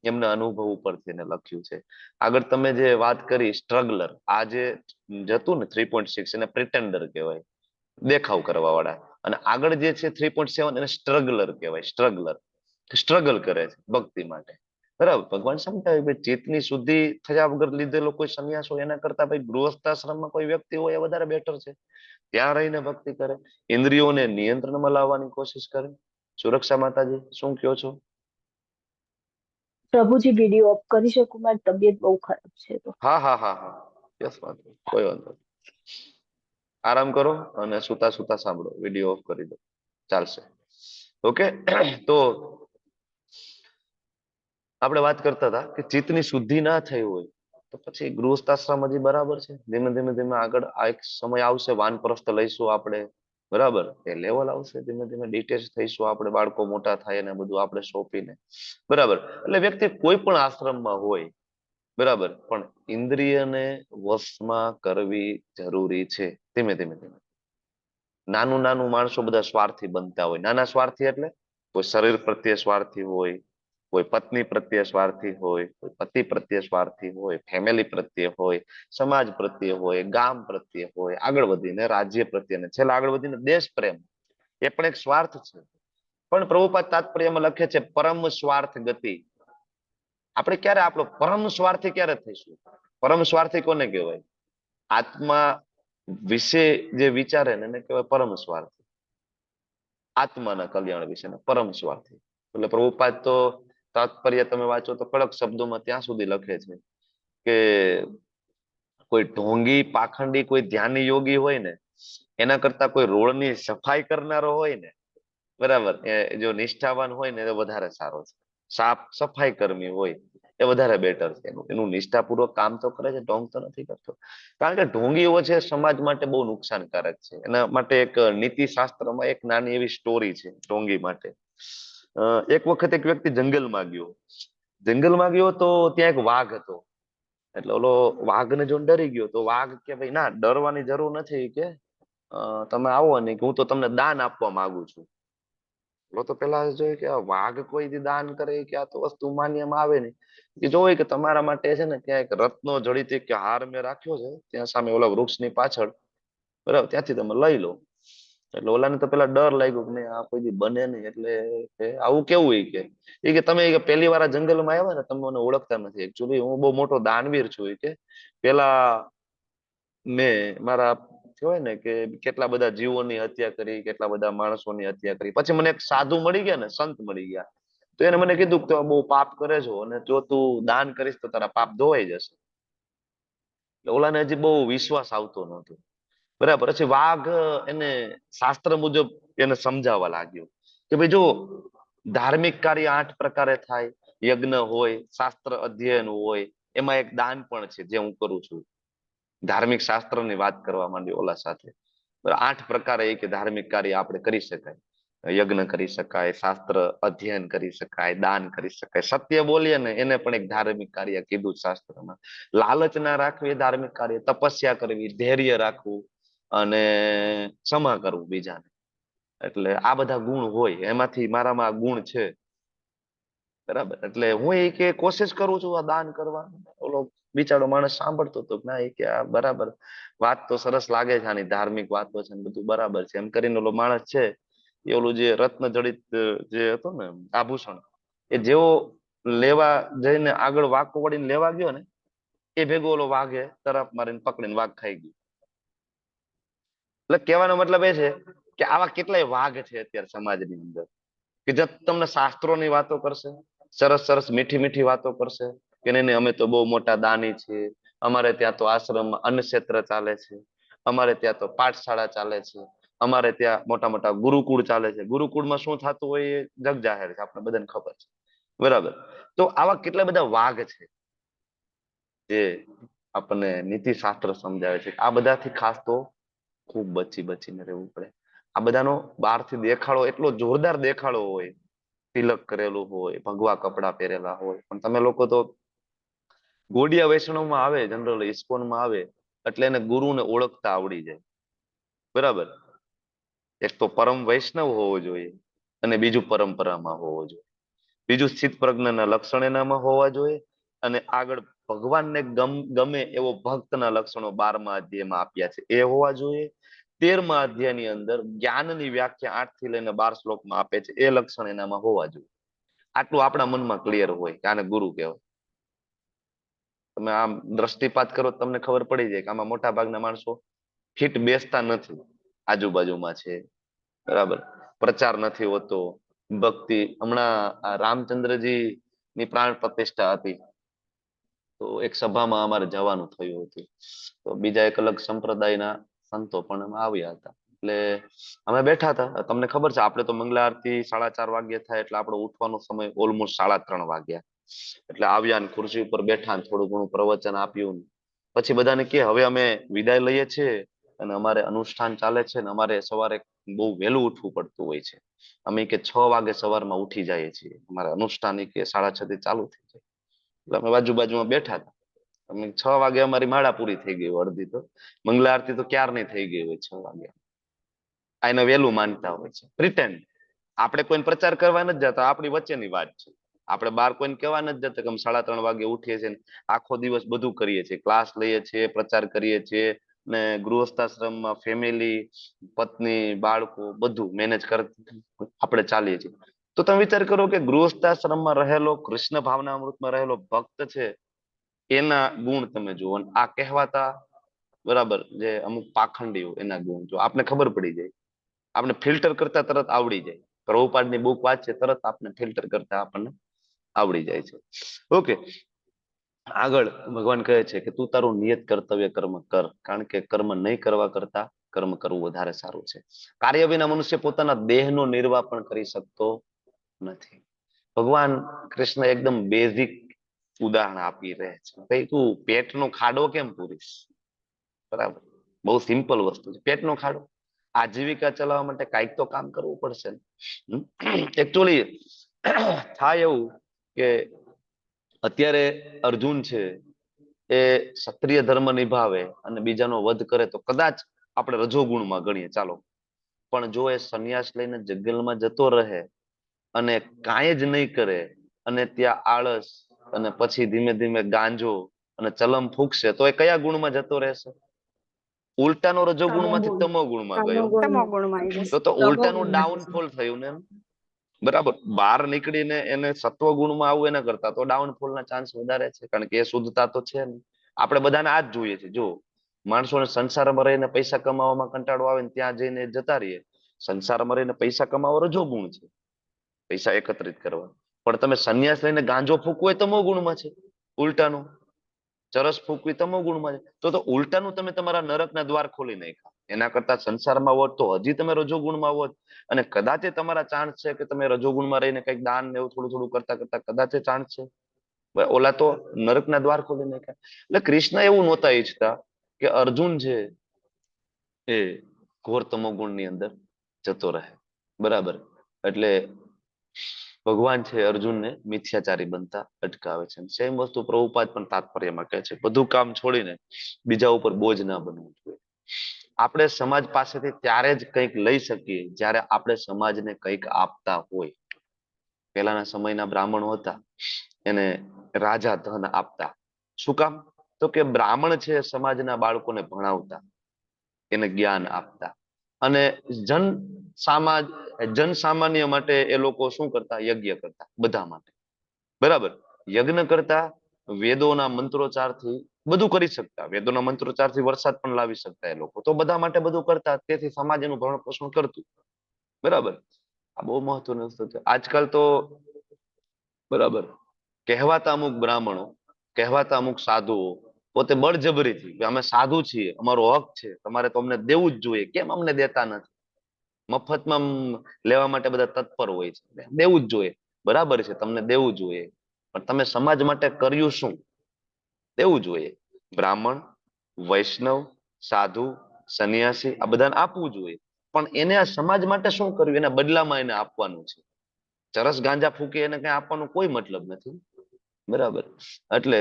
એમના અનુભવ ઉપરથી એને લખ્યું છે. આગળ તમે જે વાત કરી સ્ટ્રગલર, આ જે જતું ને 3.6, એને પ્રિટેન્ડર કહેવાય, દેખાવ કરવા વાળા. અને આગળ જે છે 3.7, એને સ્ટ્રગલર કહેવાય. સ્ટ્રગલ કરે છે ભક્તિ માટે, બરાબર. ભગવાન સમજાવે ભાઈ ચિત્તની શુદ્ધિ થયા વગર લીધેલો કોઈ સંન્યાસ હોય એના કરતા ભાઈ ગૃહસ્થાશ્રમમાં કોઈ વ્યક્તિ હોય એ વધારે બેટર છે. ત્યાં રહીને ભક્તિ કરે, ઇન્દ્રિયોને નિયંત્રણમાં લાવવાની કોશિશ કરે. સુરક્ષા માતાજી શું કહો છો? પ્રભુજી વિડીયો ઓફ કરી શકું? મારી તબિયત બહુ ખરાબ છે તો. હા હા હા હા, યસ વાંધો, કોઈ વાંધો નહીં. આરામ કરો અને સુતા સુતા સાંભળો, વિડીયો ઓફ કરી દો, ચાલશે. ઓકે. તો આપણે વાત કરતા હતા કે ચિત્તની શુદ્ધિ ના થઈ હોય તો પછી ગૃહસ્થાશ્રમ હજી બરાબર છે. ધીમે ધીમે ધીમે આગળ આ એક સમય આવશે, વાનપ્રસ્થ લઈશું આપણે, બરાબર. એ લેવલ આવશે, ધીમે ધીમે ડિટેચ થઈશું આપણે, બાળકો મોટા થાય ને બધું આપણે સોંપીને, બરાબર. એટલે વ્યક્તિ કોઈ પણ આશ્રમમાં હોય, બરાબર, પણ ઇન્દ્રિયને વશમાં કરવી જરૂરી છે. ધીમે ધીમે ધીમે નાનું નાનું માણસો બધા સ્વાર્થી બનતા હોય. નાના સ્વાર્થી એટલે કોઈ શરીર પ્રત્યે સ્વાર્થી હોય, કોઈ પત્ની પ્રત્યે સ્વાર્થી હોય, કોઈ પતિ પ્રત્યે સ્વાર્થી હોય, ફેમિલી પ્રત્યે હોય, સમાજ પ્રત્યે હોય, ગામ પ્રત્યે હોય, આગળ વધીને રાજ્ય પ્રત્યે ને છેલ્લે આગળ વધીને દેશ પ્રેમ, એ પણ એક સ્વાર્થ છે. પણ પ્રભુપાદ તાત્પર્યમાં લખે છે પરમ સ્વાર્થ ગતિ. આપણે ક્યારે આપણો પરમ સ્વાર્થી ક્યારે થઈશું? પરમ સ્વાર્થી કોને કહેવાય? આત્મા વિશે જે વિચારે ને એને કહેવાય પરમ સ્વાર્થી. આત્માના કલ્યાણ વિશે પરમ સ્વાર્થી. એટલે પ્રભુપાદ તો તાત્પર્ય તમે વાંચો તો કડક શબ્દોમાં ત્યાં સુધી લખે છે કે કોઈ ઢોંગી પાખંડી કોઈ ધ્યાની યોગી હોય ને એના કરતા કોઈ રોડની સફાઈ કરનારો હોય ને, બરાબર, એ જો નિષ્ઠાવાન હોય ને એ વધારે સારો છે. સાફ સફાઈ કર્મી હોય એ વધારે બેટર છે. એનું નિષ્ઠાપૂર્વક કામ તો કરે છે, ઢોંગ તો નથી કરતો. કારણ કે ઢોંગીઓ છે સમાજ માટે બહુ નુકસાનકારક છે. એના માટે એક નીતિ શાસ્ત્રમાં એક નાની એવી સ્ટોરી છે ઢોંગી માટે. એક વખત એક વ્યક્તિ જંગલમાં ગયો તો ત્યાં એક વાઘ હતો. એટલે ઓલો વાઘને જો ડરી ગયો તો વાઘ કે ભાઈ ના, ડરવાની જરૂર નથી, કે તમે આવો ને કે હું તો તમને દાન આપવા માંગુ છું. તો પેલા જોયું કે વાઘ કોઈ દી દાન કરે કે આ તો વસ્તુ માન્યમાં આવે નહીં. એ જોયું કે તમારા માટે છે ને ત્યાં એક રત્નો જડિત કે હાર મેં રાખ્યો છે ત્યાં સામે ઓલા વૃક્ષની પાછળ, બરાબર, ત્યાંથી તમે લઈ લો. એટલે ઓલાને તો પેલા ડર લાગ્યો કે નહીં, આ કોઈ દી બને નહીં. એટલે આવું કેવું કે તમે પહેલી વાર આ જંગલમાં આવ્યા ને, તમે મને ઓળખતા નથી. એકચ્યુઅલી હું બહુ મોટો દાનવીર છું. કે પેલા મેં મારા કહેવાય ને કે કેટલા બધા જીવોની હત્યા કરી, કેટલા બધા માણસોની હત્યા કરી. પછી મને એક સાધુ મળી ગયા ને, સંત મળી ગયા. તો એને મને કીધું કે બહુ પાપ કરે છો અને જો તું દાન કરીશ તો તારા પાપ ધોવાઈ જશે. ઓલાને હજી બહુ વિશ્વાસ આવતો નહોતો, બરાબર. પછી વાઘ એને શાસ્ત્ર મુજબ એને સમજાવવા લાગ્યો કે ભાઈ જો ધાર્મિક કાર્ય 8 પ્રકારે થાય. યજ્ઞ હોય, શાસ્ત્ર અધ્યયન હોય, એમાં એક દાન પણ છે જે હું કરું છું. ધાર્મિક શાસ્ત્રની વાત કરવા માંડી ઓલા સાથે. 8 પ્રકારે કે ધાર્મિક કાર્ય આપણે કરી શકાય. યજ્ઞ કરી શકાય, શાસ્ત્ર અધ્યયન કરી શકાય, દાન કરી શકાય, સત્ય બોલીએ ને એને પણ એક ધાર્મિક કાર્ય કીધું શાસ્ત્રમાં. લાલચ ના રાખવી એ ધાર્મિક કાર્ય, તપસ્યા કરવી, ધૈર્ય રાખવું અને ક્ષમા કરવું બીજાને. એટલે આ બધા ગુણ હોય, એમાંથી મારામાં આ ગુણ છે, બરાબર. એટલે હું એ કે કોશિશ કરું છું આ દાન કરવાની. ઓલો બિચારો માણસ સાંભળતો હતો ના, એ કે આ બરાબર વાત તો સરસ લાગે છે, આની ધાર્મિક વાતો છે, બધું બરાબર છે. એમ કરીને ઓલો માણસ છે એ ઓલું જે રત્ન જડિત જે હતો ને આભૂષણ, એ જેવો લેવા જઈને આગળ વાંકો વળીને લેવા ગયો ને, એ ભેગો ઓલો વાઘે તરફ મારીને પકડીને વાઘ ખાઈ ગયો. એટલે કહેવાનો મતલબ એ છે કે આવા કેટલાય વાઘ છે અત્યારે સમાજની અંદર કે જે તમને શાસ્ત્રોની વાતો કરશે, સરસ સરસ મીઠી મીઠી વાતો કરશે કે નહીં અમે તો બહુ મોટા દાની છીએ, અમારે ત્યાં તો આશ્રમમાં અન્ન ક્ષેત્ર ચાલે છે, અમારે ત્યાં તો પાઠશાળા ચાલે છે, અમારે ત્યાં મોટા મોટા ગુરુકુળ ચાલે છે. ગુરુકુળમાં શું થતું હોય એ જગ જાહેર છે, આપણે બધાને ખબર છે, બરાબર. તો આવા કેટલા બધા વાઘ છે જે આપણને નીતિ શાસ્ત્ર સમજાવે છે. આ બધાથી ખાસ તો ખૂબ બચીને રહેવું પડે. આ બધાનો બહારથી દેખાડો એટલો જોરદાર દેખાડો હોય, તિલક કરેલું હોય, ભગવા કપડા પહેરેલા હોય, પણ તમે લોકો તો ગોડિયા વૈષ્ણવમાં આવે, જનરલ ઇસ્કોનમાં આવે એટલે એને ગુરુને ઓળખતા આવડી જાય, બરાબર. એક તો પરમ વૈષ્ણવ હોવો જોઈએ અને બીજું પરંપરામાં હોવો જોઈએ, બીજું સ્થિત પ્રજ્ઞાના લક્ષણ એનામાં હોવા જોઈએ, અને આગળ ભગવાનને ગમે એવો ભક્તના લક્ષણો 12મા અધ્યાયમાં આપ્યા છે એ હોવા જોઈએ. 13મા અધ્યાયની અંદર જ્ઞાનની વ્યાખ્યા 8 થી લઈને 12 શ્લોકમાં આપે છે, એ લક્ષણ એનામાં હોવા જોઈએ. આટલું આપણા મનમાં ક્લિયર હોય કે આને ગુરુ કહેવાય. તમે આમ દ્રષ્ટિપાત કરો તમને ખબર પડી જાય કે આમાં મોટા ભાગના માણસો ફિટ બેસતા નથી, આજુબાજુમાં છે, બરાબર. પ્રચાર નથી હોતો, ભક્તિ. હમણાં રામચંદ્રજી ની પ્રાણ પ્રતિષ્ઠા હતી, તો એક સભામાં અમારે જવાનું થયું હતું. તો બીજા એક અલગ સંપ્રદાયના સંતો પણ આવ્યા હતા. એટલે અમે બેઠા હતા. તમને ખબર છે આપણે તો મંગલા આરતી 4:30 વાગ્યે થાય એટલે આપણો ઉઠવાનો સમય ઓલમોસ્ટ 3:30 વાગ્યા. એટલે આવ્યા ને ખુરશી ઉપર બેઠા, થોડું ઘણું પ્રવચન આપ્યું. પછી બધાને કે હવે અમે વિદાય લઈએ છીએ અને અમારે અનુષ્ઠાન ચાલે છે ને અમારે સવારે બહુ વહેલું ઉઠવું પડતું હોય છે. અમે કે 6 વાગે સવારમાં ઉઠી જઈએ છીએ, અમારે અનુષ્ઠાન કે 6:30 થી ચાલુ થઈ જાય. એટલે અમે બાજુમાં બેઠા હતા. અમે 6 વાગે અમારી માળા પૂરી થઈ ગઈ અડધી. તો મંગલા આરતી તો ક્યારની થઈ ગઈ હોય 6 વાગે. આને વહેલું માનતા હોય છે, પ્રિટેન્ડ. આપણે કોઈ પ્રચાર કરવા નથી જતા, આપણી વચ્ચેની વાત છે, આપણે બહાર કોઈને કહેવા નથી જતા કે અમે 3:30 વાગે ઉઠીએ છીએ ને આખો દિવસ બધું કરીએ છીએ, ક્લાસ લઈએ છીએ, પ્રચાર કરીએ છીએ ને ગૃહસ્થાશ્રમમાં ફેમિલી, પત્ની, બાળકો બધું મેનેજ કર આપણે ચાલીએ છીએ. તો તમે વિચાર કરો કે ગૃહસ્થાશ્રમમાં રહેલો કૃષ્ણ ભાવનામૃતમાં રહેલો ભક્ત છે એના ગુણ તમે જુઓ, અને આ કહેવાતા બરાબર જે અમુક પાખંડીઓ એના ગુણ જો આપને ખબર પડી જાય, આપણે ફિલ્ટર કરતા તરત આવડી જાય. પ્રભુપાદની બુક વાંચીએ તરત આપણે ફિલ્ટર કરતા આપણને આવડી જાય છે. ઓકે, આગળ ભગવાન કહે છે કે તું તારું નિયત કર્તવ્ય કર્મ કર, કારણ કે કર્મ નહીં કરવા કરતા કર્મ કરવું વધારે સારું છે. કાર્ય વિના મનુષ્ય પોતાના દેહનો નિર્વાહ પણ કરી શકતો નથી. ભગવાન કૃષ્ણ એકદમ બેઝિક ઉદાહરણ આપી રહ્યા છે. ભાઈ તું પેટનો ખાડો કેમ પૂરીશ? બરાબર, બહુ સિમ્પલ વસ્તુ છે. પેટનો ખાડો, આજીવિકા ચલાવવા માટે કાંઈક તો કામ કરવું પડશે. એકચ્યુઅલી થાય એવું કે અત્યારે અર્જુન છે એ ક્ષત્રિય ધર્મ નિભાવે અને બીજાનો વધ કરે તો કદાચ આપણે રજોગુણમાં ગણીએ ચાલો, પણ જો એ સંન્યાસ લઈને જંગલમાં જતો રહે અને કાંઈ જ નહીં કરે અને ત્યાં આળસ અને પછી ધીમે ધીમે ગાંજો અને ચલમ ફૂંકશે તો એ કયા ગુણમાં જતો રહેશે? ઉલટાનો રજોગુણમાંથી તમો ગુણમાં ગયો. તમો ગુણમાં આવી જશે. તો ઉલટાનું ડાઉનફોલ થયું ને. બરાબર, બહાર નીકળીને એને સત્વ ગુણમાં આવવું એના કરતા તો ડાઉનફોલ ના ચાન્સ વધારે છે, કારણ કે એ શુદ્ધતા તો છે ને. આપણે બધાને આ જ જોઈએ છે. જો માણસોને સંસારમાં રહીને પૈસા કમાવામાં કંટાળો આવે ને ત્યાં જઈને જતા રહીએ. સંસારમાં રહીને પૈસા કમાવો રજોગુણ છે, પૈસા એકત્રિત કરવા. પણ તમે સંન્યાસ લઈને ગાંજો ફૂકવો એ તમો ગુણમાં છે, ઉલટાનું ચરસ ફૂકવી તમો ગુણમાં છે. તો ઉલટાનું તમે તમારા નરકના દ્વાર ખોલી નાખ્યા. એના કરતા સંસારમાં હોત તો હજી તમે રજોગુણમાં હોત, અને કદાચ તમારા ચાન્સ છે કે તમે રજોગુણમાં રહીને કંઈક દાન ને એવું થોડું થોડું કરતા કરતા કદાચ ચાન્સ છે. ઓલા તો નરકના દ્વાર ખોલી નાખ્યા. એટલે કૃષ્ણ એવું નહોતા ઈચ્છતા કે અર્જુન છે એ ઘોર તમો ગુણની અંદર જતો રહે. બરાબર, એટલે ભગવાન છે અર્જુનને મિથ્યાચારી બનતા અટકાવે છે. સેમ વસ્તુ પ્રભુપાદ પણ તાત્પર્યમાં કહે છે, બધું કામ છોડીને બીજા ઉપર બોજ ના બનવું જોઈએ. આપણે સમાજ પાસેથી ત્યારે જ કંઈક લઈ શકીએ જ્યારે આપણે સમાજને કંઈક આપતા હોય. પહેલાના સમયના બ્રાહ્મણો હતા, એને રાજા ધન આપતા. શું કામ? તો કે બ્રાહ્મણ છે સમાજના બાળકોને ભણાવતા, એને જ્ઞાન આપતા, અને જન સામાન્ય માટે એ લોકો શું કરતા? યજ્ઞ કરતા બધા માટે. બરાબર, યજ્ઞ કરતા, વેદોના મંત્રોચ્ચારથી બધું કરી શકતા, વેદોના મંત્રોચ્ચારથી વરસાદ પણ લાવી શકતા એ લોકો. તો બધા માટે બધું કરતા, તેથી સમાજ એનું ભરણ પોષણ કરતું. બરાબર, આ બહુ મહત્વનું વસ્તુ છે. આજકાલ તો બરાબર કહેવાતા અમુક બ્રાહ્મણો, કહેવાતા અમુક સાધુઓ પોતે બળજબરીથી અમે સાધુ છીએ, અમારો હક છે, તમારે તો અમને દેવું જ જોઈએ, કેમ અમને દેતા નથી? મફતમાં લેવા માટે બધા તત્પર હોય છે, દેવું જ જોઈએ. બરાબર છે, તમને દેવું જોઈએ, પણ તમે સમાજ માટે કર્યું શું? દેવું જોઈએ. બ્રાહ્મણ, વૈષ્ણવ, સાધુ, સંન્યાસી આ બધાને આપવું જોઈએ, પણ એને આ સમાજ માટે શું કર્યું એના બદલામાં એને આપવાનું છે. ચરસ ગાંજા ફૂકી એને કઈ આપવાનો કોઈ મતલબ નથી. બરાબર, એટલે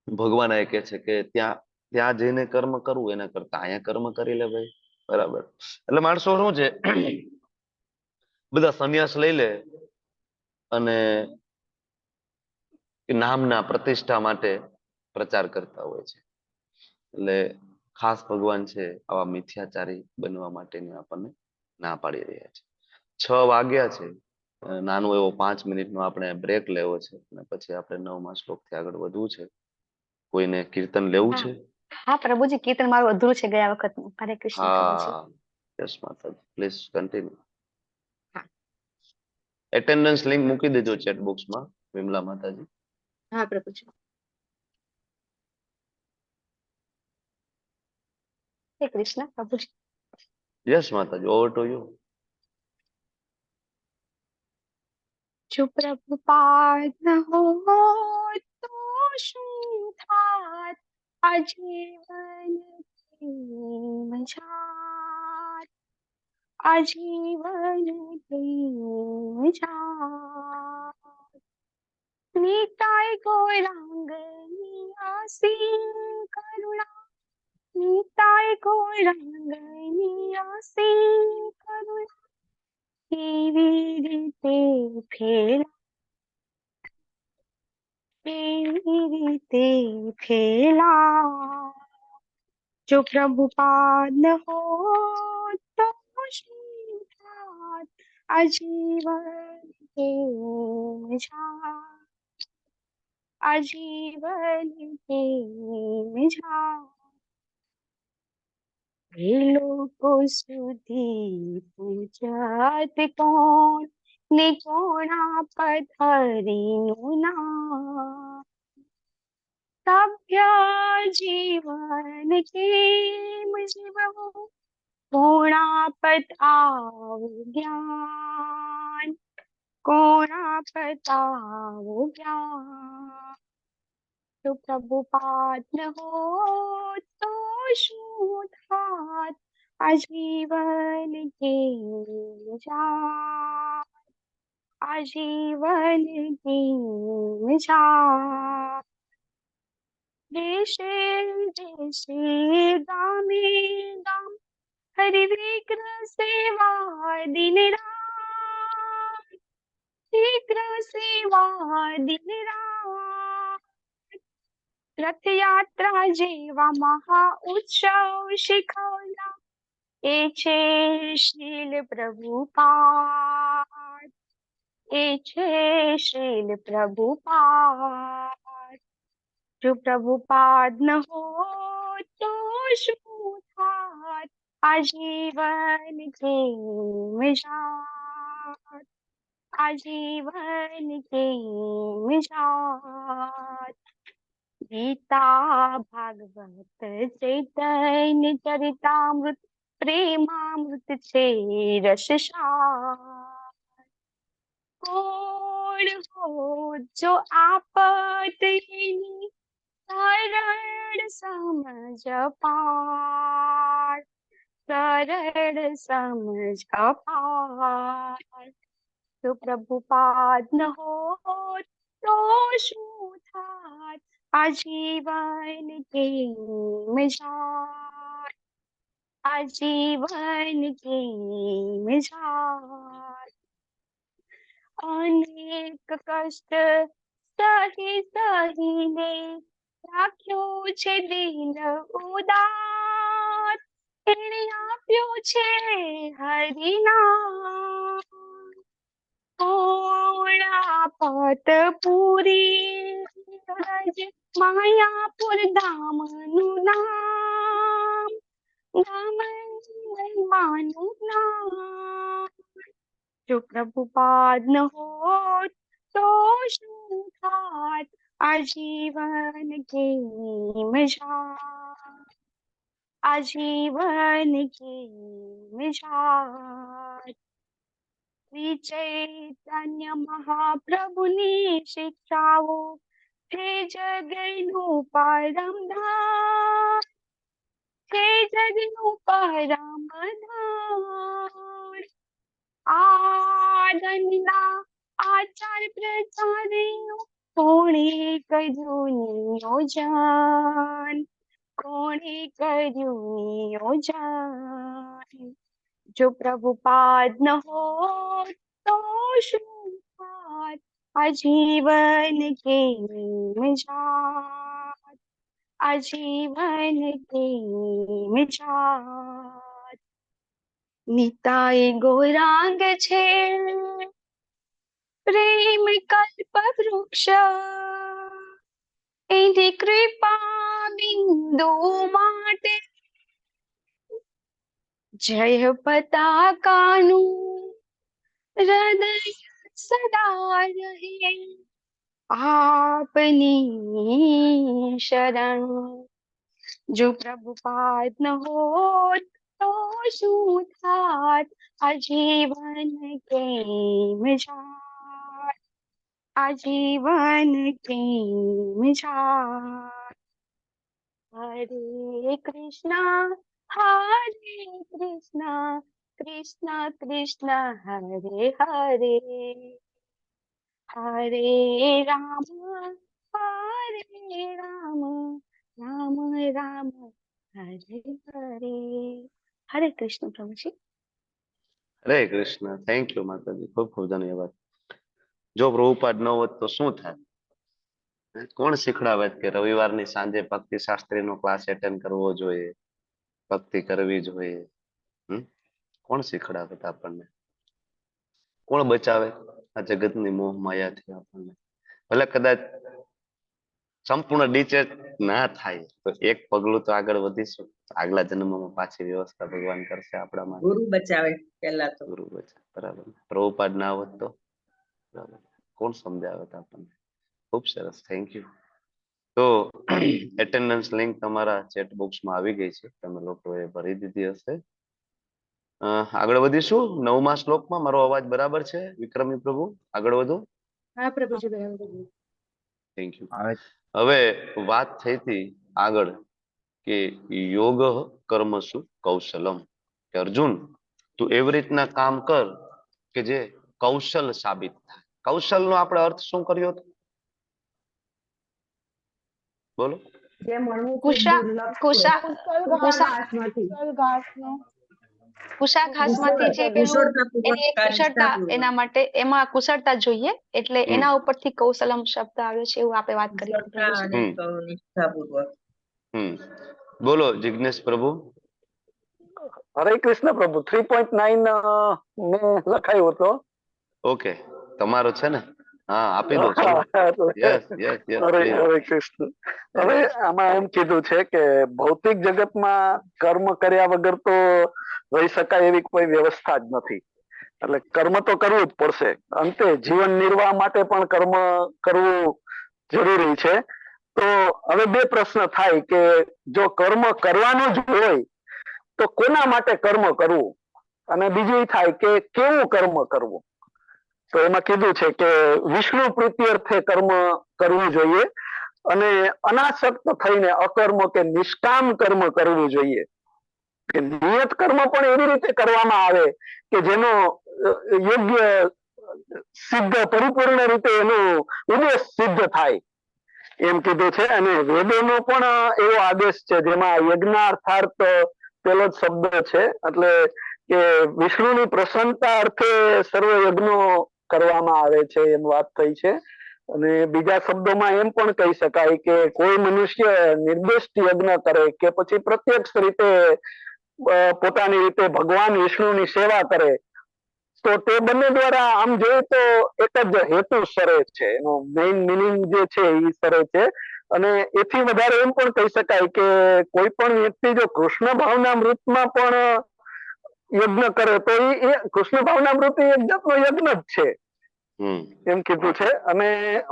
ભગવાન એ કહે છે કે ત્યાં ત્યાં જઈને કર્મ કરવું એના કરતા અહીંયા કર્મ કરી લે ભાઈ. બરાબર, એટલે માણસો શું છે બધા સંન્યાસ લઈ લે અને નામના પ્રતિષ્ઠા માટે પ્રચાર કરતા હોય છે. એટલે ખાસ ભગવાન છે આવા મિથ્યાચારી બનવા માટેની આપણને ના પાડી રહ્યા છે. 6 વાગ્યા છે, નાનો એવો 5 મિનિટનો આપણે બ્રેક લેવો છે અને પછી આપણે 9મા શ્લોકથી આગળ વધવું છે. કોઈને કીર્તન લેવું છે? હા પ્રભુજી, કીર્તન મારું અધૂરું છે ગયા વખતનું. હરે કૃષ્ણ પ્રભુજી. હા, યસ માતાજી, પ્લીઝ કન્ટિન્યુ. હા. એટેન્ડન્સ લિંક મૂકી દેજો ચેટ બોક્સમાં વિમલા માતાજી. હા પ્રભુજી. હરે કૃષ્ણ પ્રભુજી. યસ માતાજી, ઓવર ટુ યુ. જો પ્રભુપાદ ન હોત તો શું થાત, આ જીવન કેમ જાત, આ જીવન કેમ જાત. નિતાય ગૌરાંગની આસી કરુણા, નિતાય ગૌરાંગની આસી કરુણા, કેવી રીતે ફેરા फैला, जो प्रभुपाद न हो तो શું થાત, આજીવન કેમ જાત, આજીવન કેમ જાત, એ લોકો સુધી પૂજાત કોણ ને કોણા પથરીનું નામ, સભ્ય જીવન કેમ જીવવું, કોણાપત આવું જ્ઞાન, કોણાપત આવું જ્ઞાન, જો પ્રભુપાદ ન હોત તો શું થાત, આજીવન કેમ જાત, આજીવન કેમ જાત, દેશે દેશે ગામે ગામ, હરિ વિગ્રહ સેવા દિન રાત, વિગ્રહ સેવા દિન રાત, રથયાત્રા જેવા મહા ઉત્સવ શીખવલા, એ છે શીલ પ્રભુપાદ, એ છે શીલ પ્રભુપાદ, જો પ્રભુપાદ ન હોત તો શું થાત, આજીવન કેમ જાત, આજીવન કેમ જાત, ગીતા ભાગવત ચૈતન્ય ચરિતામૃત પ્રેમામૃત છે રસસાર, કોણ હોત જો આપત એની સરળ સમજ પાર, સરળ સમજ પાર, જો પ્રભુપાદ ન હોત તો શું થાત, આજીવન કેમ જાત, આજીવન કેમ જાત, અનેક કષ્ટ સહી સહીને રાખ્યું છે દિલ ઉદાર, એણે આપ્યું છે હરિનામ, કોણાપત પૂરી રજ માયાપુર ધામનું નામ, ગામ મહિમાનું નામ, જો પ્રભુપાદ ન હોત તો શું થાત, આજીવન કેમ જાત, આજીવન કેમ જાત, શ્રી ચૈતન્ય મહાપ્રભુની શિક્ષાઓ છે જગનું પરમ ધામ, છે જગનું પરમ ધામ, આનંદના આચાર પ્રચાર્યો કોણે કર્યું નિયોજન, કોણે કર્યું નિયોજન, જો પ્રભુપાદ ન હોત તો શું થાત, આજીવન કેમ જાત, આજીવન કેમ જાત, નિતાય ગૌરાંગ છે પ્રેમ કલ્પ વૃક્ષ, એની કૃપા બિંદુ માટે જય પતાકાનું હૃદય સદા રહે, આપની શરણ, જો પ્રભુપાદ ન હોત તો શું થાત, આજીવન કેમ જાત, આજીવન કેમ જાત, હરે કૃષ્ણ કૃષ્ણ કૃષ્ણ હરે હરે, હરે રામ રામ રામ હરે હરે, હરે કૃષ્ણ પ્રભુજી. હરે કૃષ્ણ. થેન્ક યુ માતાજી, ખૂબ ખૂબ ધન્યવાદ. જો પ્રભુપાદ ન હોત તો શું થાય? કોણ શીખડાવે કે રવિવારની સાંજે ભક્તિ શાસ્ત્રીનો ક્લાસ એટેન્ડ કરવો જોઈએ, ભક્તિ કરવી જોઈએ? કોણ શીખડાવે આપણને? કોણ બચાવે આ જગતની મોહ માયાથી આપણને? ભલે કદાચ સંપૂર્ણ ડિચેચ ના થાય તો એક પગલું તો આગળ વધીશું. આગલા જન્મમાં પાછી વ્યવસ્થા ભગવાન કરશે આપણા માટે. ગુરુ બચાવે પહેલા તો. ગુરુ બચાવે, બરાબર. પ્રભુપાદ ના હોત તો બરાબર કોણ સમજાવે આપણને? ખૂબ સરસ, થેન્ક યુ. તો એટેન્ડન્સ લિંક તમારા ચેટ બોક્સમાં આવી ગઈ છે, તમે લોકોએ ભરી દીધી હશે. આગળ વધીશું 9મા શ્લોકમાં. મારો અવાજ બરાબર છે વિક્રમી પ્રભુ? આગળ વધો. હા પ્રભુજી બરાબર. Thank you. આવે હવે વાત થઈ હતી આગળ કે યોગ કર્મસુ કૌશલમ, કે અર્જુન તું એવી રીતના કામ કર કે જે કૌશલ સાબિત થાય. કૌશલનો આપણે અર્થ શું કર્યો હતો? બોલો. જે મળવું ખૂબ કુશા દુર્લભ છે. કુશા કુશા ઘાસમાંથી. કુશા ઘાસમાંથી જે પેલું એની એક કુશળતા, નિષ્ઠાપૂર્વક. એના માટે એમાં કુશળતા જોઈએ એટલે હમ. એના ઉપરથી કૌશલમ શબ્દ આવ્યો છે એવું આપણે વાત કરી હતી કુશળતા પ્રભુજી. અને નિષ્ઠાપૂર્વક. બોલો જિજ્ઞેશ પ્રભુ. હરે કૃષ્ણ પ્રભુ 3.9 મેં લખાયો હતો. ઓકે, તમારો છે ને? હા, આપી દો. ચલો. Yes yes yes. હરે કૃષ્ણ. હવે આમાં એમ કીધું છે કે ભૌતિક જગતમાં કર્મ કર્યા વગર તો રહી શકાય એવી કોઈ વ્યવસ્થા જ નથી. એટલે કર્મ તો કરવું જ પડશે. અંતે જીવન નિર્વાહ માટે પણ કર્મ કરવું જરૂરી છે. તો હવે બે પ્રશ્ન થાય કે જો કર્મ કરવાનું જ હોય તો કોના માટે કર્મ કરવું, અને બીજું થાય કે કેવું કર્મ કરવું. તો એમાં કીધું છે કે વિષ્ણુ પ્રીત્યર્થે કર્મ કરવું જોઈએ અને અનાસક્ત થઈને અકર્મ કે નિષ્કામ કર્મ કરવું જોઈએ. કે નિયત કર્મ પણ એવી રીતે કરવામાં આવે કે જેનો યોગ્ય સિદ્ધ પરિપૂર્ણ રીતે એનો ઉદ્દેશ સિદ્ધ થાય એમ કીધું છે. અને વેદોનો પણ એવો આદેશ છે જેમાં યજ્ઞાર્થાર્થ પેલો જ શબ્દ છે, એટલે કે વિષ્ણુની પ્રસન્નતા અર્થે સર્વ યજ્ઞો કરવામાં આવે છે એમ વાત થઈ છે. અને બીજા શબ્દોમાં એમ પણ કહી શકાય કે કોઈ મનુષ્ય નિર્દિષ્ટ યજ્ઞ કરે કે પછી પ્રત્યક્ષ રીતે પોતાની રીતે ભગવાન વિષ્ણુની સેવા કરે તો તે બંને દ્વારા આમ જોઈએ તો એક જ હેતુ સરે છે, એનો મેઇન મિનિંગ જે છે એ સરે છે. અને એથી વધારે એમ પણ કહી શકાય કે કોઈ પણ વ્યક્તિ જો કૃષ્ણ ભાવના મૃતમાં પણ યજ્ઞ કરે તો એ કૃષ્ણ ભાવના મૃત એક જાતનો યજ્ઞ જ છે એમ કીધું છે. અને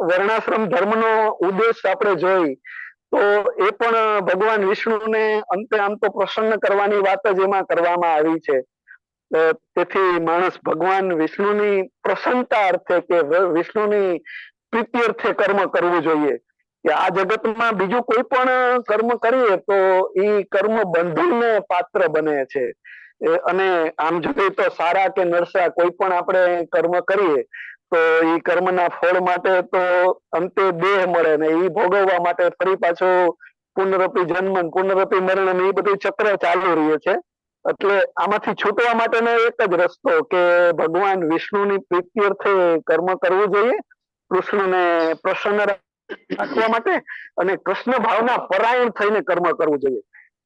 વર્ણાશ્રમ ધર્મનો ઉદ્દેશ આપણે જોઈ તો એ પણ ભગવાન વિષ્ણુને અંતે આમ તો પ્રસન્ન કરવાની વાત જ એમાં કરવામાં આવી છે. તેથી માણસ ભગવાન વિષ્ણુની પ્રસન્નતા અર્થે કે વિષ્ણુની પ્રીતિ અર્થે કર્મ કરવું જોઈએ. કે આ જગતમાં બીજું કોઈ પણ કર્મ કરીએ તો એ કર્મ બંધનને પાત્ર બને છે. અને આમ જોઈએ તો સારા કે નરસા કોઈ પણ આપણે કર્મ કરીએ તો એ કર્મના ફળ માટે તો અંતે દેહ મળે ને એ ભોગવવા માટે ફરી પાછો પુનરપી જન્મ પુનરપી મરણ એ બધું ચક્ર ચાલુ રહ્યું છે. એટલે આમાંથી છૂટવા માટેનો એક જ રસ્તો કે ભગવાન વિષ્ણુની પ્રીતિ અર્થે કર્મ કરવું જોઈએ, કૃષ્ણને પ્રસન્ન રાખવા માટે, અને કૃષ્ણ ભાવના પરાયણ થઈને કર્મ કરવું જોઈએ.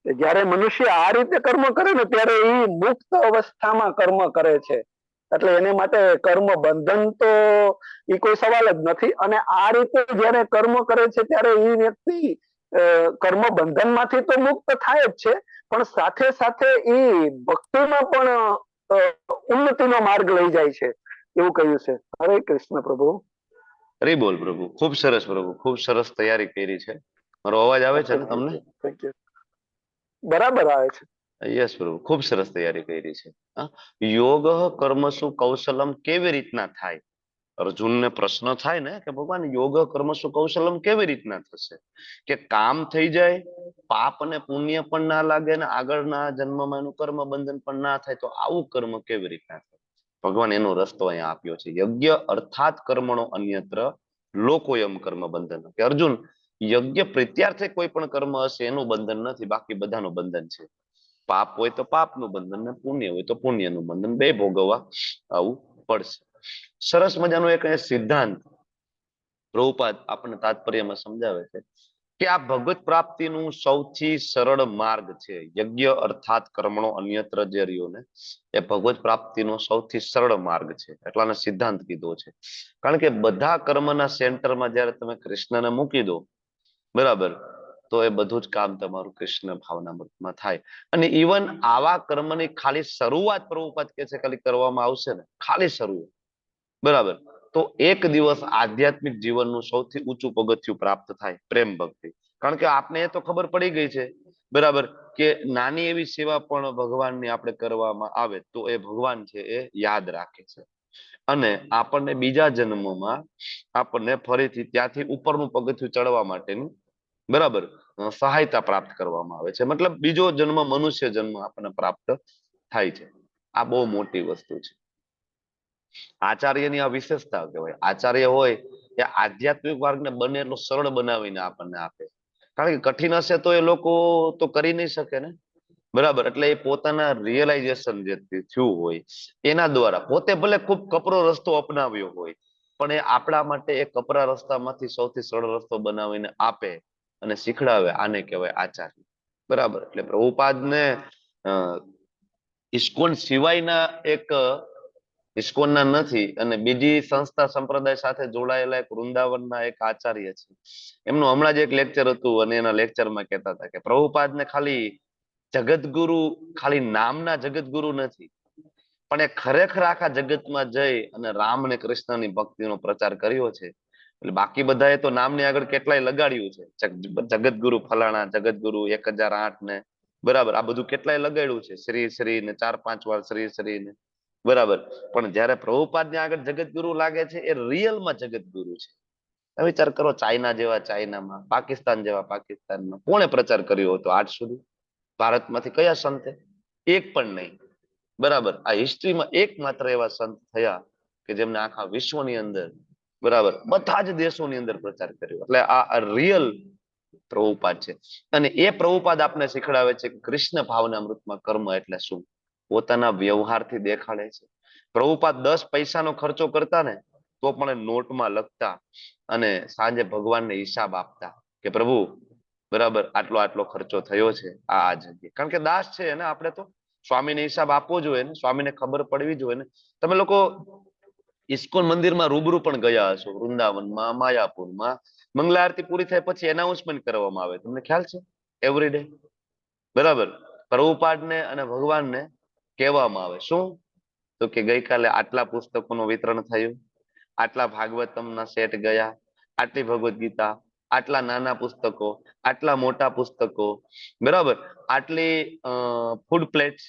જયારે મનુષ્ય આ રીતે કર્મ કરે ને ત્યારે એ મુક્ત અવસ્થામાં કર્મ કરે છે. એટલે એને માટે કર્મ બંધન તો એ કોઈ સવાલ જ નથી. અને આ રીતે જયારે કર્મ કરે છે ત્યારે એ વ્યક્તિ કર્મ બંધન માંથી તો મુક્ત થાય જ છે, પણ સાથે સાથે એ ભક્તિમાં પણ ઉન્નતિનો માર્ગ લઈ જાય છે એવું કહ્યું છે. હરે કૃષ્ણ પ્રભુ. હરિ બોલ પ્રભુ. ખૂબ સરસ પ્રભુ, ખૂબ સરસ તૈયારી કરી છે. મારો અવાજ આવે છે ને તમને? બરાબર આવે છે. યસ પ્રભુ, ખૂબ સરસ તૈયારી કરી છે. યોગ કર્મસુ કૌશલમ કેવી રીતના થાય? અર્જુનને પ્રશ્ન થાય ને કે ભગવાન યોગ કર્મસુ કૌશલમ કેવી રીતના થશે? કે કામ થઈ જાય, પાપ અને પુણ્ય પણ ના લાગે ને આગળના જન્મમાં એનું કર્મ બંધન પણ ના થાય, તો આવું કર્મ કેવી રીતના થાય? ભગવાન એનો રસ્તો અહીંયા આપ્યો છે. યજ્ઞ અર્થાત કર્મણો અન્યત્ર લોકોયમ કર્મ બંધન. કે અર્જુન, યજ્ઞ પ્રત્યાર્થે કોઈ પણ કર્મ હશે એનું બંધન નથી, બાકી બધાનું બંધન છે. પાપ હોય તો પાપનું બંધન ને પુણ્ય હોય તો પુણ્યનું બંધન, બે ભોગવવા આવું પડશે. સરસ મજાનો એક સિદ્ધાંત પ્રભુપાદ આપણને તાત્પર્યમાં સમજાવે છે કે આ ભગવત પ્રાપ્તિનું સૌથી સરળ માર્ગ છે. યજ્ઞ અર્થાત કર્મણો અન્યત્ર જે રહ્યો ને એ ભગવત પ્રાપ્તિનો સૌથી સરળ માર્ગ છે. એટલાનો સિદ્ધાંત કીધો છે. કારણ કે બધા કર્મના સેન્ટરમાં જયારે તમે કૃષ્ણને મૂકી દો, બરાબર, તો એ બધું જ કામ તમારું કૃષ્ણ ભાવનામૃતમાં થાય. અને ઇવન આવા કર્મની ખાલી શરૂઆત પ્રભુપાદ કે છે ખાલી કરવામાં આવશે ને, ખાલી શરૂઆત, બરાબર, તો એક દિવસ આધ્યાત્મિક જીવનનું સૌથી ઊંચું પગથિયું પ્રાપ્ત થાય, પ્રેમ ભક્તિ. કારણ કે આપને એ તો ખબર પડી ગઈ છે, બરાબર, કે નાની એવી સેવા પણ ભગવાનની આપણે કરવામાં આવે તો એ ભગવાન છે એ યાદ રાખે છે અને આપણને બીજા જન્મમાં આપણને ફરીથી ત્યાંથી ઉપરનું પગથિયું ચડવા માટેની, બરાબર, સહાયતા પ્રાપ્ત કરવામાં આવે છે. મતલબ બીજો જન્મ મનુષ્ય જન્મ આપણને પ્રાપ્ત થાય છે. આ બહુ મોટી વસ્તુ છે. આચાર્યની આ વિશેષતા કહેવાય. આચાર્ય હોય એ આધ્યાત્મિક માર્ગને બને એટલો સરળ બનાવીને આપણને આપે. કારણ કે કઠિન હશે તો એ લોકો તો કરી નહીં શકે ને, બરાબર. એટલે એ પોતાના રિયલાઇઝેશન જે થયું હોય એના દ્વારા પોતે ભલે ખૂબ કપરો રસ્તો અપનાવ્યો હોય પણ એ આપણા માટે એ કપરા રસ્તામાંથી સૌથી સરળ રસ્તો બનાવીને આપે અને શીખડાવે. આને કહેવાય આચાર્ય, બરાબર. એટલે પ્રભુપાદને ઇસ્કોન સિવાયના એક ઇસ્કોનના નથી અને બીજી સંસ્થા સંપ્રદાય સાથે જોડાયેલા એક વૃંદાવનના એક આચાર્ય છે. એમનું હમણાં જ એક લેક્ચર હતું અને એના લેક્ચરમાં કહેતા હતા કે પ્રભુપાદને ખાલી જગતગુરુ, ખાલી નામના જગતગુરુ નથી, પણ એ ખરેખર આખા જગતમાં જઈ અને રામ અને કૃષ્ણની ભક્તિનો પ્રચાર કર્યો છે. એટલે બાકી બધાએ તો નામની આગળ કેટલાય લગાડ્યું છે, જગતગુરુ ફલાણા, જગતગુરુ 1008 ને, બરાબર, આ બધું કેટલાય લગાડ્યું છે, શ્રી શ્રી ને 4-5 વાર શ્રી શ્રી ને, બરાબર. પણ જયારે પ્રભુપાદને આગળ જગતગુરુ લાગે છે એ રિયલમાં જગતગુરુ છે. વિચાર કરો, ચાઇના જેવા ચાઇનામાં, પાકિસ્તાન જેવા પાકિસ્તાનમાં કોણે પ્રચાર કર્યો હતો આજ સુધી? ભારતમાંથી કયા સંતે? એક પણ નહીં, બરાબર. આ હિસ્ટ્રીમાં એકમાત્ર એવા સંત થયા કે જેમને આખા વિશ્વની અંદર, બરાબર, બધા જ દેશોની અંદર પ્રચાર કર્યો. એટલે આ રિયલ પ્રભુપાદ છે. અને એ પ્રભુપાદ આપને શીખડાવે છે કે કૃષ્ણ ભાવનામૃતમાં કર્મ એટલે શું, પોતાના વ્યવહારથી દેખાડે છે. પ્રભુપાદ 10 પૈસાનો ખર્ચો કરતા ને તો પણ નોટમાં લખતા અને સાંજે ભગવાનને હિસાબ આપતા કે પ્રભુ, બરાબર, આટલો આટલો ખર્ચો થયો છે આ જગ્યાએ. કારણ કે દાસ છે ને, આપણે તો સ્વામીને હિસાબ આપવો જોઈએ ને, સ્વામીને ખબર પડવી જોઈએ ને. તમે લોકો ઇસ્કોન મંદિરમાં રૂબરૂ પણ ગયા હશો, વૃંદાવનમાં, માયાપુરમાં. મંગલા આરતી પૂરી થાય પછી એનાઉન્સમેન્ટ કરવામાં આવે, તમને ખ્યાલ છે? એવરી ડે, બરાબર. પ્રભુપાદને અને ભગવાનને કહેવામાં આવે શું? તો કે ગઈકાલે આટલા પુસ્તકોનું વિતરણ થયું, આટલા ભાગવતમના સેટ ગયા, આટલી ભગવદ્ ગીતા, આટલા નાના પુસ્તકો, આટલા મોટા પુસ્તકો, બરાબર, આટલી ફૂડ પ્લેટ્સ.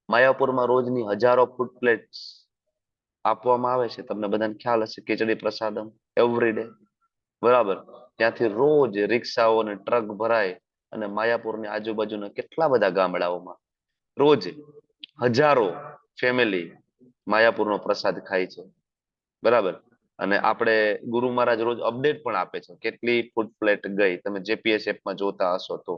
માયાપુરમાં રોજની હજારો ફૂડ પ્લેટ્સ આપવામાં આવે છે. તમને બધાને ખ્યાલ હશે, ખીચડી પ્રસાદમ એવરી ડે, બરાબર. ત્યાંથી રોજ રિક્ષાઓ અને ટ્રક ભરાય અને માયાપુરની આજુબાજુના કેટલા બધા ગામડાઓમાં રોજ હજારો ફેમિલી માયાપુરનો પ્રસાદ ખાય છે, બરાબર. અને આપણે ગુરુ મહારાજ રોજ અપડેટ પણ આપે છે કેટલી ફૂડ પ્લેટ ગઈ. તમે જીપીએસ એપમાં જોતા હશો તો.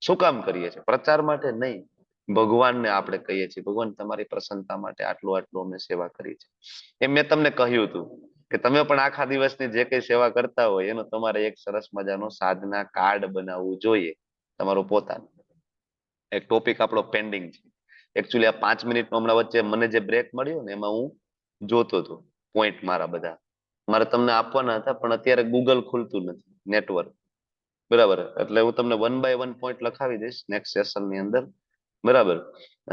શું કામ કરીએ છીએ? પ્રચાર માટે નહીં, ભગવાનને આપણે કહીએ છીએ ભગવાન તમારી પ્રસન્નતા માટે આટલું આટલું અમે સેવા કરી છે. એમ મેં તમને કહ્યું હતું કે તમે પણ આખા દિવસની જે કઈ સેવા કરતા હોય એનો તમારે એક સરસ મજાનો સાધના કાર્ડ બનાવવું જોઈએ, તમારું પોતાનું. એક ટોપિક આપણો પેન્ડિંગ છે. એકચ્યુઅલી આ 5 મિનિટનો હમણાં વચ્ચે મને જે બ્રેક મળ્યો ને એમાં હું જોતો હતો પોઈન્ટ મારા બધા, મારે તમને આપવાના હતા પણ અત્યારે ગૂગલ ખુલતું નથી, નેટવર્ક, બરાબર. એટલે હું તમને 1 by 1 પોઈન્ટ લખાવી દઈશ નેક્સ્ટ સેશનની અંદર, બરાબર.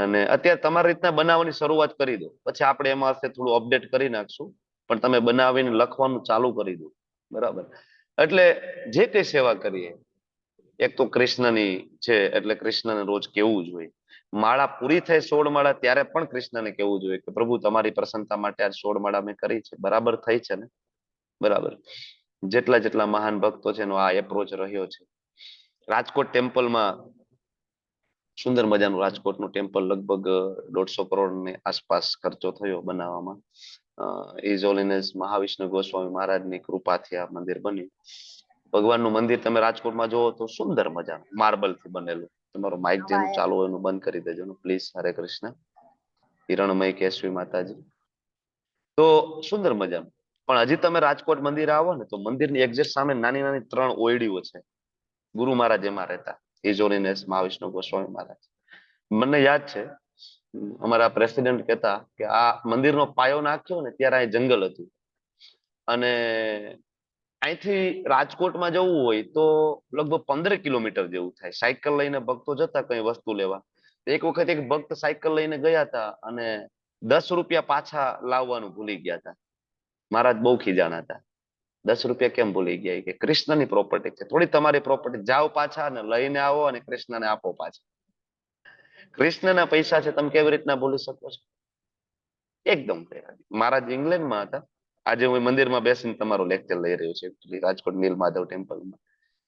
અને અત્યારે તમારી રીતના બનાવવાની શરૂઆત કરી દો, પછી આપણે એમાં થોડું અપડેટ કરી નાખશું, પણ તમે બનાવીને લખવાનું ચાલુ કરી દો, બરાબર. એટલે જે કઈ સેવા કરીએ, એક તો કૃષ્ણની છે એટલે કૃષ્ણને રોજ કેવું જોઈએ. માળા પૂરી થાય 16 માળા ત્યારે પણ કૃષ્ણને કેવું જોઈએ કે પ્રભુ તમારી પ્રસન્નતા માટે આ 16 માળા મેં કરી છે, બરાબર થઈ છે ને, બરાબર. જેટલા મહાન ભક્તો છે એનો આ એપ્રોચ રહ્યો છે. રાજકોટ ટેમ્પલમાં સુંદર મજાનું રાજકોટનું ટેમ્પલ લગભગ 150 કરોડની આસપાસ ખર્ચો થયો બનાવવામાં. ઇઝ હોલીનેસ મહાવિષ્ણુ ગોસ્વામી મહારાજની કૃપાથી આ મંદિર બન્યું. ભગવાનનું મંદિર તમે રાજકોટમાં જોવો તો સુંદર મજાનું માર્બલથી બનેલું. તમારો માઇક જેનું ચાલુ હોય એનું બંધ કરી દેજો પ્લીઝ. હરે કૃષ્ણ. હિરણમય કેશવી માતાજી. તો સુંદર મજાનું પણ હજી તમે રાજકોટ મંદિર આવો ને તો મંદિરની એક્ઝેક્ટ સામે નાની નાની 3 ઓયડીઓ છે. ગુરુ મહારાજ એમાં રહેતા, હિઝ હોલીનેસ મહાવિષ્ણુ ગોસ્વામી મહારાજ. મને યાદ છે અમારા પ્રેસિડેન્ટ કહેતા કે આ મંદિરનો પાયો નાખ્યો ને ત્યારે અહીં જંગલ હતું, અને અહીંથી રાજકોટમાં જવું હોય તો લગભગ 15 કિલોમીટર જેવું થાય. સાયકલ લઈને ભક્તો જતા કઈ વસ્તુ લેવા. એક વખત એક ભક્ત સાયકલ લઈને ગયા હતા અને 10 રૂપિયા પાછા લાવવાનું ભૂલી ગયા હતા. મહારાજ બહુ ખીજાણા હતા. 10 રૂપિયા કેમ ભૂલી ગયા? કે કૃષ્ણની પ્રોપર્ટી છે, થોડી તમારી પ્રોપર્ટી. જાઓ પાછા ને લઈને આવો અને કૃષ્ણને આપો પાછા. કૃષ્ણના પૈસા છે, તમે કેવી રીતના ભૂલી શકો છો? એકદમ. મહારાજ ઇંગ્લેન્ડમાં હતા. આજે હું મંદિરમાં બેસીને તમારો લેક્ચર લઈ રહ્યો છું, રાજકોટ નીલ માધવ ટેમ્પલમાં.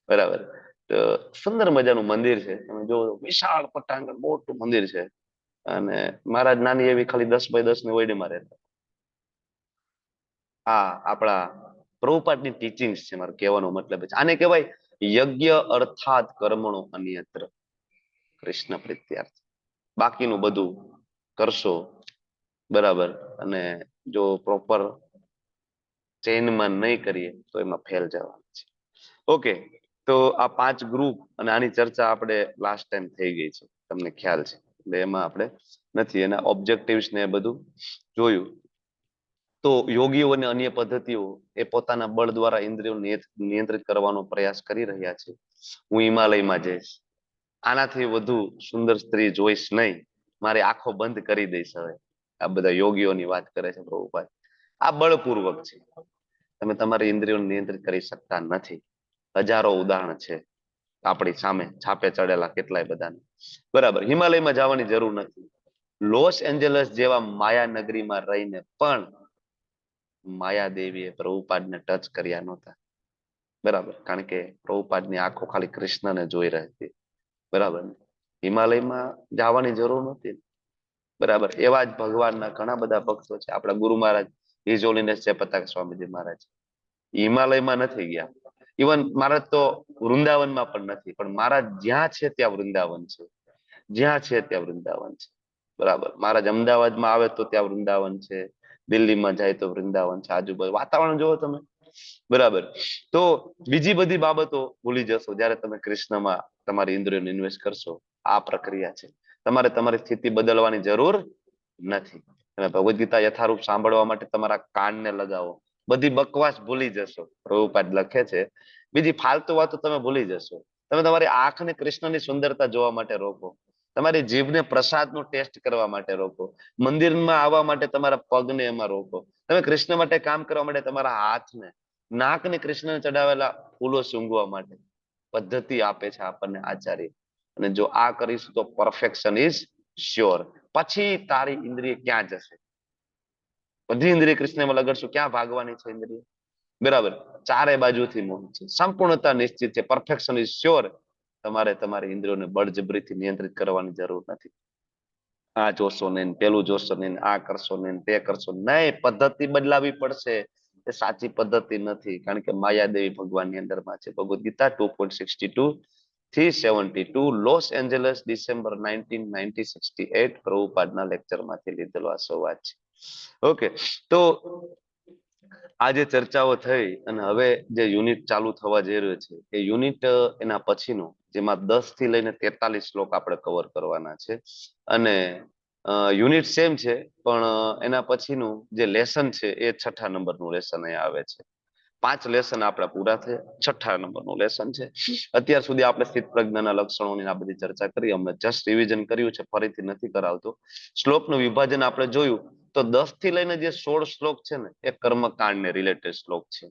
બરાબર. તો સુંદર મજાનું મંદિર છે. તમે જો, વિશાળ પટાંગણ, મોટું મંદિર છે. અને મહારાજ નાની એવી ખાલી 10 બાય 10 ની ઓયડીમાં રહેતા. આ આપણા પ્રભુપાદની ટીચિંગ્સ છે. મારો કહેવાનો મતલબ છે, આને કહેવાય યજ્ઞ અર્થાત કર્મણો અન્યત્ર કૃષ્ણ પ્રીત્યાર્થ. બાકીનું બધું કરશો, બરાબર, અને જો પ્રોપર ચેઇનમાં નહીં કરીએ તો એમાં ફેલ જવાનું છે. ઓકે, તો આ 5 ગ્રુપ અને આની ચર્ચા આપણે લાસ્ટ ટાઈમ થઈ ગઈ છે, તમને ખ્યાલ છે. એટલે એમાં આપણે નથી, એના ઓબ્જેક્ટિવ્સ ને બધું જોયું. તો યોગીઓ અને અન્ય પદ્ધતિઓ એ પોતાના બળ દ્વારા ઇન્દ્રિયો નિયંત્રિત કરવાનો પ્રયાસ કરી રહ્યા છે. હું હિમાલયમાં જઈશ, આનાથી વધુ સુંદર સ્ત્રી જોઈશ નહીં, મારી આંખો બંધ કરી દઈશ. હવે આ બધા યોગીઓની વાત કરે છે પ્રભુપાદ. આ બળપૂર્વક છે. તમે તમારી ઇન્દ્રિયોને નિયંત્રિત કરી શકતા નથી. હજારો ઉદાહરણ છે આપણી સામે, છાપે ચડેલા કેટલાય બધાને. બરાબર. હિમાલયમાં જવાની જરૂર નથી. લોસ એન્જલસ જેવા માયા નગરીમાં રહીને પણ માયાદેવીએ પ્રભુપાદને ટચ કર્યા નહોતા. બરાબર. કારણ કે પ્રભુપાદની આંખો ખાલી કૃષ્ણને જોઈ રહી હતી. બરાબર. હિમાલયમાં જવાની જરૂર નથી. બરાબર. એવા જ ભગવાનના ઘણા બધા ભક્તો છે. આપણા ગુરુ મહારાજ હિઝ હોલીનેસ જયપ્રતાપ સ્વામીજી મહારાજ હિમાલયમાં નથી ગયા. ઇવન મહારાજ તો વૃંદાવનમાં પણ નથી. પણ મહારાજ જ્યાં છે ત્યાં વૃંદાવન છે, જ્યાં છે ત્યાં વૃંદાવન છે. બરાબર. મહારાજ અમદાવાદમાં આવે તો ત્યાં વૃંદાવન છે, દિલ્હીમાં જાય તો વૃંદાવન છે. આજુબાજુ વાતાવરણ જોવો તમે. બરાબર. તો બીજી બધી બાબતો ભૂલી જશો જ્યારે તમે કૃષ્ણમાં તમારી ઇન્દ્રિયોને ઇન્વેસ્ટ કરશો. આ પ્રક્રિયા છે. તમારે તમારી સ્થિતિ બદલવાની જરૂર નથી. તમે ભગવદ ગીતા યથારૂપ સાંભળવા માટે તમારા કાનને લગાવો. બધી બકવાસ ભૂલી જશો. પ્રભુપાદ લખે છે બીજી ફાલતુ વાતો તમે ભૂલી જશો. તમે તમારી આંખને કૃષ્ણની સુંદરતા જોવા માટે રોકો. તમારી જીભને પ્રસાદનો ટેસ્ટ કરવા માટે રોકો. મંદિરમાં આવવા માટે તમારા પગને એમાં રોકો. તમે કૃષ્ણ માટે કામ કરવા માટે તમારા હાથને, નાકને કૃષ્ણને ચડાવેલા ફૂલો સૂંઘવા માટે પદ્ધતિ આપે છે આપણને આચાર્ય. અને જો આ કરીશું તો પરફેક્શન ઇઝ શ્યોર. પછી તારી ઇન્દ્રિય ક્યાં જશે? બધી ઇન્દ્રિય કૃષ્ણમાં લગાડશું, ક્યાં ભાગવાની છે ઇન્દ્રિય? બરાબર. ચારે બાજુથી મોહ છે. સંપૂર્ણતા નિશ્ચિત છે. Perfection is sure. તમારે તમારી ઇન્દ્રિયોને બળજબરીથી નિયંત્રિત કરવાની જરૂર નથી. આ જોશો નહીં, પેલું જોશો નહીં, આ કરશો નહીં, તે કરશો નહીં. પદ્ધતિ બદલાવી પડશે. એ સાચી પદ્ધતિ નથી. કારણ કે માયાદેવી ભગવાનની અંદરમાં છે. ભગવદ ગીતા 2.62 થી 72, લોસ એન્જલસ, ડિસેમ્બર 1968, પ્રભુપાદના લેક્ચરમાંથી લીધેલો આ સંવાદ છે. ઓકે, તો આજે ચર્ચાઓ થઈ અને હવે જે યુનિટ ચાલુ થવા જઈ રહ્યો છે એ યુનિટ એના પછીનું, જેમાં 10 થી લઈને 43 શ્લોક આપણે કવર કરવાના છે. અને યુનિટ સેમ છે, પણ એના પછીનું જે લેસન છે એ 6થા નંબરનું લેસન અહીંયા આવે છે. 5 લેસન આપણા પૂરા થયા. 6થા નંબરનું લેસન છે. અત્યાર સુધી આપણે સ્થિત પ્રજ્ઞાના લક્ષણોની આ બધી ચર્ચા કરી. અમે જસ્ટ રિવિઝન કર્યું છે, ફરીથી નથી કરાવતો. શ્લોકનું વિભાજન આપણે જોયું તો 10 થી લઈને જે 16 શ્લોક છે ને એ કર્મકાંડને રિલેટેડ શ્લોક છે.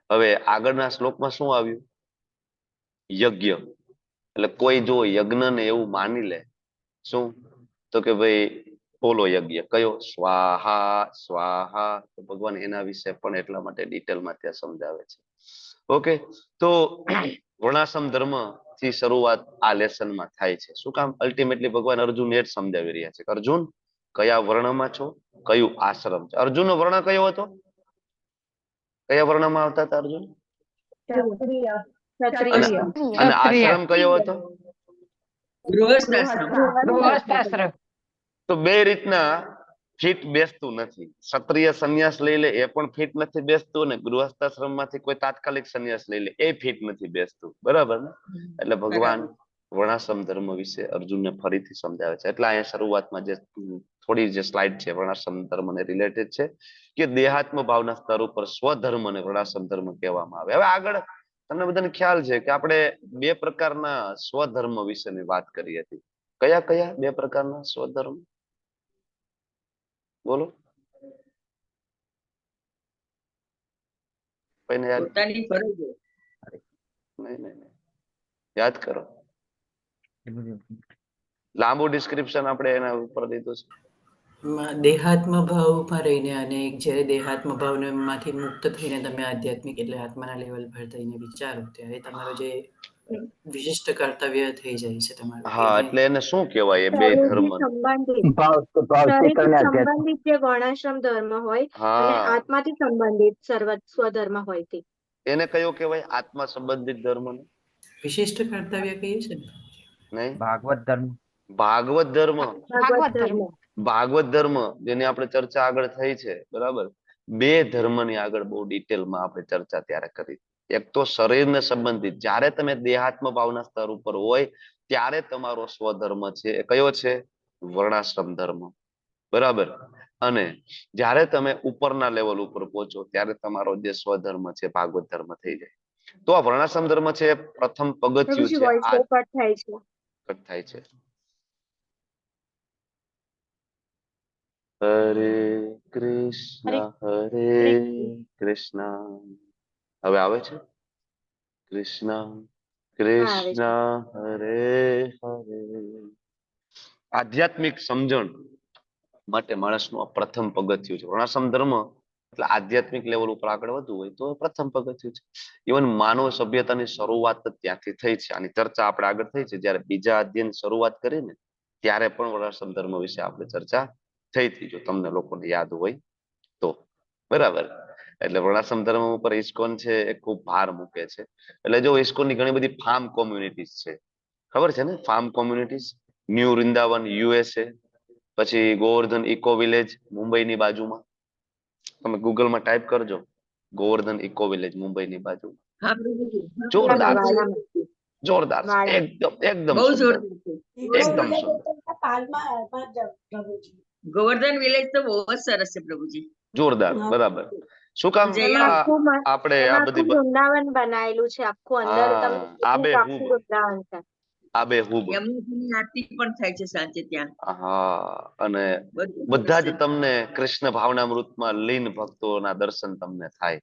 હવે આગળના શ્લોકમાં શું આવ્યું? યજ્ઞ. એટલે કોઈ જો યજ્ઞને એવું માની લે, શું તો કે ભાઈ બોલો યજ્ઞ કયો? સ્વાહા સ્વાહા. તો ભગવાન એના વિશે પણ એટલા માટે ડિટેલમાં ત્યાં સમજાવે છે. ઓકે, તો વર્ણાશ્રમ ધર્મ થી શરૂઆત આ લેસનમાં થાય છે. શું કામ? અલ્ટિમેટલી ભગવાન અર્જુન એ જ સમજાવી રહ્યા છે. અર્જુન, કયા વર્ણમાં છો, કયું આશ્રમ છે? અર્જુનનો વર્ણ કયો હતો? કયા વર્ણમાં આવતા હતા અર્જુન? અને આશ્રમ કયો હતો? ગૃહસ્થાશ્રમ. ગૃહસ્થાશ્રમ. તો બે રીતના ફિટ બેસતું નથી. ક્ષત્રિય સંન્યાસ લઈ લે એ પણ ફિટ નથી બેસતું, અને ગૃહસ્થાશ્રમ માંથી કોઈ તાત્કાલિક સંન્યાસ લઈ લે એ ફિટ નથી બેસતું. બરાબર ને? એટલે ભગવાન વર્ણાશ્રમ ધર્મ વિશે અર્જુનને ફરીથી સમજાવે છે. એટલે અહીંયા શરૂઆતમાં જે થોડી જે સ્લાઇડ છે વર્ણાશ્રમ ધર્મને રિલેટેડ છે, કે દેહાત્મ ભાવના સ્તર ઉપર સ્વધર્મ અને વર્ણાશ્રમ ધર્મ કહેવામાં આવે. હવે આગળ તમને બધાને ખ્યાલ છે કે આપણે બે પ્રકારના સ્વધર્મ વિશેની વાત કરી હતી. કયા કયા બે પ્રકારના સ્વધર્મ? બોલો. કોઈને યાદ? પોતાની ફરજો. નહીં. યાદ કરો. લાંબુ ડિસ્ક્રિપ્શન આપણે એના ઉપર દીધું છે. દેહાત્મ ભાવમાં રહીને અને જ્યારે દેહાત્મ ભાવમાંથી મુક્ત થઈને તમે આધ્યાત્મિક એટલે આત્માના લેવલ પર થઈને વિચારો ત્યારે તમારો જે વિશિષ્ટ કર્તવ્ય થઈ જાય છે તમારું. હા, એટલે એને શું કહેવાય એ બે ધર્મ? સંબંધિત જે વર્ણાશ્રમ ધર્મ હોય અને હા, આત્માથી સંબંધિત સ્વધર્મ હોય તે. એને કયો કહેવાય? આત્મા સંબંધિત ધર્મ વિશિષ્ટ કર્તવ્ય કહીએ છે ને? નહીં, ભાગવત ધર્મ. ભાગવત ધર્મ. ભાગવત ધર્મ. ભાગવત ધર્મ જેની આપણે ચર્ચા આગળ થઈ છે, બરાબર. બે ધર્મની આગળ બહુ ડિટેલમાં આપણે ચર્ચા ત્યારે કરી. એક તો શરીરને સંબંધિત, જ્યારે તમે દેહાત્મ ભાવના સ્તર ઉપર હોય ત્યારે તમારો સ્વધર્મ છે એ કયો છે? વર્ણાશ્રમ ધર્મ. બરાબર. અને જ્યારે તમે ઉપરના લેવલ ઉપર પહોંચો ત્યારે તમારો જે સ્વધર્મ છે ભાગવત ધર્મ થઈ જાય. તો આ વર્ણાશ્રમ ધર્મ છે પ્રથમ પગથિયું છે. કટ થાય છે. કટ થાય છે. હરે કૃષ્ણ હરે કૃષ્ણ. હવે આવે છે? કૃષ્ણ કૃષ્ણ હરે હરે. આધ્યાત્મિક સમજણ માટે માણસનું આ પ્રથમ પગથિયું છે. વર્ણાશ્રમ ધર્મ એટલે આધ્યાત્મિક લેવલ ઉપર આગળ વધવું હોય તો પ્રથમ પગથિયું છે. ઇવન માનવ સભ્યતાની શરૂઆત ત્યાંથી થઈ છે. આની ચર્ચા આપણે આગળ થઈ છે. જ્યારે બીજા અધ્યયન શરૂઆત કરીને ત્યારે પણ વર્ણાશ્રમ ધર્મ વિશે આપણે ચર્ચા થઈ હતી, જો તમને લોકોને યાદ હોય તો. બરાબર. એટલે વર્ણાશ્રમ ધર્મ ઉપર ઇસ્કોન છે એ ખૂબ ભાર મૂકે છે. એટલે જો ઇસ્કોનની ઘણી બધી ફાર્મ કોમ્યુનિટીઝ છે, ખબર છે ને? Farm communities, new Vrindavan USA, પછી ગોવર્ધન ઇકો વિલેજ મુંબઈની બાજુમાં. તમે ગૂગલમાં ટાઈપ કરજો ગોવર્ધન ઇકો વિલેજ મુંબઈની બાજુમાં. હા પ્રભુજી. જોરદાર જોરદાર, એકદમ બહુ સુંદર, જોરદાર. એકદમ સુંદર. ગોવર્ધન વિલેજ તો બહુ જ સરસ છે પ્રભુજી. જોરદાર. બરાબર. શું કામ? આપણે આ બધી વૃંદાવન બનાયેલું છે આખું અંદર. તમે આખું વૃંદાવન છે. આબેહૂબ. યમુનાજીની આરતી પણ થાય છે સાંજે ત્યાં. હા, અને બધા જ તમને કૃષ્ણ ભાવનામૃતમાં લીન ભક્તોના દર્શન તમને થાય.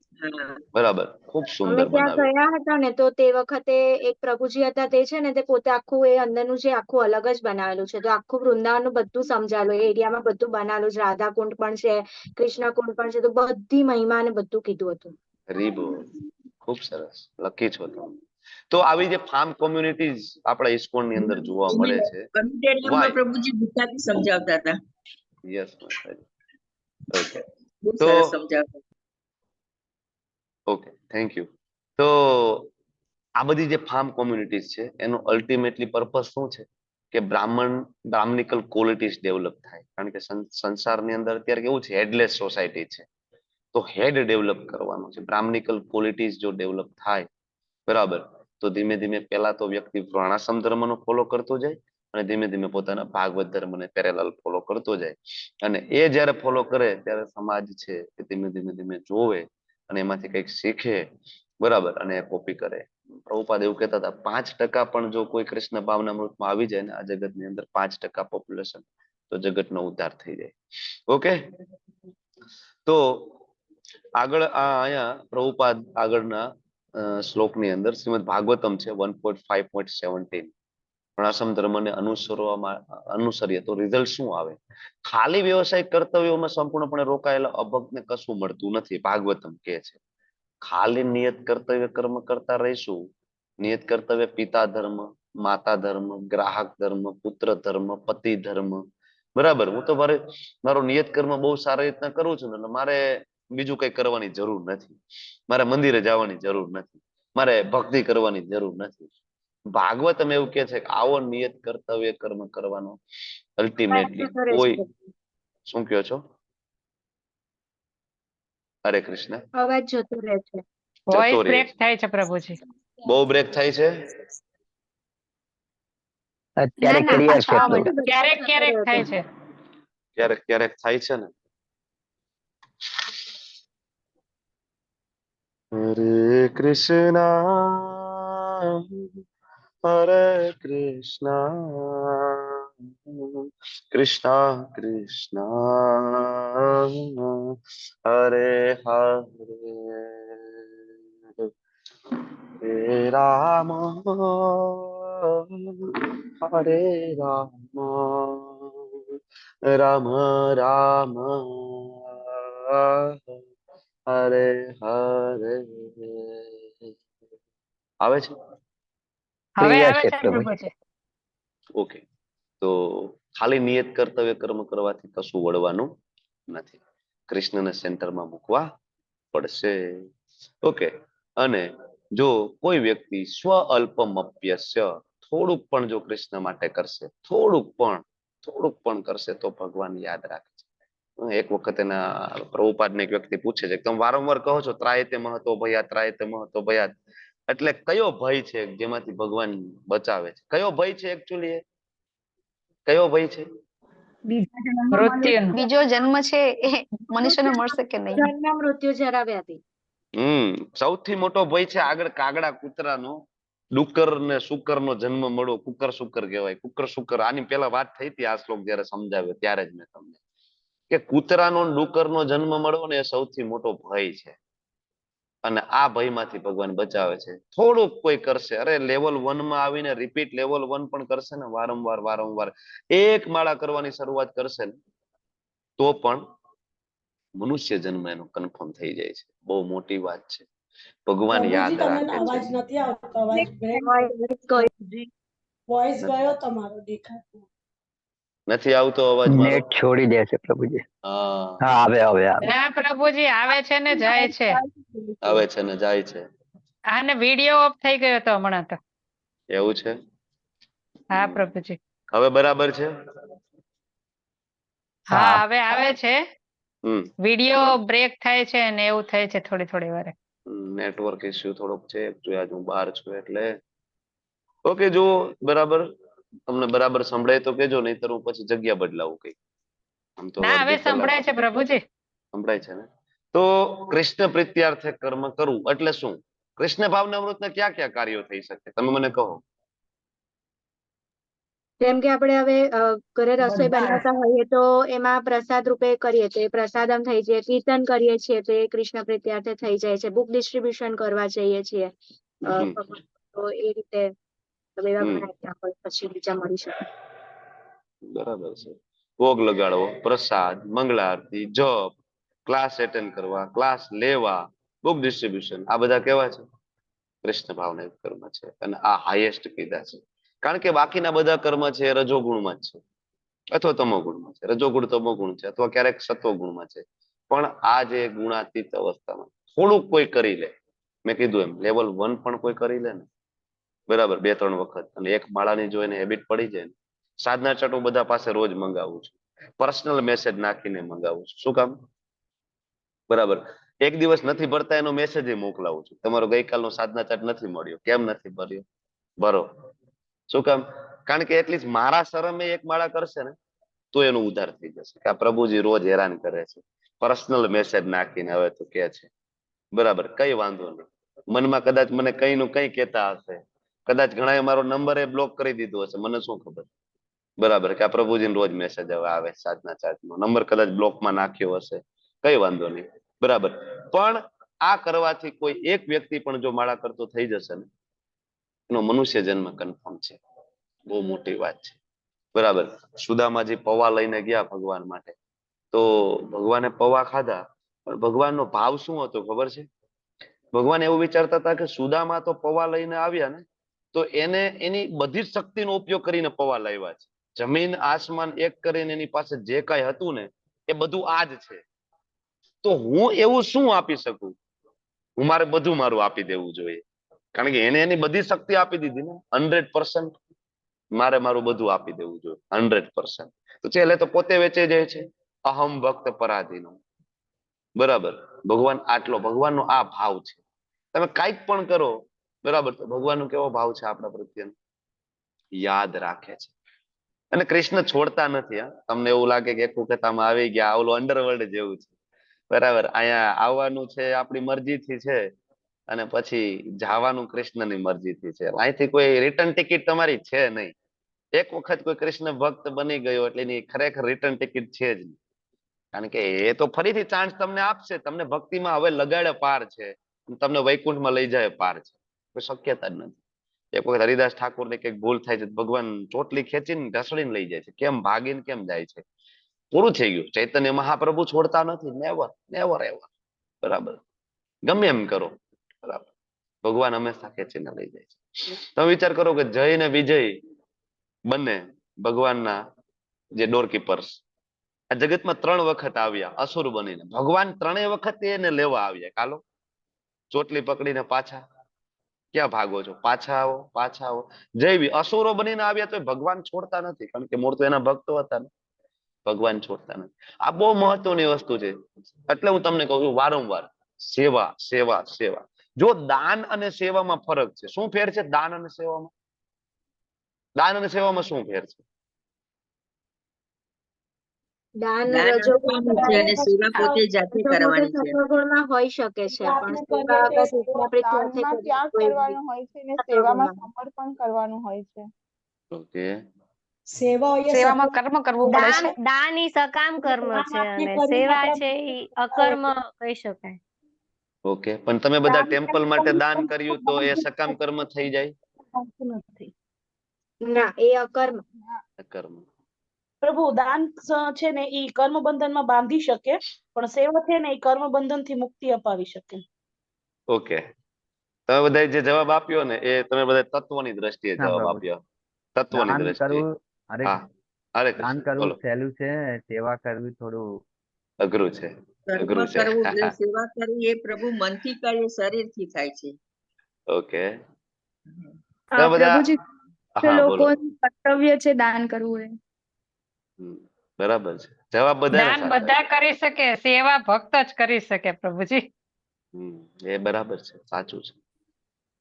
બરાબર. ખૂબ સુંદર ત્યાં બનાવ્યું. ગયા હતા ને તો તે વખતે એક પ્રભુજી હતા તે છે ને તે પોતે આખું એ અંદરનું જે આખું અલગ જ બનાવેલું છે. તો આખું વૃંદાવનનું બધું સમજાવેલું, એ એરિયામાં બધું બનાવેલું છે. રાધા કુંડ પણ છે, કૃષ્ણ કુંડ પણ છે. તો બધી મહિમા ને બધું કીધું હતું. રીબો. ખૂબ સરસ લકી છો તમે. તો આવી જે ફાર્મ કોમ્યુનિટીઝ આપણા ઇસ્કોન ની અંદર જોવા મળે છે. પ્રભુજી ગુજરાતી સમજાવતા હતા. યસ. ઓકે. બહુ સરસ સમજાવતા. Okay, thank you. તો આ બધી જે ફાર્મ કોમ્યુનિટીઝ છે એનો અલ્ટિમેટલી પર્પસ શું છે? કે બ્રાહ્મણિકલ ક્વોલિટીઝ ડેવલપ થાય. કારણ કે સંસારની અંદર અત્યારે કેવું છે, હેડલેસ સોસાયટી છે. તો હેડ ડેવલપ કરવાનો છે. બ્રાહ્મણિકલ ક્વોલિટીઝ જો ડેવલપ થાય, બરાબર, તો ધીમે ધીમે પેલા તો વ્યક્તિ વર્ણાશ્રમ ધર્મનો ફોલો કરતો જાય અને ધીમે ધીમે પોતાના ભાગવત ધર્મને પેરેલલ ફોલો કરતો જાય. અને એ જ્યારે ફોલો કરે ત્યારે સમાજ છે એ ધીમે ધીમે જોવે અને એમાંથી કંઈક શીખે, બરાબર, અને કોપી કરે. પ્રભુપાદ એવું કહેતા હતા 5% પણ જો કોઈ કૃષ્ણ ભાવનામૃતમાં આવી જાય ને આ જગતની અંદર, 5% પોપ્યુલેશન, તો જગતનો ઉદ્ધાર થઈ જાય. ઓકે. તો આગળ અહીંયા પ્રભુપાદ આગળના શ્લોકની અંદર શ્રીમદ ભાગવતમ છે 1.5.17, વર્ણાશ્રમ ધર્મને અનુસરીએ તો રિઝલ્ટ શું આવે? ખાલી વ્યવસાયિક કર્તવ્યોમાં સંપૂર્ણપણે રોકાયેલા અભક્તને કશું મળતું નથી. ભાગવતમ કહે છે ખાલી નિયત કર્તવ્ય કર્મ કરતા રહીશું. નિયત કર્તવ્ય પિતા ધર્મ, માતા ધર્મ, ગ્રાહક ધર્મ, પુત્ર ધર્મ, પતિ ધર્મ, બરાબર. હું તો મારો નિયત કર્મ બહુ સારી રીતના કરું છું ને મારે બીજું કઈ કરવાની જરૂર નથી. મારે મંદિરે જવાની જરૂર નથી. મારે ભક્તિ કરવાની જરૂર નથી. ભાગવતમ એવું કે છે કે આવો નિયત કર્તવ્ય કર્મ કરવાનો અલ્ટિમેટલી કોઈ શું કહો છો? હરે કૃષ્ણ. અવાજ જતો રહે છે. વોઇસ રહે બ્રેક છે. થાય છે પ્રભુજી. બહુ બ્રેક થાય છે. અત્યારે ના, ક્લિયર છે પાછું થોડું. ક્યારેક ક્યારેક થાય છે. ક્યારેક ક્યારેક થાય છે ને. હરે કૃષ્ણ હરે કૃષ્ણ કૃષ્ણ કૃષ્ણ હરે હરે રામ હરે રામ રામ રામ હરે હરે. આવે છે? હવે ક્લિયર આવે છે છે પ્રભુ. પ્રભુજી. ઓકે. તો ખાલી નિયત કર્તવ્ય કર્મ કરવાથી કશું વળવાનું નથી. કૃષ્ણને સેન્ટરમાં મૂકવા પડશે. ઓકે. અને જો કોઈ વ્યક્તિ સ્વ અલ્પમપ્યસ્ય થોડુંક પણ જો કૃષ્ણ માટે કરશે, થોડુંક પણ કરશે તો ભગવાન યાદ રાખે છે. એક વખત એના પ્રભુપાદને એક વ્યક્તિ પૂછે છે, તમે વારંવાર કહો છો ત્રાયતે મહતો ભયાત, ત્રાયતે મહતો ભયાત, એટલે કયો ભય છે જેમાંથી ભગવાન બચાવે છે? કયો ભય છે એકચ્યુઅલી? કયો ભય છે? મૃત્યુનું. બીજો જન્મ છે એ મનુષ્યને મળશે કે નહીં? જન્મ મૃત્યુ જરા વ્યાધિ. સૌથી મોટો ભય છે આગળ કાગડા કૂતરાનો, ડુક્કર ને શુકર નો જન્મ મળો. કુકર શુકર કહેવાય. કુકર શુકર આની પેલા વાત થઈ હતી આ શ્લોક જયારે સમજાવ્યો ત્યારે જ મેં તમને કે કૂતરાનો ડુક્કરનો જન્મ મળવો ને એ સૌથી મોટો ભય છે. અને આ ભયમાંથી ભગવાન બચાવે છે. થોડુંક કોઈ કરશે, અરે લેવલ 1 માં આવીને રિપીટ લેવલ 1 પણ કરશે ને, વારંવાર એક માળા કરવાની શરૂઆત કરશે ને તો પણ મનુષ્ય જન્મ એનો કન્ફર્મ થઈ જાય છે. બહુ મોટી વાત છે. ભગવાન યાદ રાખે છે. અવાજ નથી આવતો, અવાજ બ્રેક વોઇસ ગયો તમારો, દેખાતો નથી આવતો અવાજ મારો? નેટ છોડી દે છે પ્રભુજી. હા, હા આવે હવે આવે. ના પ્રભુજી, આવે છે ને જાય છે. આવે છે ને જાય છે. અને વિડીયો ઓફ થઈ ગયો હતો હમણાં તો. એવું છે? હા પ્રભુજી. હવે બરાબર છે? હા હવે આવે છે. હમ વિડીયો બ્રેક થાય છે ને એવું થાય છે થોડી વારે. નેટવર્ક ઇસ્યુ થોડોક છે. આજ હું બહાર છું એટલે. ઓકે, જો બરાબર તમને બરાબર સંભળાય તો કેજો, નહીતર હું પછી જગ્યા બદલાવું કઈ. આમ તો ના હવે અડધી કલાક સંભળાય છે પ્રભુજી. સંભળાય છે ને? તો કૃષ્ણ પ્રીત્યાર્થે કર્મ કરવું એટલે શું? કૃષ્ણ ભાવના અમૃતના કયા કયા કાર્યો થઈ શકે તમે મને કહો. જેમ કે આપણે હવે ઘરે રસોઈ બનાવતા હોઈએ તો એમાં પ્રસાદ રૂપે કરીએ તો એ પ્રસાદમ થઈ જાય, કીર્તન કરીએ છીએ તો એ કૃષ્ણ પ્રીત્યાર્થે થઈ જાય છે, બુક ડિસ્ટ્રીબ્યુશન કરવા જઈએ છીએ તો એ રીતે એવા ઘણા એક્ઝામ્પલ પછી બીજા મળી શકે. બરાબર છે. ભોગ લગાડવો, પ્રસાદ, મંગળ આરતી, જપ, ક્લાસ એટેન્ડ કરવા, ક્લાસ લેવા, બુક ડિસ્ટ્રીબ્યુશન, આ બધા કેવા છે? કૃષ્ણ ભાવના કર્મ છે. અને આ હાઈએસ્ટ કીધા છે. કારણ કે બાકીના બધા કર્મ છે એ રજોગુણમાં જ છે અથવા તમોગુણમાં છે. રજોગુણ તમોગુણ છે અથવા ક્યારેક સત્વગુણમાં છે. પણ આ જે ગુણાતીત અવસ્થામાં થોડુંક કોઈ કરી લે, મેં કીધું એમ લેવલ 1 પણ કોઈ કરી લે ને બરાબર 2-3 વખત, અને એક માળાની જો એને હેબિટ પડી જાય ને, સાધના ચટ હું બધા પાસે રોજ મંગાવું છું, પર્સનલ મેસેજ નાખીને મંગાવું છું. શું કામ? બરાબર. એક દિવસ નથી ભરતા એનો મેસેજ મોકલાવું છું, તમારો ગઈકાલનો સાધના ચાર્ટ નથી મળ્યો, કેમ નથી ભર્યો? ભરો. શું કામ? કારણ કે એટલીસ્ટ મારા શરમે એક માળા કરશે ને તો એનો ઉદ્ધાર થઈ જશે કે આ પ્રભુજી રોજ હેરાન કરે છે, પર્સનલ મેસેજ નાખીને હવે તો કે છે. બરાબર, કઈ વાંધો નહીં. મનમાં કદાચ મને કઈ નું કઈ કહેતા હશે, કદાચ ઘણા મારો નંબર એ બ્લોક કરી દીધો હશે, મને શું ખબર. બરાબર, કે આ પ્રભુજીને રોજ મેસેજ હવે આવે સાધના ચાર્ટનો, નંબર કદાચ બ્લોકમાં નાખ્યો હશે, કઈ વાંધો નહીં. બરાબર, પણ આ કરવાથી કોઈ એક વ્યક્તિ પણ જો માળા કરતો થઈ જશે ને એનો મનુષ્ય જન્મ કન્ફર્મ છે. બહુ મોટી વાત છે. બરાબર. સુદામાજી પૌવા લઈને ગયા ભગવાન માટે, તો ભગવાને પૌવા ખાધા, પણ ભગવાનનો ભાવ શું હતો ખબર છે? ભગવાન એવું વિચારતા હતા કે સુદામા તો પૌવા લઈને આવ્યા ને તો એને એની બધી જ શક્તિનો ઉપયોગ કરીને પૌવા લાવ્યા છે. જમીન આસમાન એક કરીને એની પાસે જે કઈ હતું ને એ બધું આ જ છે. તો હું એવું શું આપી શકું? હું મારે બધું મારું આપી દેવું જોઈએ, કારણ કે એને એની બધી શક્તિ આપી દીધી ને 100%. મારે મારું બધું આપી દેવું જોઈએ 100%. તો છેલ્લે તો પોતે વેચે જાય છે. અહમ ભક્ત પરાધીનો. બરાબર, ભગવાન આટલો, ભગવાનનો આ ભાવ છે. તમે કાંઈક પણ કરો, બરાબર, તો ભગવાનનો કેવો ભાવ છે આપણા પ્રત્યે? યાદ રાખે છે. અને કૃષ્ણ છોડતા નથી. તમને એવું લાગે કે એક વખત આમાં આવી ગયા, ઓલું અંડરવર્લ્ડ જેવું છે, બરાબર. અહીંયા આવવાનું છે આપણી મરજીથી છે, અને પછી જવાનું કૃષ્ણની મરજીથી છે. અહીંથી કોઈ રિટર્ન ટિકિટ તમારી છે નહીં. એક વખત કોઈ કૃષ્ણ ભક્ત બની ગયો એટલે એની ખરેખર રિટર્ન ટિકિટ છે જ નહીં. કારણ કે એ તો ફરીથી ચાન્સ તમને આપશે. તમને ભક્તિમાં હવે લગાડે પાર છે, તમને વૈકુંઠમાં લઈ જાય પાર છે. કોઈ શક્યતા જ નથી. એક વખત હરિદાસ ઠાકોર ને કઈક ભૂલ થાય છે, ભગવાન ચોટલી ખેંચીને ઢસડીને લઈ જાય છે. કેમ ભાગીને કેમ જાય છે? પૂરું થઈ ગયું. ચૈતન્ય મહાપ્રભુ છોડતા નથી. Never never ever. બરાબર, ગમે એમ કરો, બરાબર, ભગવાન હંમેશા ખેંચીને લઈ જાય છે. તમે વિચાર કરો કે જય ને વિજય બંને ભગવાનના જે ડોરકીપર્સ આ જગતમાં 3 વખત આવ્યા અસુર બનીને. ભગવાન 3 વખત એને લેવા આવ્યા. કાલો ચોટલી પકડીને પાછા ક્યાં ભાગો છો? પાછા આવો, પાછા આવો. જય અસુરો બનીને આવ્યા તો ભગવાન છોડતા નથી, કારણ કે મૂળ તો એના ભક્તો હતા ને. ભગવાન છોડતા નથી. આ બહુ મહત્વની વસ્તુ છે. એટલે હું તમને કહું છું વારંવાર, સેવા સેવા સેવા. જો દાન અને સેવામાં ફરક છે. શું ફેર છે દાન અને સેવામાં? દાન અને સેવામાં શું ફેર છે? દાન દાન રજોગુણ છે અને સેવા પોતે જાતે કરવાની છે. સત્વગુણમાં હોઈ શકે છે, પણ સેવા અગર આપણે સાથે દાનમાં કરીએ ત્યાગ તો એ કરવાનું હોય છે ને સેવામાં સત્વગુણમાં. સમર્પણ કરવાનું હોય છે. ઓકે, સેવામાં કર્મ કરવું પડે છે. દાન ઈ સકામ કર્મ છે અને સેવા છે ઈ અકર્મ કહી શકાય. ઓકે, પણ તમે બધા દાન ટેમ્પલ માટે દાન કર્યું તો એ સકામ કર્મ થઈ જાય? નથી. ના, એ અકર્મ. કર્મ. પ્રભુ દાન છે ને ઈ કર્મ બંધનમાં બાંધી શકે, પણ સેવા છે ને ઈ કર્મ બંધનથી મુક્તિ અપાવી શકે. ઓકે, તમે બધા જે જવાબ આપ્યો ને એ તમે બધા તત્વની દ્રષ્ટિએ જવાબ આપ્યો. તત્વની દ્રષ્ટિએ. હા, અરે દાન કૃષ્ણ, કરવું બોલો. સહેલું છે, સેવા કરવી થોડું અઘરું છે, કર્મ અઘરું છે. કરવું એટલે સેવા કરવી એ પ્રભુ મનથી કરે, શરીરથી થાય છે. ઓકે, તમે બધા પ્રભુજી હા બોલો. લોકોનું કર્તવ્ય છે દાન કરવું એ. બરાબર છે, જવાબ બધાના દાન સાચા. બધા કરી શકે, સેવા ભક્ત જ કરી શકે પ્રભુજી. એ બરાબર છે, સાચું છે.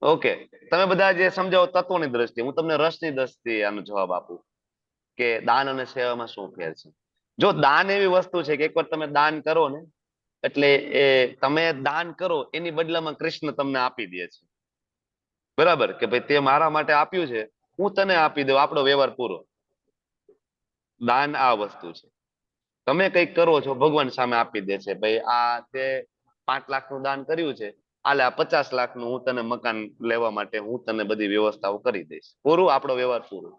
ઓકે, તમે બધા જે સમજાવો તત્વની દ્રષ્ટિએ, હું તમને રસની દ્રષ્ટિએ આનો જવાબ આપું કે દાન અને સેવામાં શું ફેર છે. જો દાન એવી વસ્તુ છે કે એકવાર તમે દાન કરો ને એટલે એ તમે દાન કરો એની બદલામાં કૃષ્ણ તમને આપી દે છે. બરાબર કે ભાઈ તે મારા માટે આપ્યું છે, હું તને આપી દઉં, આપણો વ્યવહાર પૂરો. દાન આ વસ્તુ છે. તમે કંઈક કરો છો, ભગવાન સામે આપી દે છે, ભાઈ આ તે 5 લાખનું દાન કર્યું છે, આલે આ 50 લાખનું હું તને મકાન લેવા માટે હું તને બધી વ્યવસ્થાઓ કરી દઈશ. પૂરું, આપણો વ્યવહાર પૂરો.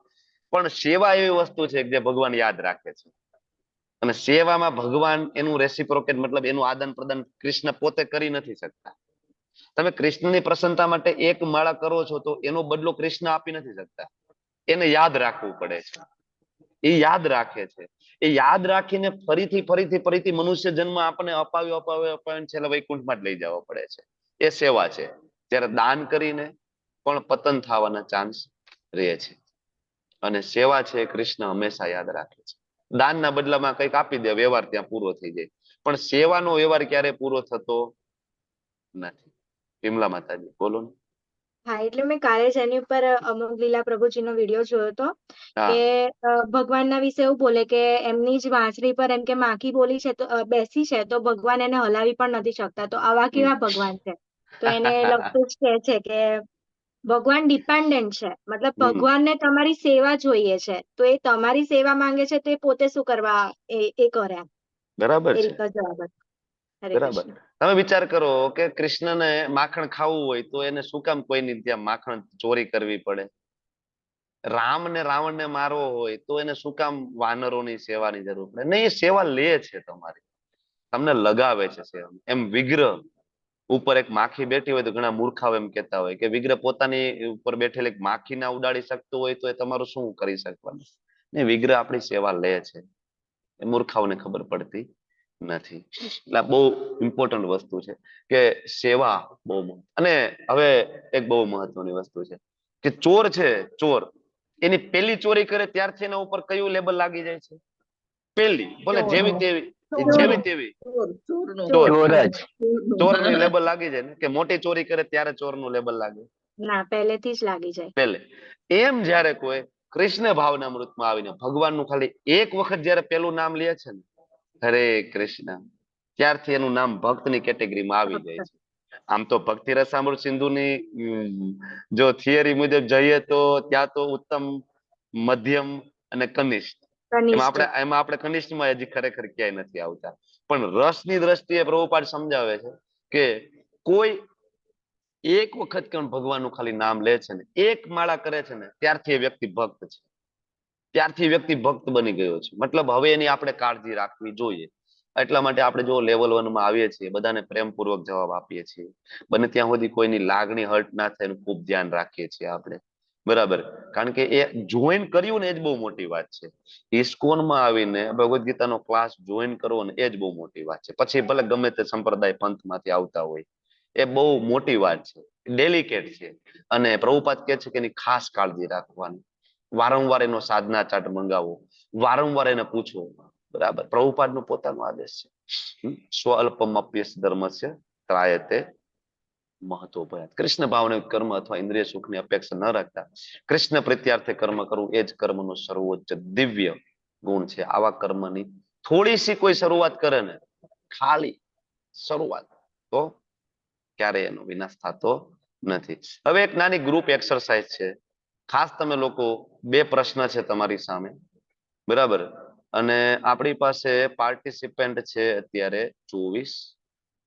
પણ સેવા એવી વસ્તુ છે જે ભગવાન યાદ રાખે છે. અને સેવામાં ભગવાન એનું રેસિપ્રોકેટ મતલબ એનું આદાન પ્રદાન કૃષ્ણ પોતે કરી નથી શકતા. તમે કૃષ્ણની પ્રસન્નતા માટે 1 માળા કરો છો તો એનો બદલો કૃષ્ણ આપી નથી શકતા. એને યાદ રાખવું પડે છે. એ યાદ રાખે છે. એ યાદ રાખીને ફરીથી મનુષ્ય જન્મ આપણને અપાવ્યો છેલ્લે વૈકુંઠમાં જ લઈ જવો પડે છે. એ સેવા છે. જ્યારે દાન કરીને પણ પતન થવાના ચાન્સ રહે છે. અને સેવા છે કૃષ્ણ હંમેશા યાદ રાખે છે. દાનના બદલામાં કંઈક આપી દે, વ્યવહાર ત્યાં પૂરો થઈ જાય. પણ સેવાનો વ્યવહાર ક્યારે પૂરો થતો નથી. વિમલા માતાજી બોલો ને. હા, એટલે મેં કાલે જ એની ઉપર અમોઘ લીલા પ્રભુજીનો વિડીયો જોયો હતો કે ભગવાનના વિશે એવું બોલે કે એમની જ વાંસળી પર એમ કે માખી બોલી છે તો બેસી છે તો ભગવાન એને હલાવી પણ નથી શકતા. તો આવા કેવા ભગવાન છે? તો એને લગતું જ કહે છે કે ભગવાન ડિપેન્ડન્ટ છે, મતલબ ભગવાનને તમારી સેવા જોઈએ છે, તો એ તમારી સેવા માંગે છે તો એ પોતે શું કરવા એ કરે. બરાબર એ છે, રીતનો જવાબ હતો. હરે બરાબર. કૃષ્ણ. તમે વિચાર કરો કે કૃષ્ણને માખણ ખાવું હોય તો એને શું કામ કોઈની ત્યાં માખણ ચોરી કરવી પડે? રામ ને રાવણ ને મારવો હોય તો એને શું કામ વાનરોની સેવાની જરૂર પડે? નહીં, એ સેવા લે છે તમારી, તમને લગાવે છે સેવા. એમ વિગ્રહ ઉપર એક માખી બેઠી હોય તો ઘણા મૂર્ખાઓ એમ કહેતા હોય કે વિગ્રહ પોતાની ઉપર બેઠેલી એક માખી ના ઉડાડી શકતો હોય તો એ તમારું શું કરી શકવાનું? ને વિગ્રહ આપણી સેવા લે છે. એ મૂર્ખાઓને ખબર પડતી નથી. એટલે બહુ ઇમ્પોર્ટન્ટ વસ્તુ છે કે સેવા બહુ. અને હવે એક બહુ મહત્વની વસ્તુ છે કે ચોર છે, ચોર એની પેલી ચોરી કરે ત્યારથી એના ઉપર કયું લેબલ લાગી જાય છે? પેલી ભલે જેવી તેવી જેવી તેવી ચોરનું ચોર ચોર જ. ચોરની લેબલ લાગી જાય ને કે મોટી ચોરી કરે ત્યારે ચોરનું લેબલ લાગે ના પહેલેથી જ લાગી જાય. પેલે. એમ જયારે કોઈ કૃષ્ણ ભાવના અમૃતમાં આવીને ભગવાનનું ખાલી એક વખત જયારે પેલું નામ લે છે ને, હરે કૃષ્ણ, ત્યારથી એનું નામ ભક્તની કેટેગરીમાં આવી જાય છે. આમ તો ભક્તિ રસામૃત સિંધુની જો થિયરી મુજબ જઈએ તો ત્યાં તો ઉત્તમ, મધ્યમ અને કનિષ્ઠ, એમાં આપણે કનિષ્ઠમાં હજી ખરેખર ક્યાંય નથી આવતા. પણ રસની દ્રષ્ટિએ પ્રભુપાદ સમજાવે છે કે કોઈ એક વખત કેમ ભગવાનનું ખાલી નામ લે છે ને, એક માળા કરે છે ને, ત્યારથી એ વ્યક્તિ ભક્ત છે, ત્યારથી વ્યક્તિ ભક્ત બની ગયો છે. મતલબ હવે એની આપણે કાળજી રાખવી જોઈએ. એટલા માટે આપણે જો લેવલ 1 માં આવીએ છીએ, બધાને પ્રેમપૂર્વક જવાબ આપીએ છીએ, બને ત્યાં સુધી કોઈની લાગણી હર્ટ ના થાય એનું ખૂબ ધ્યાન રાખીએ છીએ આપણે, બરાબર. કારણ કે એ જોઈન કર્યું ને એ જ બહુ મોટી વાત છે. ઇસ્કોનમાં આવીને ભગવદ ગીતાનો ક્લાસ જોઈન કરવો ને એ જ બહુ મોટી વાત છે. પછી ભલે ગમે તે સંપ્રદાય પંથમાંથી આવતા હોય, એ બહુ મોટી વાત છે, ડેલિકેટ છે. અને પ્રભુપાદ કહે છે કે એની ખાસ કાળજી રાખવાની, વારંવાર એનો સાધના ચાર્ટ મંગાવો, વારંવાર એને પૂછો, બરાબર. પ્રભુપાદનો પોતાનો આદેશ છે, સ્વલ્પમપ્યસ ધર્મસ્ય ત્રાયતે મહત્વ ભયાત. કૃષ્ણ ભાવને કર્મ અથવા ઇન્દ્રિય સુખની અપેક્ષા ન રાખતા કૃષ્ણ પ્રત્યાર્થે કર્મ કરવું એ જ કર્મનો સર્વોચ્ચ દિવ્ય ગુણ છે. આવા કર્મની થોડી સી કોઈ શરૂઆત કરે ને, ખાલી શરૂઆત, તો ક્યારેય એનો વિનાશ થતો નથી. હવે એક નાની ગ્રુપ એક્સરસાઇઝ છે. ખાસ તમે લોકો 2 પ્રશ્ન છે તમારી સામે, બરાબર. અને આપણી પાસે પાર્ટિસિપન્ટ છે અત્યારે 24,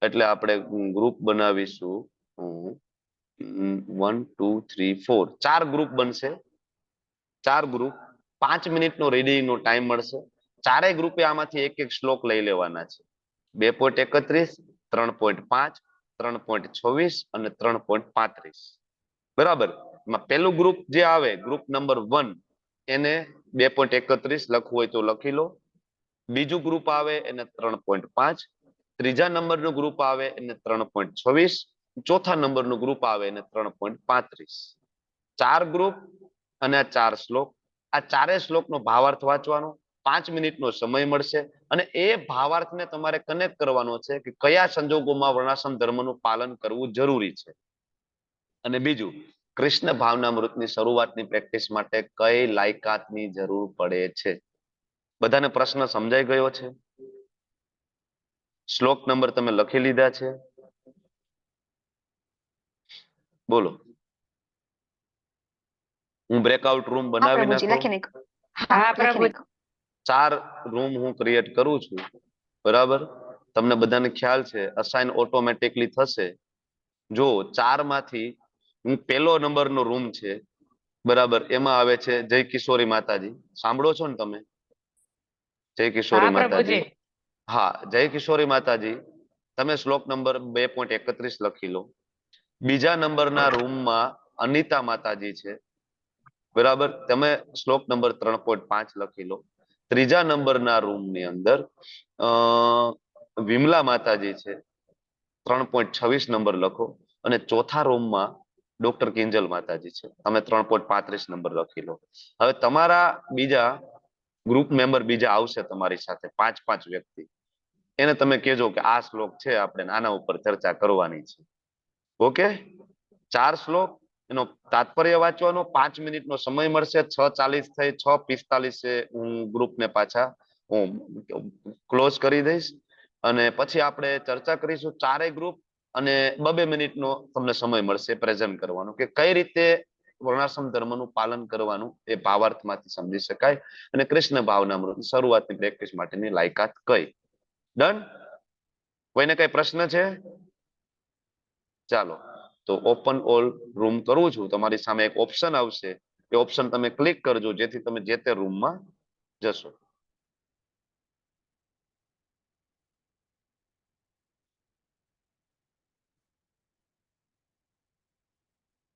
એટલે આપણે ગ્રુપ બનાવીશું 1 2 3 4, 4 ગ્રુપ બનશે. 4 ગ્રુપ, 5 મિનિટનો રીડિંગનો ટાઈમ મળશે. ચારેય ગ્રુપે આમાંથી એક એક શ્લોક લઈ લેવાના છે. 2.31, 3.5, 3.26 અને 3.35, બરાબર. એમાં પેલું ગ્રુપ જે આવે, ગ્રુપ નંબર 1, એને 2.31 લખવું હોય તો લખી લો. બીજું ગ્રુપ આવે એને 3.5, ત્રીજા નંબરનું ગ્રુપ આવે એને 3.26, ચોથા નંબરનું ગ્રુપ આવે એને 3.35. 4 ગ્રુપ અને 4 શ્લોક. આ ચારેય શ્લોકનો ભાવાર્થ વાંચવાનો, 5 મિનિટનો સમય મળશે. અને એ ભાવાર્થને તમારે કનેક્ટ કરવાનો છે કે કયા સંજોગોમાં વર્ણાશ્રમ ધર્મનું પાલન કરવું જરૂરી છે. અને બીજું, કૃષ્ણ ભાવનામૃતની શરૂઆતની પ્રેક્ટિસ માટે કઈ લાયકાતની જરૂર પડે છે. બધાને પ્રશ્ન સમજાઈ ગયો છે? શ્લોક નંબર તમે લખી લીધા છે? બોલો. હું બ્રેકઆઉટ રૂમ બનાવી નાખું? હા પ્રભુ. 4 રૂમ હું ક્રિએટ કરું છું, બરાબર. તમને બધાને ખ્યાલ છે, અસાઇન ઓટોમેટિકલી થશે. જો 4 માંથી હું પહેલો નંબરનો રૂમ છે, બરાબર, એમાં આવે છે જય કિશોરી માતાજી. સાંભળો છો ને તમે? જય કિશોરી માતાજી. હા, જય કિશોરી માતાજી. તમે શ્લોક નંબર 2.31 લખી લો. બીજા નંબરના રૂમમાં અનિતા માતાજી છે, બરાબર. તમે શ્લોક નંબર 3.5 લખી લો. ત્રીજા નંબરના રૂમની અંદર વિમલા માતાજી છે, 3.26 નંબર લખો. અને ચોથા રૂમમાં ડોક્ટર કિંજલ માતાજી છે, તમે 3.35 નંબર લખી લો. હવે તમારા બીજા ગ્રુપ મેમ્બર બીજા આવશે તમારી સાથે, 5 વ્યક્તિ. એને તમે કહેજો કે આ શ્લોક છે, આપણે આના ઉપર ચર્ચા કરવાની છે. ઓકે? 4 શ્લોક, એનો તાત્પર્ય વાંચવાનો, 5 મિનિટનો સમય મળશે. 6:40 થઈ, 6:45 હું ગ્રુપને પાછા હું ક્લોઝ કરી દઈશ. અને પછી આપણે ચર્ચા કરીશું ચારેય ગ્રુપ, અને 2-2 મિનિટનો તમને સમય મળશે પ્રેઝન્ટ કરવાનો કે કઈ રીતે વર્ણાશ્રમ ધર્મનું પાલન કરવાનું એ ભાવાર્થમાંથી સમજી શકાય. અને કૃષ્ણ ભાવનામૃત શરૂઆતની પ્રેક્ટિસ માટેની લાયકાત કઈ. ડન? કોઈને કઈ પ્રશ્ન છે? ચાલો, તો ઓપન ઓલ રૂમ કરું છું. તમારી સામે એક ઓપ્શન આવશે, એ ઓપ્શન તમે ક્લિક કરજો, જેથી તમે જે તે રૂમમાં જશો.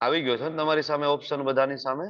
આવી ગયો છે ને તમારી સામે ઓપ્શન બધાની સામે?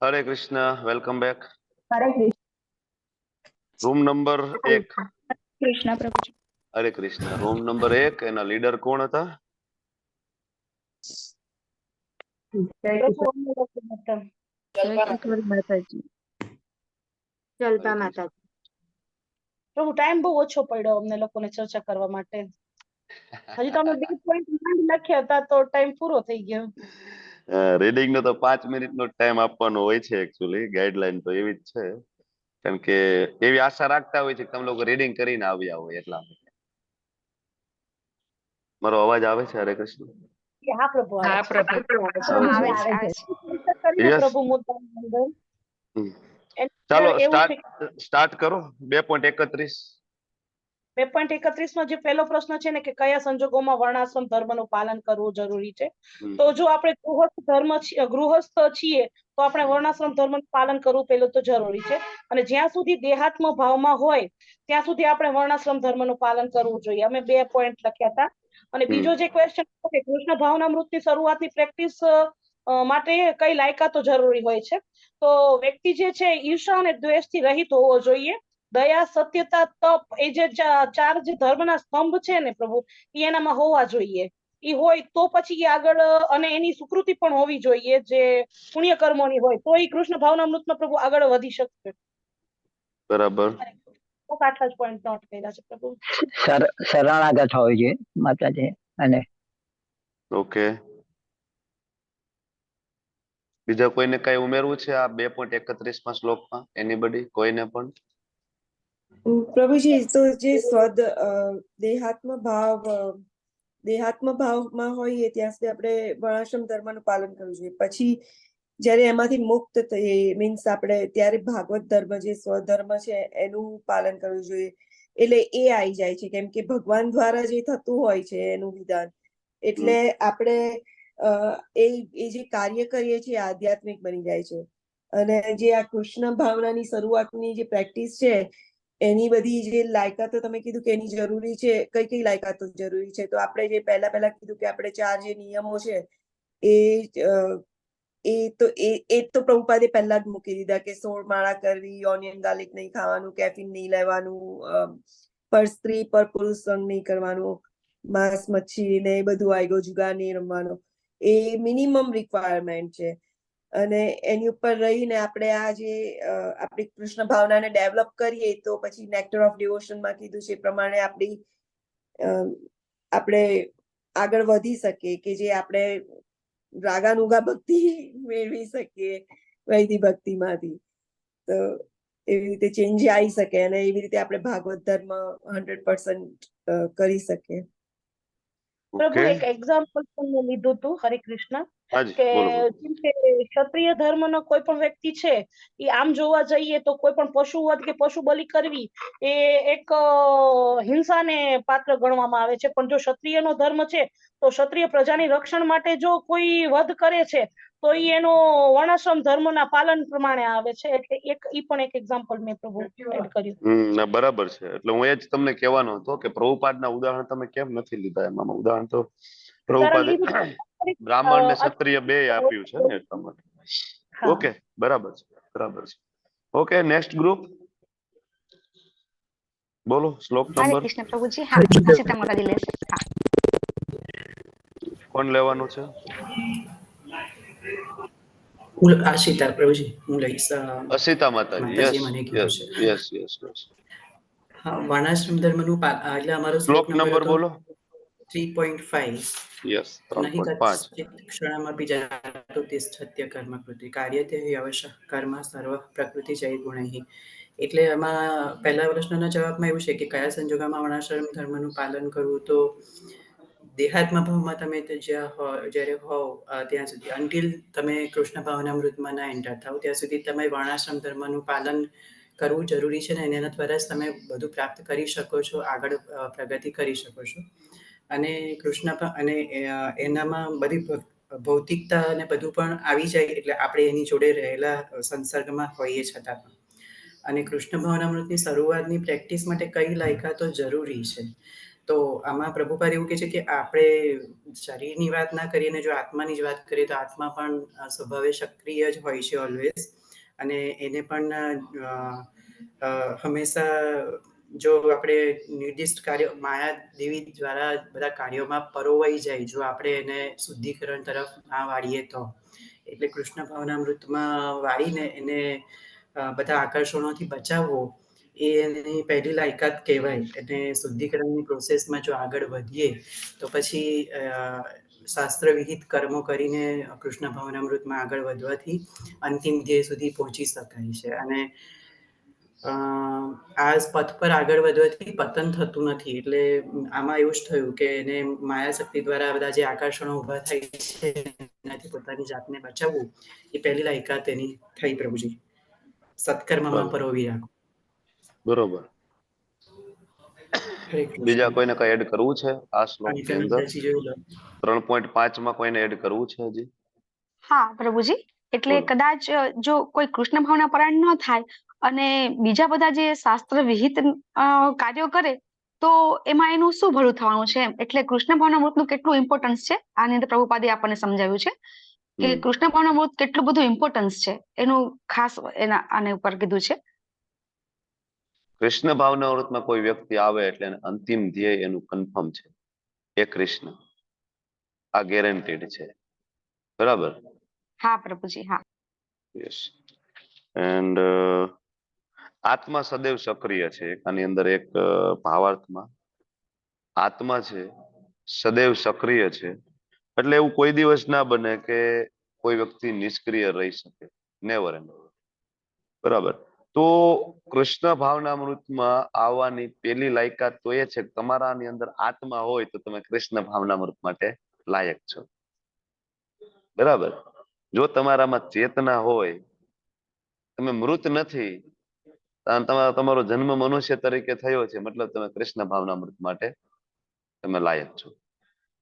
હરે કૃષ્ણ, વેલકમ બેક. હરે કૃષ્ણ. Room number 1. કૃષ્ણ પ્રભુજી. હરે કૃષ્ણ. રૂમ નંબર 1 એના લીડર કોણ હતા? જય કૃષ્ણ. માતાજી. જલપા માતાજી. પ્રભુ ટાઈમ બહુ ઓછો પડ્યો અમને લોકોને ચર્ચા કરવા માટે. હજી તમે 2 પોઈન્ટ લખ્યા હતા તો ટાઈમ પૂરો થઈ ગયો. રીડિંગ નો તો 5 મિનિટનો ટાઈમ આપવાનો હોય છે એકચ્યુઅલી, ગાઈડલાઈન તો એવી જ છે. કારણ કે એવી આશા રાખતા હોય છે કે તમે લોકો રીડિંગ કરીને આવ્યા હોય એટલા માટે. મારો અવાજ આવે છે? હરે કૃષ્ણ. હા પ્રભુ, હા પ્રભુ. પ્રભુ ચાલો એવું છે સ્ટાર્ટ કરો. 2.31. 2.31 નો જે પહેલો પ્રશ્ન છે ને કે કયા સંજોગોમાં વર્ણાશ્રમ ધર્મનું પાલન કરવું જરૂરી છે. તો જો આપણે ગૃહસ્થ છીએ તો આપણે વર્ણાશ્રમ ધર્મનું પાલન કરવું પેલું તો જરૂરી છે. અને જ્યાં સુધી દેહાત્મ ભાવમાં હોય ત્યાં સુધી આપણે વર્ણાશ્રમ ધર્મનું પાલન કરવું જોઈએ. અમે 2 પોઈન્ટ લખ્યા હતા. અને બીજો જે ક્વેશ્ચન કે કૃષ્ણ ભાવનામૃતની શરૂઆતની પ્રેક્ટિસ માટે કઈ લાયકાતો જરૂરી હોય છે. તો વ્યક્તિ જે છે ઈર્ષા અને દ્વેષથી રહિત હોવો જોઈએ. દયા, સત્યતા, તપ એ જે 4 જે ધર્મના સ્તંભ છે ને પ્રભુ, એ એનામાં હોવા જોઈએ. એ હોય તો પછી આગળ અને એની સુકૃતિ પણ હોવી જોઈએ જે પુણ્ય કર્મોની હોય તો એ કૃષ્ણ ભાવનામૃતમાં પ્રભુ આગળ વધી શકશે. બરાબર. આટલા જ પોઈન્ટ નોટ કર્યા છે પ્રભુ. શરણાગત હોવી જોઈએ માતાજી. અને ઓકે, બીજા કોઈને કઈ ઉમેરવું છે આ 2.31 શ્લોકમાં? એનીબડી? કોઈને પણ? પ્રભુજી, તો જે દેહાત્મ ભાવમાં હોઈએ ત્યાં સુધી આપણે વર્ણાશ્રમ ધર્મનું પાલન કરવું જોઈએ. પછી જયારે એમાંથી મુક્ત થઈએ, મીન્સ આપણે ત્યારે ભાગવત ધર્મ જે સ્વધર્મ છે એનું પાલન કરવું જોઈએ. એટલે એ આવી જાય છે કેમ કે ભગવાન દ્વારા જે થતું હોય છે એનું વિધાન. એટલે આપણે એ જે કાર્ય કરીએ છીએ આધ્યાત્મિક બની જાય છે. અને જે આ કૃષ્ણ ભાવનાની શરૂઆતની જે પ્રેક્ટિસ છે એની બધી જે લાયકાતો તમે કીધું કે એની જરૂરી છે, કઈ લાયકાતો જરૂરી છે, તો આપણે જે પહેલા કીધું કે આપણે 4 જે નિયમો છે એ તો પ્રભુપાદે પહેલા જ મૂકી દીધા કે 16 માળા કરવી, ઓનિયન ગાર્લિક નહીં ખાવાનું, કેફીન નહીં લેવાનું, પર સ્ત્રી પર પુરુષ સંગ નહીં કરવાનું, માંસ મચ્છી ને એ બધું આઈગો જુગાર નહીં રમવાનો. એ મિનિમમ રિક્વાયરમેન્ટ છે. અને એની ઉપર રહીને આપણે આ જે આપણી કૃષ્ણ ભાવનાને ડેવલપ કરીએ તો પછી નેક્ટર ઓફ ડિવોશનમાં કીધું છે એ પ્રમાણે આપણે આગળ વધી શકીએ કે જે આપણે રાગાનુગા ભક્તિ મેળવી શકીએ વૈદિક ભક્તિમાંથી. તો એવી રીતે ચેન્જ આવી શકે અને એવી રીતે આપણે ભાગવત ધર્મ 100% કરી શકીએ. પ્રભુ એક એક્ઝામ્પલ પણ લીધું હતું, હરે કૃષ્ણ, કે ક્ષત્રિય ધર્મનો કોઈ પણ વ્યક્તિ છે એ આમ જોવા જઈએ તો કોઈ પણ પશુવધ કે પશુ બલિ કરવી એ એક હિંસાને પાત્ર ગણવામાં આવે છે. પણ જો ક્ષત્રિયનો ધર્મ છે તો ક્ષત્રિય પ્રજાની રક્ષણ માટે જો કોઈ વધ કરે છે તો એ એનો વર્ણાશ્રમ ધર્મના પાલન પ્રમાણે આવે છે. એટલે ઈ પણ એક એક્ઝામ્પલ મેં પ્રભુ એડ કર્યું. બરાબર છે. એટલે હું એ જ તમને કહેવાનો હતો કે પ્રભુપાદના ઉદાહરણ તમે કેમ નથી લીધા? એમાં ઉદાહરણ તો પ્રભુપાદે બ્રાહ્મણ ને ક્ષત્રિય બે આપ્યું છે ને એટલા માટે. ઓકે, બરાબર છે, બરાબર છે. ઓકે, નેક્સ્ટ ગ્રુપ બોલો. શ્લોક નંબર. કૃષ્ણ પ્રભુજી. હા, અસિતા માતાજી લેશે. હા, કોણ લેવાનું છે? આશિતા પ્રભુજી, હું લઈશ. અસિતા માતાજી. Yes yes yes yes. હા, વર્ણાશ્રમ ધર્મનું એટલે અમારો શ્લોક નંબર બોલો. 3.5. યસ, 3.5. ક્ષણમપી જાતો તિષ્ઠત્ય કર્મ કૃતિ કાર્યતે અવશ્ય કર્મ સર્વ પ્રકૃતિ જય ગુણૈ. એટલે એમાં પહેલા પ્રશ્નના જવાબમાં એવું છે કે કયા સંજોગોમાં વર્ણાશ્રમ ધર્મનું પાલન કરવું? તો દેહાત્મ ભાવમાં તમે જ્યારે હોવ ત્યાં સુધી, અનટિલ તમે કૃષ્ણ ભાવનામૃતમાં ના એન્ટર થાવ ત્યાં સુધી તમે વર્ણાશ્રમ ધર્મનું પાલન કરવું જરૂરી છે ને એના દ્વારા જ તમે બધું પ્રાપ્ત કરી શકો છો, આગળ પ્રગતિ કરી શકો છો. અને કૃષ્ણ અને એનામાં બધી ભૌતિકતા અને બધું પણ આવી જાય એટલે આપણે એની જોડે રહેલા સંસર્ગમાં હોઈએ છતાં પણ. અને કૃષ્ણ ભાવનામૃતની શરૂઆતની પ્રેક્ટિસ માટે કઈ લાયકાતો જરૂરી છે? તો તો આમાં પ્રભુપાદ એવું કહે છે કે આપણે શરીરની વાત ના કરીએ અને જો આત્માની જ વાત કરીએ તો આત્મા પણ સ્વભાવે સક્રિય જ હોય છે ઓલવેઝ, અને એને પણ હંમેશા જો આપણે નિર્દિષ્ટ કાર્ય માયા દેવી દ્વારા બધા કાર્યોમાં પરોવાઈ જાય, જો આપણે એને શુદ્ધિકરણ તરફ ના વાળીએ તો. એટલે કૃષ્ણ ભાવનામૃતમાં વાળીને એને બધા આકર્ષણોથી બચાવવો એ એની પહેલી લાયકાત કહેવાય. અને શુદ્ધિકરણની પ્રોસેસમાં જો આગળ વધીએ તો પછી શાસ્ત્ર વિહિત કર્મો કરીને કૃષ્ણ ભાવનામૃતમાં આગળ વધવાથી અંતિમ ધ્યેય સુધી પહોંચી શકાય છે. અને આ પથ પર આગળ વધવાથી પતન થતું નથી. એટલે આમાં એવું જ થયું કે એને માયા શક્તિ દ્વારા બધા જે આકર્ષણો ઉભા થાય છે એનાથી પોતાની જાતને બચાવવું એ પહેલી લાયકાત એની થઈ પ્રભુજી. સત્કર્મમાં પરોવી રાખો. બરોબર. બીજા કોઈને કઈ એડ કરવું છે આ શ્લોકની અંદર? 3.5 માં કોઈને એડ કરવું છે હજી? હા પ્રભુજી, એટલે કદાચ જો કોઈ કૃષ્ણ ભાવના પરાયણ ન થાય અને બીજા બધા જે શાસ્ત્ર વિહિત કાર્યો કરે તો એમાં એનું શું ભલું થવાનું છે એમ. એટલે કૃષ્ણ ભાવનામૃતનું કેટલું ઇમ્પોર્ટન્સ છે આની અંદર પ્રભુપાદે આપણને સમજાવ્યું છે કે કૃષ્ણ ભાવનામૃત કેટલું બધું ઇમ્પોર્ટન્સ છે એનું ખાસ એના આને ઉપર કીધું છે. કૃષ્ણ ભાવનામૃતમાં કોઈ વ્યક્તિ આવે એટલે અંતિમ ધ્યેય એનું કન્ફર્મ છે, એ કૃષ્ણ. આ ગેરંટીડ છે, બરાબર? હા પ્રભુજી, હા. યસ. એન્ડ આત્મા સદૈવ સક્રિય છે. આની અંદર એક ભાવાર્થમાં આત્મા છે સદૈવ સક્રિય છે, એટલે એવું કોઈ દિવસ ના બને કે કોઈ વ્યક્તિ નિષ્ક્રિય રહી શકે. Never and. બરાબર. તો કૃષ્ણ ભાવનામૃતમાં આવવાની પેલી લાયકાત તો એ છે કે તમારાની અંદર આત્મા હોય તો તમે કૃષ્ણ ભાવનામૃત માટે લાયક છો. બરાબર. જો તમારામાં ચેતના હોય, તમે મૃત નથી, તમારો જન્મ મનુષ્ય તરીકે થયો છે, મતલબ તમે કૃષ્ણ ભાવનામૃત માટે તમે લાયક છો.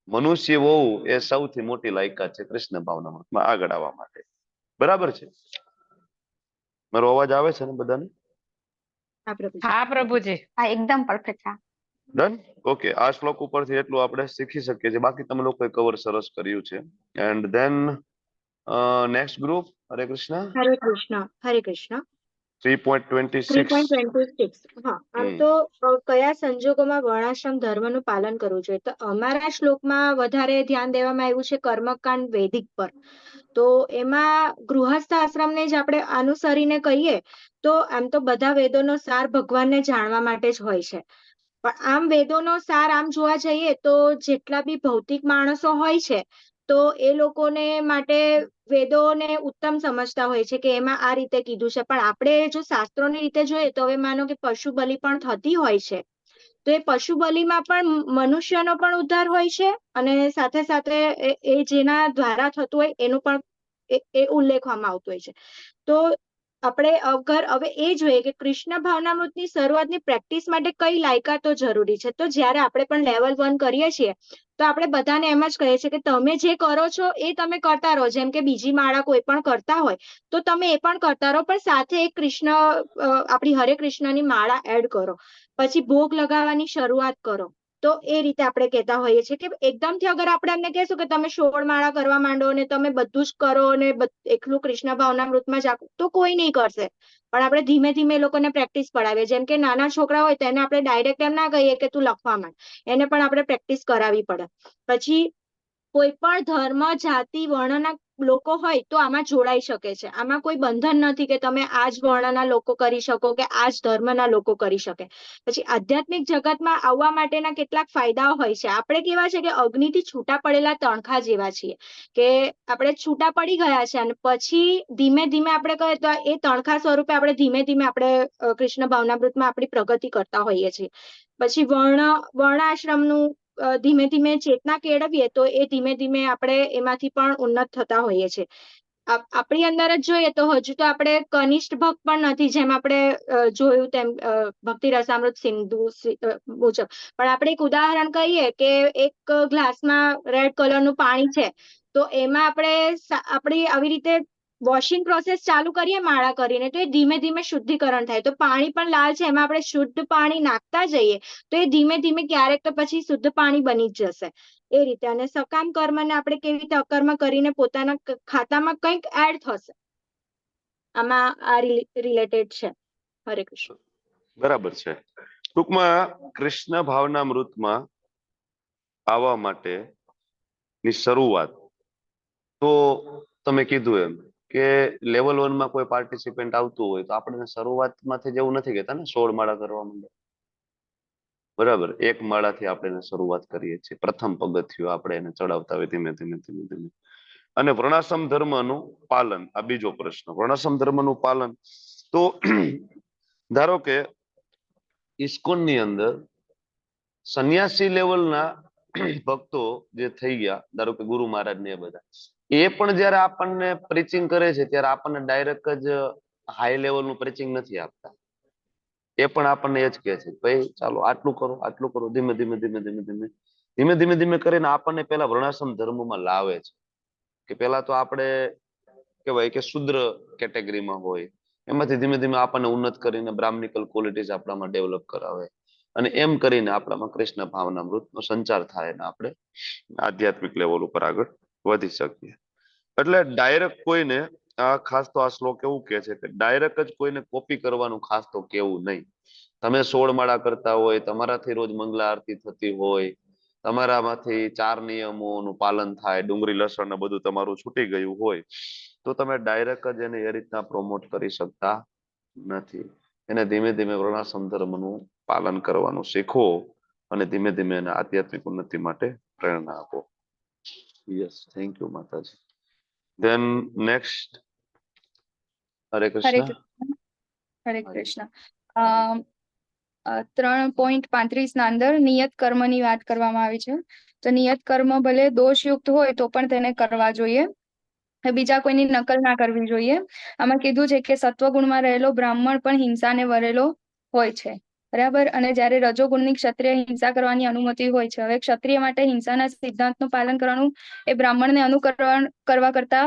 મનુષ્ય હોવું એ સૌથી મોટી લાયકાત છે કૃષ્ણ ભાવનામૃતમાં આગળ આવવા માટે. બરાબર છે? મારો અવાજ આવે છે ને બધાને? હા પ્રભુજી, હા એકદમ પરફેક્ટ. હા ડન. ઓકે. આ શ્લોક ઉપરથી એટલું આપણે શીખી શકીએ છીએ. બાકી તમે લોકોએ કવર સરસ કર્યું છે. And then next group. હરે કૃષ્ણ. હરે કૃષ્ણ. હરે કૃષ્ણ. 3.26. હા, આમ તો કયા સંજોગોમાં વર્ણાશ્રમ ધર્મનું પાલન કરવું જોઈએ? તો અમારા શ્લોકમાં વધારે ધ્યાન દેવામાં આવ્યું છે કર્મકાંડ વૈદિક પર. તો એમાં ગૃહસ્થ આશ્રમને જ આપણે અનુસરીને કહીએ તો આમ તો બધા વેદોનો સાર ભગવાનને જાણવા માટે જ હોય છે. પણ આમ વેદોનો સાર આમ જોવા જઈએ તો જેટલા બી ભૌતિક માણસો હોય છે તો એ લોકોને માટે વેદોને ઉત્તમ સમજતા હોય છે કે એમાં આ રીતે કીધું છે. પણ આપણે જો શાસ્ત્રોની રીતે જોઈએ તો હવે માનો કે પશુ બલિ પણ થતી હોય છે, તો એ પશુ બલિમાં પણ મનુષ્યનો પણ ઉદ્ધાર હોય છે અને સાથે સાથે એ જેના દ્વારા થતું હોય એનું પણ એ ઉલ્લેખવામાં આવતું હોય છે. તો આપણે અગર હવે એ જોઈએ કે કૃષ્ણ ભાવનામૃતની શરૂઆતની પ્રેક્ટિસ માટે કઈ લાયકાતો જરૂરી છે, તો જ્યારે આપણે પણ લેવલ 1 કરીએ છીએ તો આપણે બધાને એમ જ કહીએ છીએ કે તમે જે કરો છો એ તમે કરતા રહો. જેમ કે બીજી માળા કોઈ પણ કરતા હોય તો તમે એ પણ કરતા રહો, પણ સાથે એક કૃષ્ણ આપણી હરે કૃષ્ણની માળા એડ કરો, પછી ભોગ લગાવવાની શરૂઆત કરો. તો એ રીતે આપણે કહેતા હોઈએ છીએ કે એકદમથી અગર આપણે એમને કહેશું કે તમે 16 માળા કરવા માંડો અને તમે બધું જ કરો અને એકલું કૃષ્ણ ભાવનામૃતમાં જ તો કોઈ નહીં કરશે. પણ આપણે ધીમે ધીમે એ લોકોને પ્રેક્ટિસ પડાવીએ. જેમ કે નાના છોકરા હોય તેને આપણે ડાયરેક્ટ એમ ના કહીએ કે તું લખવા માંડ, એને પણ આપણે પ્રેક્ટિસ કરાવવી પડે. પછી કોઈ પણ ધર્મ, જાતિ, વર્ણના લોકો હોય તો આમાં જોડાઈ શકે છે. આમાં કોઈ બંધન નથી કે તમે આ જ વર્ણના લોકો કરી શકો કે આ જ ધર્મના લોકો કરી શકે. પછી આધ્યાત્મિક જગતમાં આવવા માટેના કેટલાક ફાયદાઓ હોય છે. આપણે કેવા છે કે અગ્નિથી છૂટા પડેલા તણખા જેવા છીએ કે આપણે છૂટા પડી ગયા છે અને પછી ધીમે ધીમે આપણે કહીએ તો એ તણખા સ્વરૂપે આપણે ધીમે ધીમે આપણે કૃષ્ણ ભાવનામૃતમાં આપણી પ્રગતિ કરતા હોઈએ છીએ. પછી વર્ણાશ્રમનું ધીમે ધીમે ચેતના કેળવીએ તો એ ધીમે ધીમે આપણે એમાંથી પણ ઉન્નત થતા હોઈએ છીએ. આપણી અંદર જ જોઈએ તો હજુ તો આપણે કનિષ્ઠ ભક્ત પણ નથી, જેમ આપણે જોયું તેમ ભક્તિ રસામૃત સિંધુ મુજબ. પણ આપણે એક ઉદાહરણ કહીએ કે એક ગ્લાસમાં રેડ કલરનું પાણી છે તો એમાં આપણે આપણી આવી રીતે વોશિંગ પ્રોસેસ ચાલુ કરીએ માળા કરીને તો એ ધીમે ધીમે શુદ્ધિકરણ થાય. તો પાણી પણ લાલ છે, એમાં આપણે શુદ્ધ પાણી નાખતા જઈએ તો એ ધીમે ધીમે ક્યારેક તો પછી શુદ્ધ પાણી બની જ જશે. એ રીતે. અને સકામ કર્મને આપણે કેવી રીતે અકર્મ કરીને પોતાના ખાતામાં કંઈક એડ થશે. આમાં આ રિલેટેડ છે. હરે કૃષ્ણ. બરાબર છે. ટૂંકમાં કૃષ્ણ ભાવના મૃતમાં આવવા માટે ની શરૂઆત તો તમે કીધું એમ કે લેવલ 1 માં કોઈ પાર્ટિસિપન્ટ આવતું હોય તો આપણે શરૂઆતમાંથી જેવું નથી કહેતા ને 16 માળા કરવા માંડે. બરાબર, 1 માળાથી આપણે શરૂઆત કરીએ છીએ. પ્રથમ પગથિયું આપણે એને ચડાવતા હોય ધીમે ધીમે ધીમે ધીમે. અને વર્ણાશ્રમ ધર્મનું પાલન, આ બીજો પ્રશ્ન. વર્ણાશ્રમ ધર્મનું પાલન તો ધારો કે ઇસ્કોનની અંદર સંન્યાસી લેવલના ભક્તો જે થઈ ગયા, ધારો કે ગુરુ મહારાજ ને એ બધા, એ પણ જયારે આપણને પ્રીચિંગ કરે છે ત્યારે આપણને ડાયરેક્ટ જ હાઈ લેવલનું પ્રીચિંગ નથી આપતા. એ પણ આપણને એ જ કહે છે ભાઈ ચાલો આટલું કરો આટલું કરો, ધીમે ધીમે ધીમે ધીમે ધીમે ધીમે ધીમે ધીમે કરીને આપણને પેલા વર્ણાશ્રમ ધર્મમાં લાવે છે. કે પેલા તો આપણે કહેવાય કે શુદ્ર કેટેગરીમાં હોય, એમાંથી ધીમે ધીમે આપણને ઉન્નત કરીને બ્રાહ્મણિકલ ક્વોલિટીઝ આપણામાં ડેવલપ કરાવે અને એમ કરીને આપણામાં કૃષ્ણ ભાવના મૃતનો સંચાર થાય અને આપણે આધ્યાત્મિક લેવલ ઉપર આગળ વધી શકીએ. એટલે ડાયરેક્ટ કોઈને ખાસ તો આ શ્લોક એવું કે છે કે ડાયરેક્ટ જ કોઈને કોપી કરવાનું ખાસ તો કેવું નહીં. તમે 16 માળા કરતા હોય, તમારાથી રોજ મંગલા આરતી થતી હોય, તમારામાંથી 4 નિયમોનું પાલન થાય, ડુંગળી લસણ ને બધું તમારું છૂટી ગયું હોય, તો તમે ડાયરેક્ટ જ એને એ રીતના પ્રોમોટ કરી શકતા નથી. એને ધીમે ધીમે વર્ણાશ્રમ ધર્મનું પાલન કરવાનું શીખો અને ધીમે ધીમે એને આધ્યાત્મિક ઉન્નતિ માટે પ્રેરણા આપો. યસ, થેન્ક યુ માતાજી. Than next. હરે હરે કૃષ્ણ. કૃષ્ણ. હરે કૃષ્ણ. 3.35 ના અંદર નિયત કર્મની વાત કરવામાં આવી છે. તો નિયત કર્મ ભલે દોષયુક્ત હોય તો પણ તેને કરવા જોઈએ. બીજા કોઈની નકલ ના કરવી જોઈએ. આમાં કીધું છે કે સત્વગુણમાં રહેલો બ્રાહ્મણ પણ હિંસાને વરેલો હોય છે. બરાબર. અને જ્યારે રજોગુણની ક્ષત્રિય હિંસા કરવાની અનુમતિ હોય છે. હવે ક્ષત્રિય માટે હિંસાના સિદ્ધાંતનું પાલન કરવાનું એ બ્રાહ્મણને અનુકરણ કરવા કરતા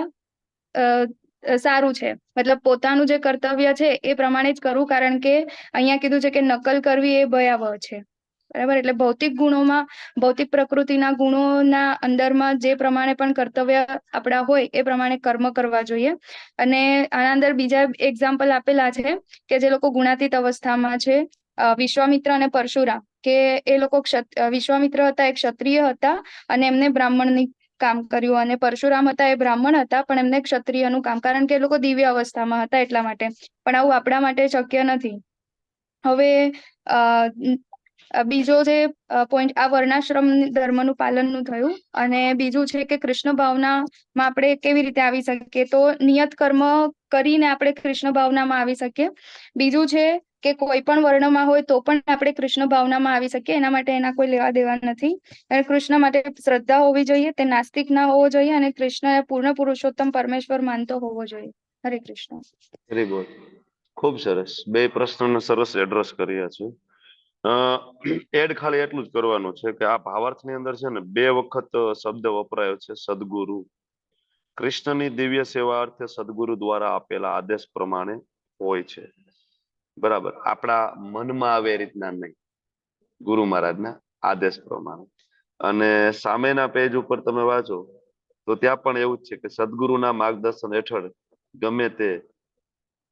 સારું છે. મતલબ પોતાનું જે કર્તવ્ય છે એ પ્રમાણે જ કરવું, કારણ કે અહીંયા કીધું છે કે નકલ કરવી એ ભયાવહ છે. બરાબર. એટલે ભૌતિક ગુણોમાં, ભૌતિક પ્રકૃતિના ગુણોના અંદરમાં જે પ્રમાણે પણ કર્તવ્ય આપણા હોય એ પ્રમાણે કર્મ કરવા જોઈએ. અને આના અંદર બીજા એક્ઝામ્પલ આપેલા છે કે જે લોકો ગુણાતીત અવસ્થામાં છે, વિશ્વામિત્ર અને પરશુરામ, કે એ લોકો વિશ્વામિત્ર હતા એ ક્ષત્રિય હતા અને એમને બ્રાહ્મણની કામ કર્યું, અને પરશુરામ હતા એ બ્રાહ્મણ હતા પણ એમને ક્ષત્રિયનું કામ, કારણ કે એ લોકો દિવ્ય અવસ્થામાં હતા એટલા માટે. પણ આવું આપણા માટે શક્ય નથી. હવે બીજો જે પોઈન્ટ આ વર્ણાશ્રમ ધર્મનું પાલનનું થયું. અને બીજું છે કે કૃષ્ણ ભાવનામાં આપણે કેવી રીતે આવી શકીએ, તો નિયત કર્મ કરીને આપણે કૃષ્ણ ભાવનામાં આવી શકીએ. બીજું છે કે કોઈ પણ વર્ણમાં હોય તો પણ આપણે કૃષ્ણ ભાવનામાં આવી શકીએ. એના માટે એના કોઈ લેવા દેવા નથી. અને કૃષ્ણ માટે શ્રદ્ધા હોવી જોઈએ, તે નાસ્તિક ના હોવો જોઈએ, અને કૃષ્ણ પૂર્ણ પુરુષોત્તમ પરમેશ્વર માનતો હોવો જોઈએ. હરે કૃષ્ણ. Very good. ખૂબ સરસ. 2 પ્રશ્નોને સરસ એડ્રેસ કર્યા છે. એડ ખાલી એટલું જ કરવાનું છે કે આ ભાવાર્થની અંદર છે ને 2 વખત શબ્દ વપરાયો છે સદગુરુ. કૃષ્ણની દિવ્ય સેવા અર્થે સદગુરુ દ્વારા આપેલા આદેશ પ્રમાણે હોય છે. બરાબર. આપણા મનમાં આવે એ રીતના નહીં, ગુરુ મહારાજના આદેશ પ્રમાણે. અને સામેના પેજ ઉપર તમે વાંચો તો ત્યાં પણ એવું જ છે કે સદગુરુના માર્ગદર્શન હેઠળ ગમે તે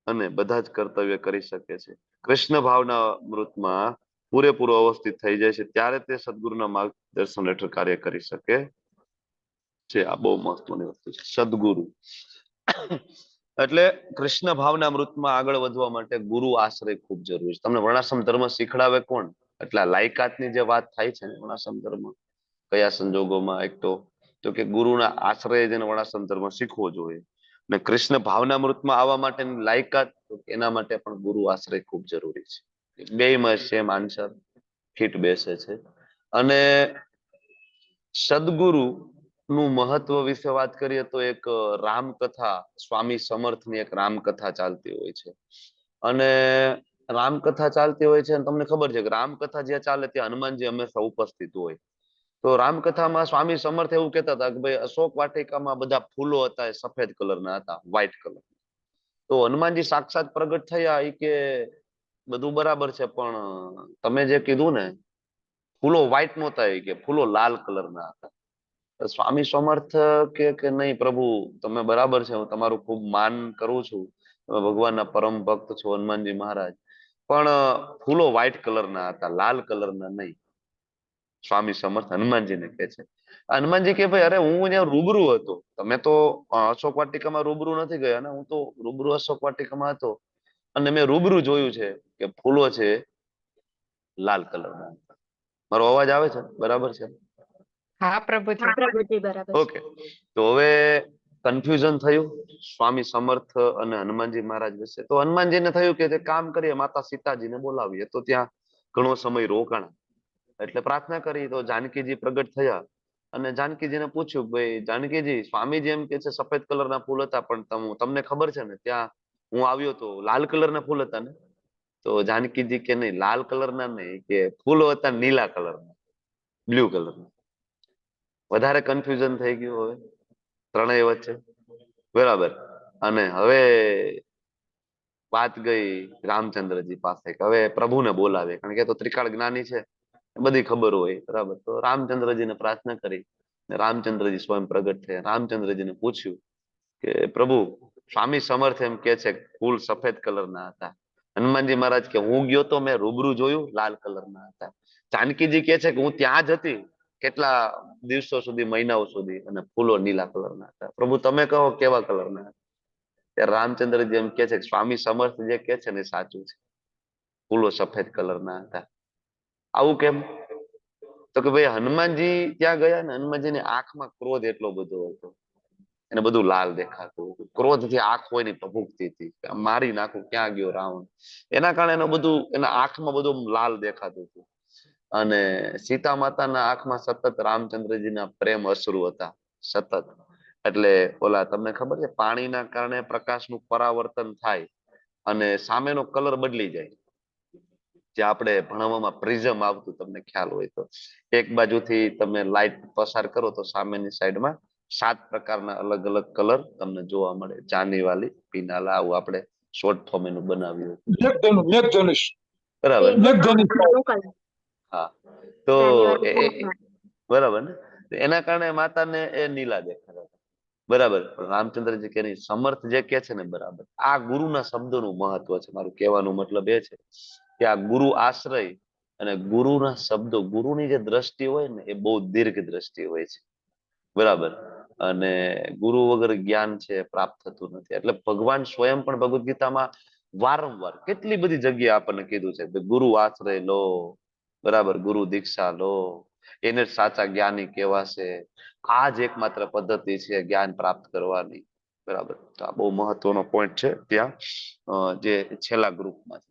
અને બધા જ કર્તવ્ય કરી શકે છે. કૃષ્ણ ભાવના મૃતમાં પૂરેપૂરો અવસ્થિત થઈ જાય છે ત્યારે તે સદગુરુના માર્ગદર્શન હેઠળ કાર્ય કરી શકે છે. આ બહુ મહત્વની વસ્તુ છે, સદગુરુ. એટલે કૃષ્ણ ભાવના મૃતમાં આગળ વધવા માટે ગુરુ આશ્રય ખૂબ જરૂરી છે. તમને વર્ણાશ્રમ ધર્મ શીખડાવે કોણ? એટલે લાયકાતની જે વાત થાય છે ને વર્ણાશ્રમ ધર્મ કયા સંજોગોમાં, એક તો કે ગુરુના આશ્રય જેને વર્ણાશ્રમ ધર્મ શીખવો જોઈએ. ને કૃષ્ણ ભાવનામૃતમાં આવવા માટેની લાયકાત, એના માટે પણ ગુરુ આશ્રય ખૂબ જરૂરી છે. બેયમાં સેમ આન્સર ફિટ બેસે છે. અને સદગુરુ નું મહત્વ વિશે વાત કરીએ તો એક રામકથા, સ્વામી સમર્થની એક રામકથા ચાલતી હોય છે. અને રામકથા ચાલતી હોય છે અને તમને ખબર છે કે રામકથા જ્યાં ચાલે ત્યાં હનુમાનજી હંમેશા ઉપસ્થિત હોય. તો રામકથામાં સ્વામી સમર્થ એવું કહેતા હતા કે ભાઈ અશોક વાટિકામાં બધા ફૂલો હતા એ સફેદ કલરના હતા, વ્હાઈટ કલર. તો હનુમાનજી સાક્ષાત પ્રગટ થયા એ કે બધું બરાબર છે, પણ તમે જે કીધું ને ફૂલો વ્હાઈટ નહોતા, એ કે ફૂલો લાલ કલરના હતા. સ્વામી સમર્થ કે નહીં પ્રભુ તમે બરાબર છે, હું તમારું ખૂબ માન કરું છું, તમે ભગવાનના પરમ ભક્ત છો હનુમાનજી મહારાજ, પણ ફૂલો વ્હાઈટ કલરના હતા, લાલ કલરના નહીં. સ્વામી સમર્થ હનુમાનજીને કહે છે. હનુમાનજી કે ભાઈ અરે હું ત્યાં રૂબરૂ હતો, તમે તો અશોક વાટિકામાં રૂબરૂ નથી ગયા ને, હું તો રૂબરૂ અશોક વાટિકામાં હતો અને મેં રૂબરૂ જોયું છે કે ફૂલો છે લાલ કલરના. મારો અવાજ આવે છે બરાબર છે? હા પ્રભુજી. બરાબર. ઓકે, તો હવે કન્ફ્યુઝન થયું સ્વામી સમર્થ અને હનુમાનજી મહારાજ વચ્ચે. તો હનુમાનજીને થયું કે કામ કરીએ, માતા સીતાજીને બોલાવીએ. તો ત્યાં ઘણો સમય રોકાણા, એટલે પ્રાર્થના કરી. તો જાનકીજી પ્રગટ થયા અને જાનકીજીને પૂછ્યું ભાઈ જાનકીજી, સ્વામીજી એમ કે છે સફેદ કલરના ફૂલ હતા, પણ તમને ખબર છે ને ત્યાં હું આવ્યો તો લાલ કલરના ફૂલ હતા ને? તો જાનકીજી કે નહીં, લાલ કલરના નહીં, કે ફૂલો હતા નીલા કલરના, બ્લુ કલરના. વધારે કન્ફ્યુઝન થઈ ગયું હવે ત્રણેય વચ્ચે, બરાબર. અને હવે વાત ગઈ રામચંદ્રજી પાસે કે હવે પ્રભુને બોલાવે, કારણ કે તો ત્રિકાળ જ્ઞાની છે, બધી ખબર હોય, બરાબર. તો રામચંદ્રજીને પ્રાર્થના કરી, રામચંદ્રજી સ્વયં પ્રગટ થયા. રામચંદ્રજીને પૂછ્યું કે પ્રભુ સ્વામી સમર્થ એમ કે છે ફૂલ સફેદ કલરના હતા. હનુમાનજી મહારાજ કે હું ગયો તો મેં રૂબરૂ જોયું લાલ કલરના હતા. જાનકીજી કે છે કે હું ત્યાં જ હતી કેટલા દિવસો સુધી, મહિનાઓ સુધી, અને ફૂલો નીલા કલરના હતા. પ્રભુ તમે કહો કેવા કલરના હતા? ત્યારે રામચંદ્રજી એમ કે છે કે સ્વામી સમર્થ જે કે છે ને સાચું છે, ફૂલો સફેદ કલરના હતા. આવું કેમ? તો કે ભાઈ હનુમાનજી ત્યાં ગયા ને, હનુમાનજીની આંખમાં ક્રોધ એટલો બધો હતો, એને બધું લાલ દેખાતું હતું. ક્રોધથી આંખ હોય ને ભભૂકતી હતી, મારી નાખું, ક્યાં ગયો રાવણ. એના કારણે એનું બધું, એના આંખમાં બધું લાલ દેખાતું હતું. અને સીતા માતાના આંખમાં સતત રામચંદ્રજીના પ્રેમ અશ્રુ હતા, સતત. એટલે ઓલા તમને ખબર છે પાણીના કારણે પ્રકાશનું પરાવર્તન થાય અને સામેનો કલર બદલી જાય. જે આપણે ભણવામાં પ્રિઝમ આવતું, તમને ખ્યાલ હોય તો, એક બાજુથી તમે લાઈટ પસાર કરો તો સામેની સાઈડમાં 7 પ્રકારના અલગ અલગ કલર તમને જોવા મળે. ચાની વાલી, પીનાલા, આવું આપણે શોર્ટ ફોર્મ એનું બનાવ્યું. બરાબર. હા, તો બરાબર ને, એના કારણે માતાને એ નીલા દેખાતા હતા, બરાબર. રામચંદ્રજી કે સમર્થ જે કે છે ને બરાબર, આ ગુરુના શબ્દોનું મહત્વ છે. મારું કહેવાનું મતલબ એ છે કે આ ગુરુ આશ્રય અને ગુરુના શબ્દો, ગુરુની જે દ્રષ્ટિ હોય ને એ બહુ દીર્ઘ દ્રષ્ટિ હોય છે, બરાબર. અને ગુરુ વગર જ્ઞાન છે પ્રાપ્ત થતું નથી. એટલે ભગવાન સ્વયં પણ ભગવદ્ ગીતામાં વારંવાર કેટલી બધી જગ્યાએ આપણને કીધું છે ગુરુ આશ્રય લો, બરાબર, ગુરુ દીક્ષા લો, એને સાચા જ્ઞાની કહેવાશે. આ જ એકમાત્ર પદ્ધતિ છે જ્ઞાન પ્રાપ્ત કરવાની, બરાબર. તો આ બહુ મહત્વનો પોઈન્ટ છે ત્યાં જે છેલ્લા ગ્રુપમાં.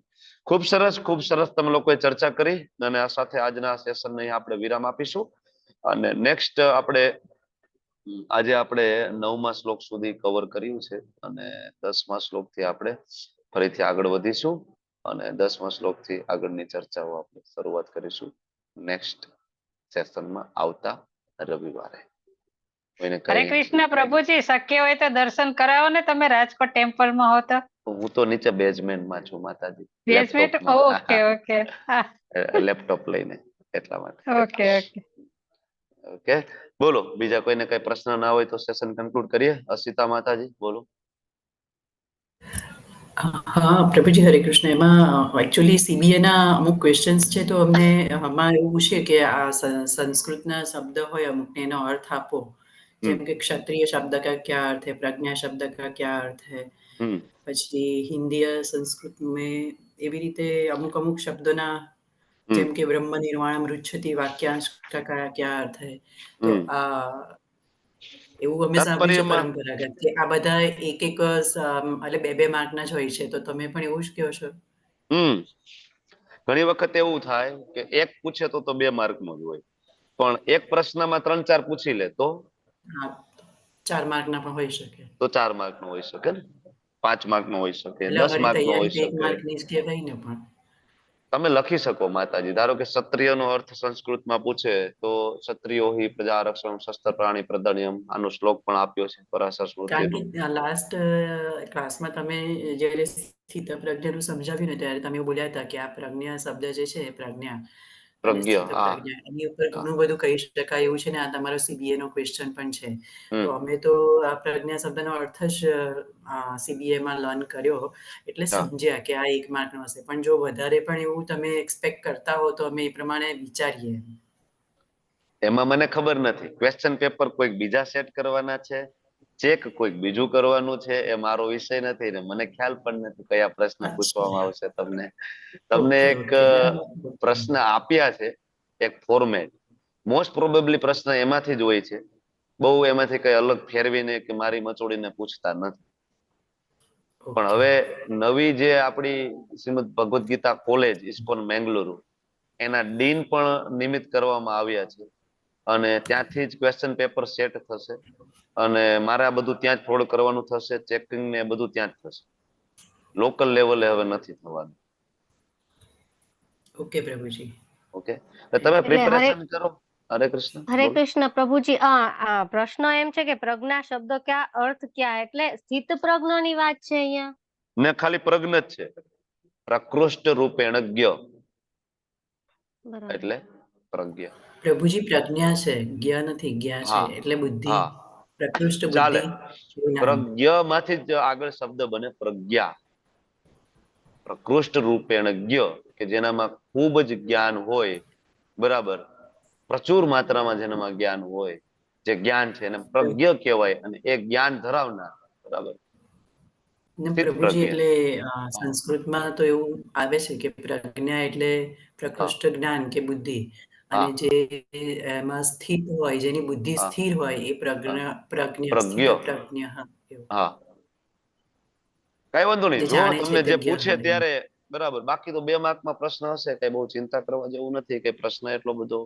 ખૂબ સરસ, ખૂબ સરસ તમે લોકોએ ચર્ચા કરી, અને આ સાથે આજના સેશનને આપણે વિરામ આપીશું. અને નેક્સ્ટ આજે આપણે 9મા શ્લોક સુધી કવર કર્યું છે, અને 10મા શ્લોકથી આપણે ફરીથી આગળ વધીશું, અને 10મા શ્લોકથી આગળની ચર્ચાઓ આપણે શરૂઆત કરીશું નેક્સ્ટ સેશનમાં આવતા રવિવારે. હરે કૃષ્ણ પ્રભુજી, શક્ય હોય તો દર્શન કરાવો ને, તમે રાજકોટ ટેમ્પલમાં હો તો. હું તો નીચે બેઝમેન્ટમાં છું માતાજી, બેઝમેન્ટ? ઓકે ઓકે, લેપટોપ લઈને, એટલા માટે. ઓકે ઓકે ઓકે, બોલો બીજા કોઈને કઈ પ્રશ્ન ના હોય તો સેશન કન્ક્લુડ કરીએ. અસિતા માતાજી બોલો. હા પ્રભુજી, હરે કૃષ્ણ. એમાં એકચ્યુઅલી સીબીએ ના અમુક ક્વેશ્ચન્સ છે, તો અમને આમાં એવું છે કે આ સંસ્કૃતના શબ્દ હોય અમુકને એનો અર્થ આપો. જેમ કે ક્ષત્રિય શબ્દ કા ક્યા અર્થ है, प्रज्ञा शब्द का क्या अर्थ है, પછી હિન્દી સંસ્કૃત में એવી રીતે અમુક અમુક શબ્દોના, જેમ કે બ્રહ્મ નિર્વાણમ રુચ્છતિ વાક્યાંશ કા क्या अर्थ है. તો આ એવું અમે સાંભળ્યું છે પરંપરાગત કે આ બધા એક એટલે 2 માર્કના જ હોય છે. તો તમે પણ એવું જ કહો છો? ઘણી વખત એવું થાય કે એક પૂછે તો 2 માર્કનો જ હોય, પણ એક પ્રશ્નમાં 3-4 પૂછી લે તો 4 માર્કના પણ હોઈ શકે. તો 4 માર્કનો હોઈ શકે ને, 5 માર્કનો હોઈ શકે, 10 માર્કનો હોઈ શકે. 1 માર્કની જ કહેવાય ને. પણ તમે લખી શકો માતાજી. ધારો કે ક્ષત્રિયનો અર્થ સંસ્કૃતમાં પૂછે તો ક્ષત્રિયો હિ પ્રજા રક્ષણ શસ્ત્ર પ્રાણી પ્રદણ્યમ, આનો શ્લોક પણ આપ્યો છે પરાશર કારણ સ્મૃતિનો. કે લાસ્ટ ક્લાસમાં તમે જ્યારે સ્થિત પ્રજ્ઞાનું સમજાવ્યું ને ત્યારે તમે બોલ્યા હતા કે આ પ્રજ્ઞા શબ્દ જે છે પ્રજ્ઞા અને પ્રજ્ઞ, સ્થિત હા પ્રજ્ઞા એની ઉપર ઘણું બધું કહી શકાય એવું છે ને. આ તમારો CBA નો ક્વેશ્ચન પણ છે. તો અમે તો આ પ્રજ્ઞા શબ્દનો અર્થ જ CBA માં લર્ન કર્યો એટલે સમજ્યા કે આ 1 માર્કનો હશે. પણ જો વધારે પણ એવું તમે એક્સપેક્ટ કરતા હો તો અમે એ પ્રમાણે વિચારીએ. એમાં મને ખબર નથી. ક્વેશ્ચન પેપર કોઈક બીજા સેટ કરવાના છે, ચેક કોઈક બીજું કરવાનું છે, એ મારો વિષય નથી ને મને ખ્યાલ પણ નથી કયા પ્રશ્ન પૂછવામાં આવશે તમને. તમને એક પ્રશ્ન આપ્યા છે, એક ફોર્મેટ. મોસ્ટ પ્રોબેબલી પ્રશ્ન એમાંથી જ હોય છે. બહુ એમાંથી કઈ અલગ ફેરવીને કે મારી મચોડીને પૂછતા નથી. પણ હવે નવી જે આપણી શ્રીમદ ભગવદ્ ગીતા કોલેજ ઇસ્કોન મેંગલુરુ એના ડીન પણ નિમિત્ત કરવામાં આવ્યા છે અને ત્યાંથી જ ક્વેશ્ચન પેપર સેટ થશે અને મારે આ બધું ત્યાં જ ફોડ કરવાનું થશે. ચેકિંગ ને બધું ત્યાં જ થશે. લોકલ લેવલે હવે નથી થવાનું. ઓકે પ્રભુજી. ઓકે, તમે પ્રિપેરેશન કરો. હરે કૃષ્ણ. હરે કૃષ્ણ પ્રભુજી. પ્રશ્ન એમ છે કે પ્રજ્ઞા શબ્દ ક્યાં અર્થ ક્યાં, એટલે સ્થિત પ્રજ્ઞની વાત છે અહીંયા ને ખાલી પ્રજ્ઞ જ છે. પ્રકૃષ્ટ રૂપેણ જ્ઞ એટલે પ્રજ્ઞ. પ્રભુજી પ્રજ્ઞા છે, જ્ઞ નથી. જ્ઞા છે એટલે બુદ્ધિ. પ્રકૃષ્ટ બુદ્ધિ. પ્રજ્ઞ માંથી જ આગળ શબ્દ બને પ્રજ્ઞા. પ્રકૃષ્ટ રૂપેણ જ્ઞ કે જેનામાં ખૂબ જ જ્ઞાન હોય, બરાબર, પ્રચુર માત્રામાં જેનામાં જ્ઞાન હોય, જે જ્ઞાન છે એને પ્રજ્ઞ કહેવાય અને એ જ્ઞાન ધરાવનાર, બરાબર. પ્રભુજી એટલે સંસ્કૃતમાં તો એવું આવે છે કે પ્રજ્ઞા એટલે પ્રકૃષ્ટ જ્ઞાન કે બુદ્ધિ, અને જે એમાં સ્થિત હોય, જેની બુદ્ધિ સ્થિર હોય એ પ્રજ્ઞા. હા, કઈ વાંધો નહીં. જો તમને જે પૂછે ત્યારે બરાબર. બાકી તો 2 માર્કમાં પ્રશ્ન હશે, કઈ બહુ ચિંતા કરવા જેવું નથી. કે પ્રશ્ન એટલો બધો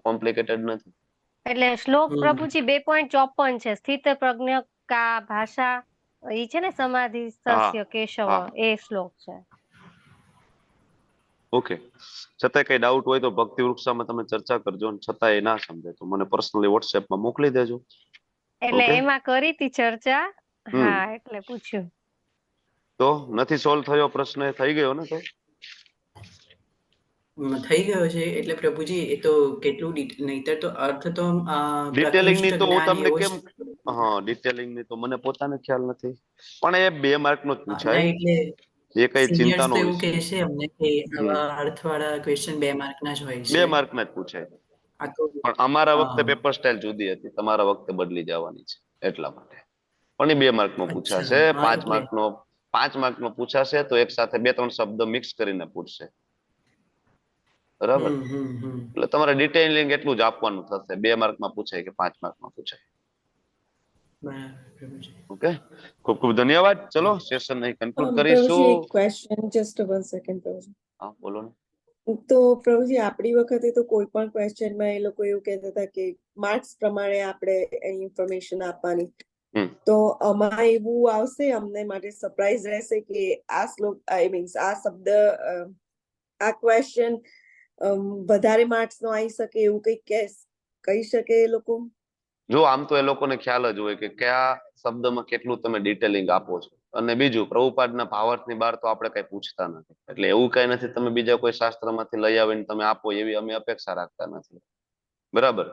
કોમ્પ્લિકેટેડ નથી. એટલે શ્લોક પ્રભુજી 2.54 છે. સ્થિત પ્રજ્ઞ કા ભાષા ઈ છે ને સમાધિ સસ્ય કેશવ, એ શ્લોક છે. ઓકે, છતાંય કઈ ડાઉટ હોય તો ભક્તિ વૃક્ષામાં તમે ચર્ચા કરજો. અને છતાંય ના સમજે તો મને પર્સનલી વોટ્સએપમાં મોકલી દેજો. એટલે એમાં કરી હતી ચર્ચા. હા, એટલે પૂછ્યું. તો નથી સોલ્વ થયો પ્રશ્ન? થઈ ગયો ને? તો થઈ ગયો છે. એટલે પ્રભુજી એ તો કેટલું નહીતર તો અર્થ તો ડિટેલિંગ ની તો હું તમને કેમ, ડિટેલિંગ ની તો મને પોતાને ખ્યાલ નથી. પણ એ 2 માર્ક નો જ પૂછાય. એ કઈ ચિંતાનો એવું કહે છે અમને કે આવા અર્થવાળા ક્વેશ્ચન 2 માર્કના જ હોય છે. 2 માર્કના જ પૂછાય. પણ અમારા વખતે પેપર સ્ટાઇલ જુદી હતી, તમારા વખતે બદલી જવાની છે એટલા માટે. પણ એ 2 માર્કનો પૂછાશે. 5 માર્કનો પૂછાશે તો એક સાથે 2-3 શબ્દ મિક્સ કરીને પૂછશે, બરાબર. એટલે તમારે ડિટેલિંગ એટલું જ આપવાનું થશે. 2 માર્કમાં પૂછાય કે 5 માર્કમાં પૂછાય. ઓકે, ખૂબ ખૂબ ધન્યવાદ. ચલો સેશન અહીં કન્ક્લુડ કરીશું. ક્વેશ્ચન જસ્ટ 1 સેકન્ડ પ્રભુજી. હા, બોલો ને. તો પ્રભુજી આપણી વખતે તો કોઈ પણ ક્વેશ્ચનમાં એ લોકો એવું કહેતા હતા કે માર્ક્સ પ્રમાણે આપણે એની ઇન્ફોર્મેશન આપવાની. તો આમાં એવું આવશે, અમને માટે સરપ્રાઈઝ રહેશે કે આ શ્લોક આ શબ્દ, આ ક્વેશ્ચન વધારે માર્ક્સ નો આવી શકે એવું કઈ કહી શકે એ લોકો? જો આમ તો એ લોકોને ખ્યાલ જ હોય કે કયા શબ્દમાં કેટલું તમે ડિટેલિંગ આપો છો. અને બીજું, પ્રભુપાદના ભાવાર્થની બહાર તો આપણે કઈ પૂછતા નથી. એટલે એવું કઈ નથી તમે બીજા કોઈ શાસ્ત્રમાંથી લઈ આવીને તમે આપો એવી અમે અપેક્ષા રાખતા નથી, બરાબર.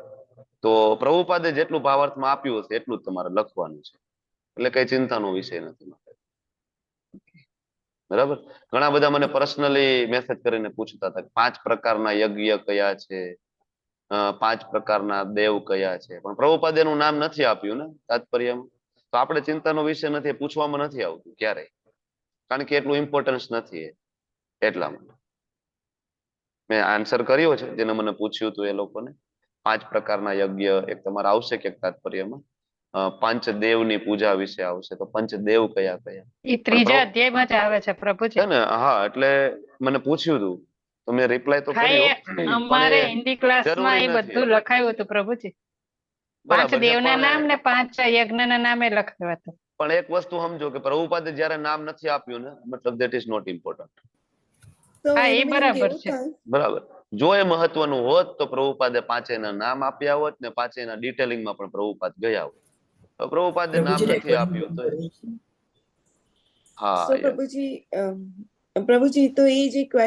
તો પ્રભુપાદે જેટલું ભાવાર્થમાં આપ્યું હશે એટલું જ તમારે લખવાનું છે. એટલે કઈ ચિંતાનો વિષય નથી, બરાબર. ઘણા બધા મને પર્સનલી મેસેજ કરીને પૂછતા હતા 5 પ્રકારના યજ્ઞ કયા છે, 5 પ્રકારના દેવ કયા છે. પણ પ્રભુપાદે એનું નામ નથી આપ્યું ને તાત્પર્યમાં. તો આપણે ચિંતાનો વિષય નથી, પૂછવામાં નથી આવતું ક્યારેય, કારણ કે એટલું ઇમ્પોર્ટન્સ નથી એટલા માટે. મેં આન્સર કર્યો છે જેને મને પૂછ્યું હતું એ લોકોને. 5 પ્રકારના યજ્ઞ એક તમારે આવશે કે તાત્પર્યમાં. 5 દેવની પૂજા વિશે આવશે. તો 5 દેવ કયા કયા? એ 3જા અધ્યાયમાં જ આવે છે પ્રભુજી. છે ને? હા, એટલે મને પૂછ્યું હતું તો મેં રિપ્લાય તો કર્યો. અમારે હિન્દી ક્લાસમાં એ બધું લખાયું હતું પ્રભુજી. 5 દેવના નામ ને 5 યજ્ઞના નામે લખાયું હતું. પણ એક વસ્તુ સમજો કે પ્રભુપાદે જયારે નામ નથી આપ્યું ને, મતલબ ધેટ ઇઝ નોટ ઇમ્પોર્ટન્ટ. તો હા, એ એનું meaning બરાબર એવું છે. થાય બરાબર. જો એ મહત્વનું હોત તો પ્રભુપાદે પાંચેયના નામ આપ્યા હોત ને પાંચેયના ડિટેલિંગમાં પણ પ્રભુપાદ ગયા હોત. તો પ્રભુપાદે નામ પ્રભુજી નથી રેકોર્ડિંગ આપ્યું તો કરવું છે. હા સો યસ. પ્રભુજી તો એ જે